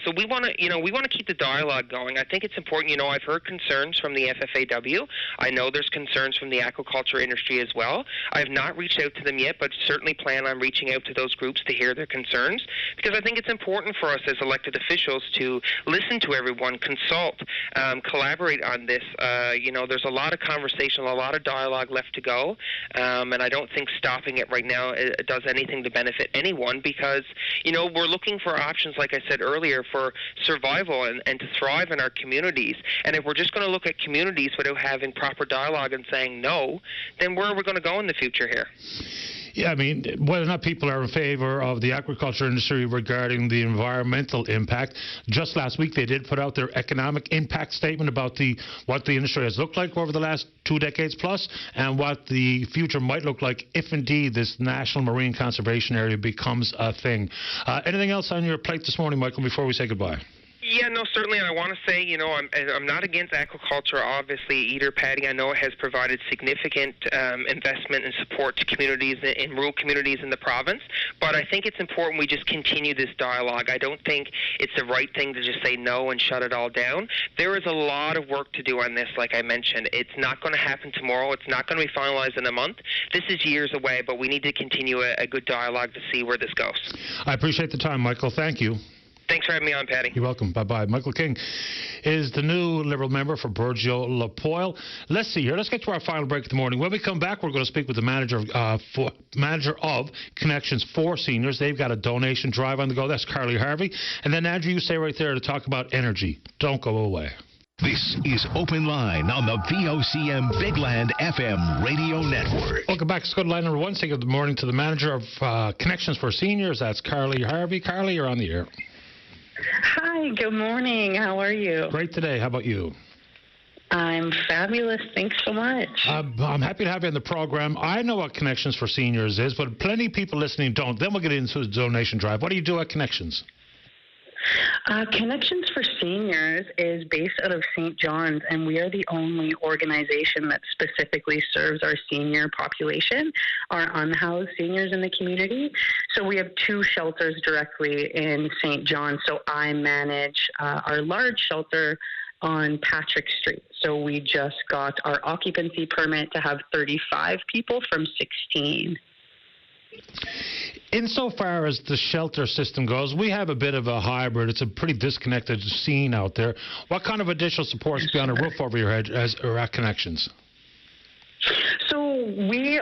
So we want to keep the dialogue going. I think it's important. I've heard concerns from the FFAW. I know there's concerns from the aquaculture industry as well. I have not reached out to them yet, but certainly plan on reaching out to those groups to hear their concerns, because I think it's important for us as elected officials to listen to everyone, consult, collaborate on this. There's a lot of conversation, a lot of dialogue left to go, and I don't think stopping it right now does anything to benefit anyone, because, we're looking for options, like I said earlier, for survival and to thrive in our communities. And if we're just going to look at communities without having proper dialogue and saying no, then where are we going to go in the future here? Yeah, I mean, whether or not people are in favor of the aquaculture industry regarding the environmental impact, just last week they did put out their economic impact statement about what the industry has looked like over the last 2 decades plus, and what the future might look like if indeed this National Marine Conservation Area becomes a thing. Anything else on your plate this morning, Michael, before we say goodbye? Yeah, no, certainly. And I want to say, I'm not against aquaculture, obviously, either, Patty. I know it has provided significant investment and support to communities in rural communities in the province. But I think it's important we just continue this dialogue. I don't think it's the right thing to just say no and shut it all down. There is a lot of work to do on this, like I mentioned. It's not going to happen tomorrow. It's not going to be finalized in a month. This is years away, but we need to continue a good dialogue to see where this goes. I appreciate the time, Michael. Thank you. Thanks for having me on, Patty. You're welcome. Bye-bye. Michael King is the new Liberal member for Burgeo-Lapoil. Let's see here. Let's get to our final break of the morning. When we come back, we're going to speak with the manager of Connections for Seniors. They've got a donation drive on the go. That's Carly Harvey. And then, Andrew, you stay right there to talk about energy. Don't go away. This is Open Line on the VOCM Bigland FM radio network. Welcome back. Let's go to line number 1. Say good morning to the manager of Connections for Seniors. That's Carly Harvey. Carly, you're on the air. Hi, good morning. How are you? Great today. How about you? I'm fabulous. Thanks so much. I'm happy to have you on the program. I know what Connections for Seniors is, but plenty of people listening don't. Then we'll get into the donation drive. What do you do at Connections? Connections for Seniors is based out of St. John's, and we are the only organization that specifically serves our senior population, our unhoused seniors in the community. So we have 2 shelters directly in St. John's. So I manage our large shelter on Patrick Street. So we just got our occupancy permit to have 35 people from 16. Insofar as the shelter system goes, we have a bit of a hybrid. It's a pretty disconnected scene out there. What kind of additional supports beyond a roof over your head are at Connections? So we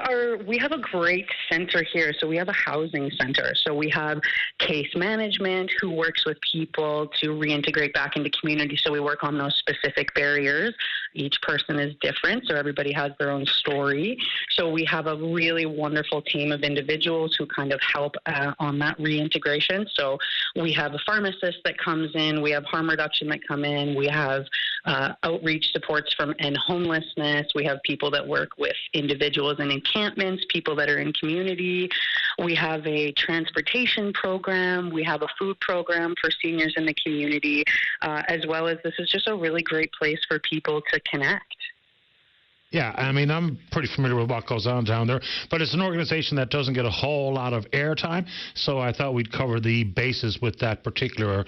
have a great center here. So we have a housing center. So we have case management who works with people to reintegrate back into community. So we work on those specific barriers. Each person is different, so everybody has their own story. So we have a really wonderful team of individuals who kind of help on that reintegration. So we have a pharmacist that comes in. We have harm reduction that come in. We have outreach supports from end homelessness. We have people that work with individuals in encampments, people that are in community. We have a transportation program. We have a food program for seniors in the community, as well as this is just a really great place for people to connect. Yeah, I mean, I'm pretty familiar with what goes on down there, but it's an organization that doesn't get a whole lot of airtime, so I thought we'd cover the bases with that particular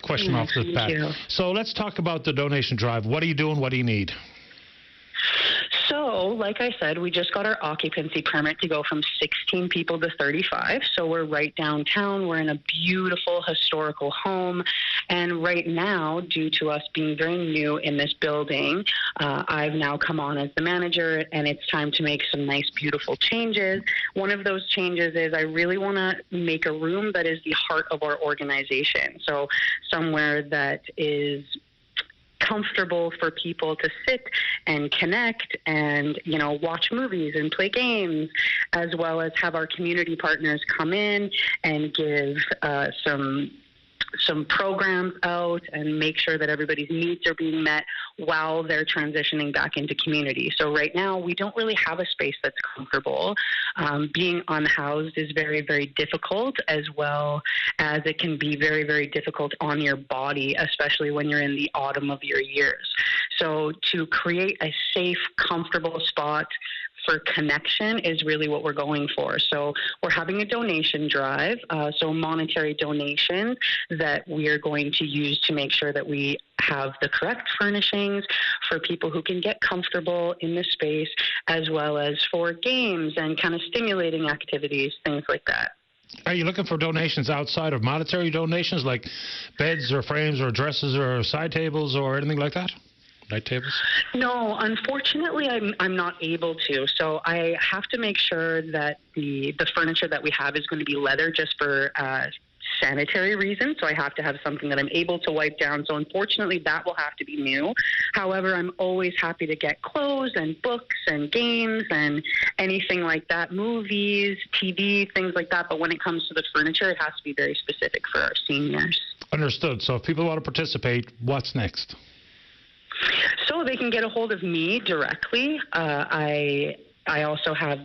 question off the bat. So let's talk about the donation drive. What are you doing? What do you need? So, like I said, we just got our occupancy permit to go from 16 people to 35. So we're right downtown. We're in a beautiful historical home. And right now, due to us being very new in this building, I've now come on as the manager, and it's time to make some nice, beautiful changes. One of those changes is I really want to make a room that is the heart of our organization. So somewhere that is comfortable for people to sit and connect and, you know, watch movies and play games, as well as have our community partners come in and give some programs out and make sure that everybody's needs are being met while they're transitioning back into community. So right now, we don't really have a space that's comfortable. Being unhoused is very, very difficult, as well as it can be very, very difficult on your body, especially when you're in the autumn of your years. So to create a safe, comfortable spot for connection is really what we're going for. So we're having a donation drive, so monetary donation that we are going to use to make sure that we have the correct furnishings for people who can get comfortable in the space, as well as for games and kind of stimulating activities, things like that. Are you looking for donations outside of monetary donations, like beds or frames or dresses or side tables or anything like that? Night tables? No, unfortunately, I'm not able to. So I have to make sure that the furniture that we have is going to be leather, just for sanitary reasons. So I have to have something that I'm able to wipe down. So unfortunately, that will have to be new. However, I'm always happy to get clothes and books and games and anything like that, movies, TV, things like that. But when it comes to the furniture, it has to be very specific for our seniors. Understood. So if people want to participate, what's next? So they can get a hold of me directly. I also have,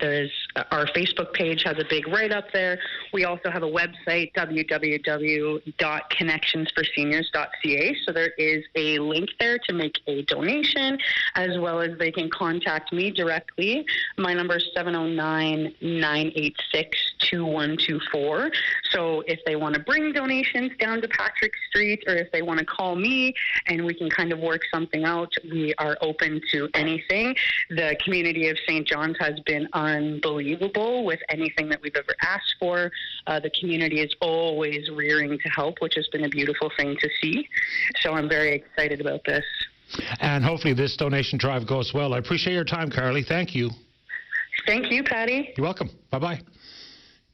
our Facebook page has a big write-up there. We also have a website, www.connectionsforseniors.ca. So there is a link there to make a donation, as well as they can contact me directly. My number is 709-986-2124. So if they want to bring donations down to Patrick Street, or if they want to call me and we can kind of work something out, we are open to anything. The community of St. John's has been unbelievable with anything that we've ever asked for. The community is always rearing to help, which has been a beautiful thing to see. So I'm very excited about this. And hopefully this donation drive goes well. I appreciate your time, Carly. Thank you. Thank you, Patty. You're welcome. Bye-bye.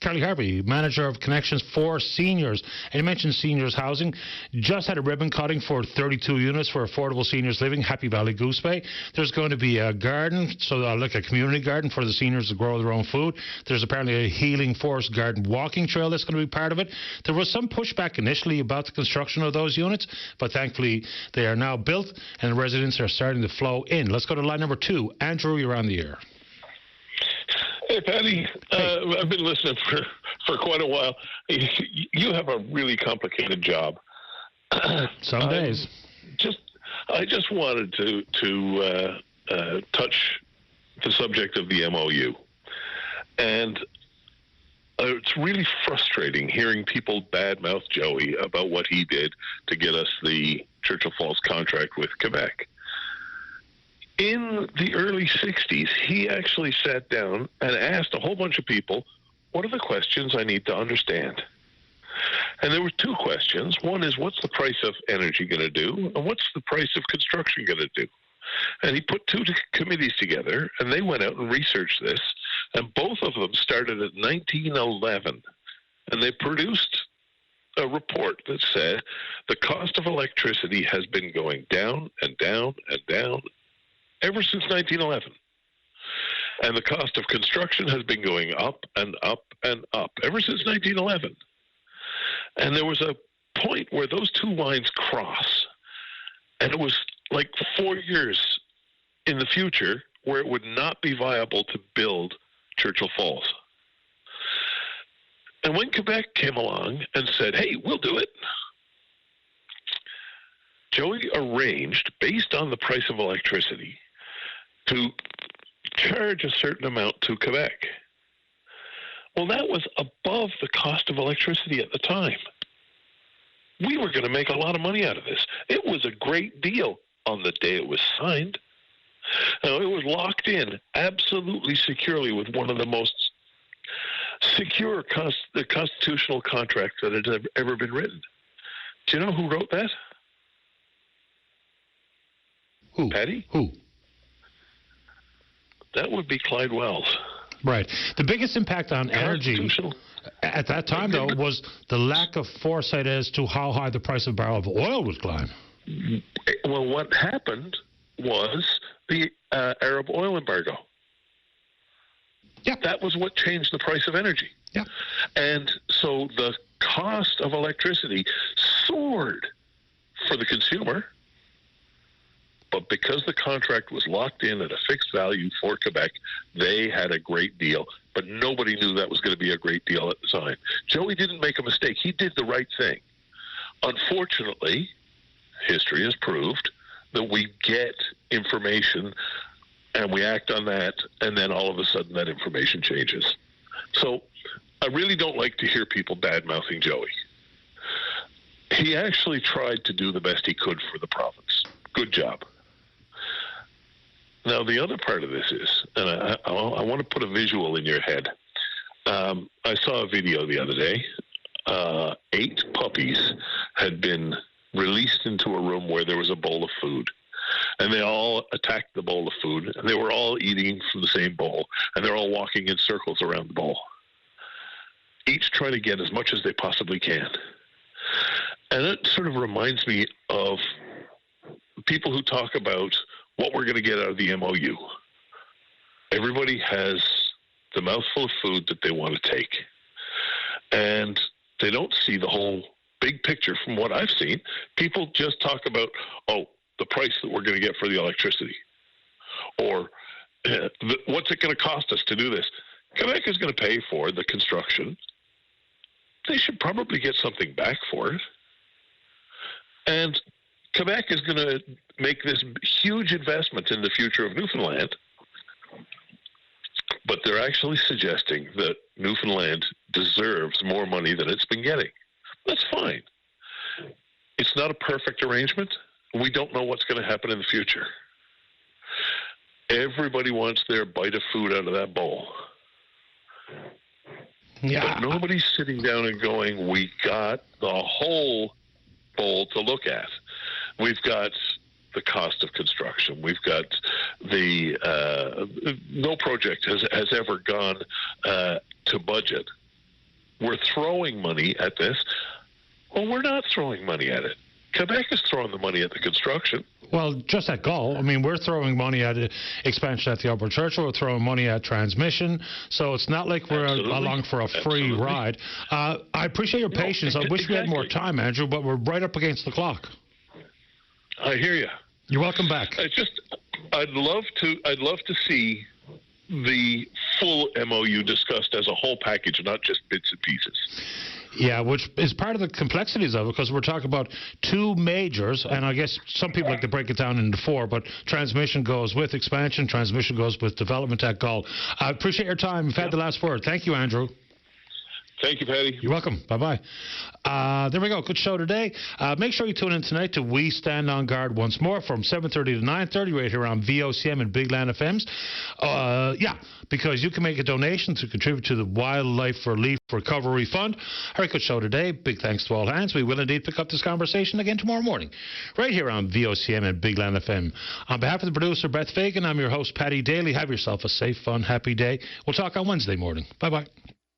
Carly Harvey, manager of Connections for Seniors. And you mentioned seniors housing. Just had a ribbon cutting for 32 units for affordable seniors living, Happy Valley Goose Bay. There's going to be a garden, so like a community garden for the seniors to grow their own food. There's apparently a healing forest garden walking trail that's going to be part of it. There was some pushback initially about the construction of those units, but thankfully they are now built and the residents are starting to flow in. Let's go to line number 2. Andrew, you're on the air. Hey, Patty. I've been listening for quite a while. You have a really complicated job. Some days. I just wanted to touch the subject of the MOU. And it's really frustrating hearing people badmouth Joey about what he did to get us the Churchill Falls contract with Quebec. In the early 60s, he actually sat down and asked a whole bunch of people, what are the questions I need to understand? And there were 2 questions. One is, what's the price of energy going to do? And what's the price of construction going to do? And he put 2 committees together, and they went out and researched this. And both of them started at 1911. And they produced a report that said the cost of electricity has been going down and down and down ever since 1911. And the cost of construction has been going up and up and up ever since 1911. And there was a point where those 2 lines cross, and it was like 4 years in the future where it would not be viable to build Churchill Falls. And when Quebec came along and said, hey, we'll do it, Joey arranged, based on the price of electricity, to charge a certain amount to Quebec. Well, that was above the cost of electricity at the time. We were going to make a lot of money out of this. It was a great deal on the day it was signed. Now, it was locked in absolutely securely with one of the most secure constitutional contracts that had ever been written. Do you know who wrote that? Who? Patty? Who? That would be Clyde Wells. Right. The biggest impact on energy at that time, though, was the lack of foresight as to how high the price of a barrel of oil would climb. Well, what happened was the Arab oil embargo. Yeah. That was what changed the price of energy. Yeah. And so the cost of electricity soared for the consumer. But because the contract was locked in at a fixed value for Quebec, they had a great deal. But nobody knew that was going to be a great deal at the time. Joey didn't make a mistake. He did the right thing. Unfortunately, history has proved that we get information and we act on that, and then all of a sudden that information changes. So I really don't like to hear people bad-mouthing Joey. He actually tried to do the best he could for the province. Good job. Now, the other part of this is, and I want to put a visual in your head. I saw a video the other day. 8 puppies had been released into a room where there was a bowl of food. And they all attacked the bowl of food, and they were all eating from the same bowl, and they're all walking in circles around the bowl, each trying to get as much as they possibly can. And it sort of reminds me of people who talk about what we're going to get out of the MOU. Everybody has the mouthful of food that they want to take. And they don't see the whole big picture from what I've seen. People just talk about, the price that we're going to get for the electricity. Or what's it going to cost us to do this? Quebec is going to pay for the construction. They should probably get something back for it. And Quebec is going to make this huge investment in the future of Newfoundland, but they're actually suggesting that Newfoundland deserves more money than it's been getting. That's fine. It's not a perfect arrangement. We don't know what's going to happen in the future. Everybody wants their bite of food out of that bowl. Yeah. But nobody's sitting down and going, we got the whole bowl to look at. We've got the cost of construction. We've got the no project has ever gone to budget. We're throwing money at this. Well, we're not throwing money at it. Quebec is throwing the money at the construction. Well, just at Gull. I mean, we're throwing money at expansion at the Upper Churchill. We're throwing money at transmission. So it's not like we're along for a free ride. I appreciate your patience. I wish we had more time, Andrew, but we're right up against the clock. I hear you. You're welcome back. I'd love to see the full MOU discussed as a whole package, not just bits and pieces. Yeah, which is part of the complexities of it, because we're talking about 2 majors, and I guess some people like to break it down into 4, but transmission goes with expansion, transmission goes with development at Gull. I appreciate your time. You've had the last word. Thank you, Andrew. Thank you, Paddy. You're welcome. Bye-bye. There we go. Good show today. Make sure you tune in tonight to We Stand on Guard once more from 7:30 to 9:30 right here on VOCM and Big Land FMs. Because you can make a donation to contribute to the Wildlife Relief Recovery Fund. Very good show today. Big thanks to all hands. We will indeed pick up this conversation again tomorrow morning right here on VOCM and Big Land FM. On behalf of the producer, Beth Fagan, I'm your host, Paddy Daly. Have yourself a safe, fun, happy day. We'll talk on Wednesday morning. Bye-bye.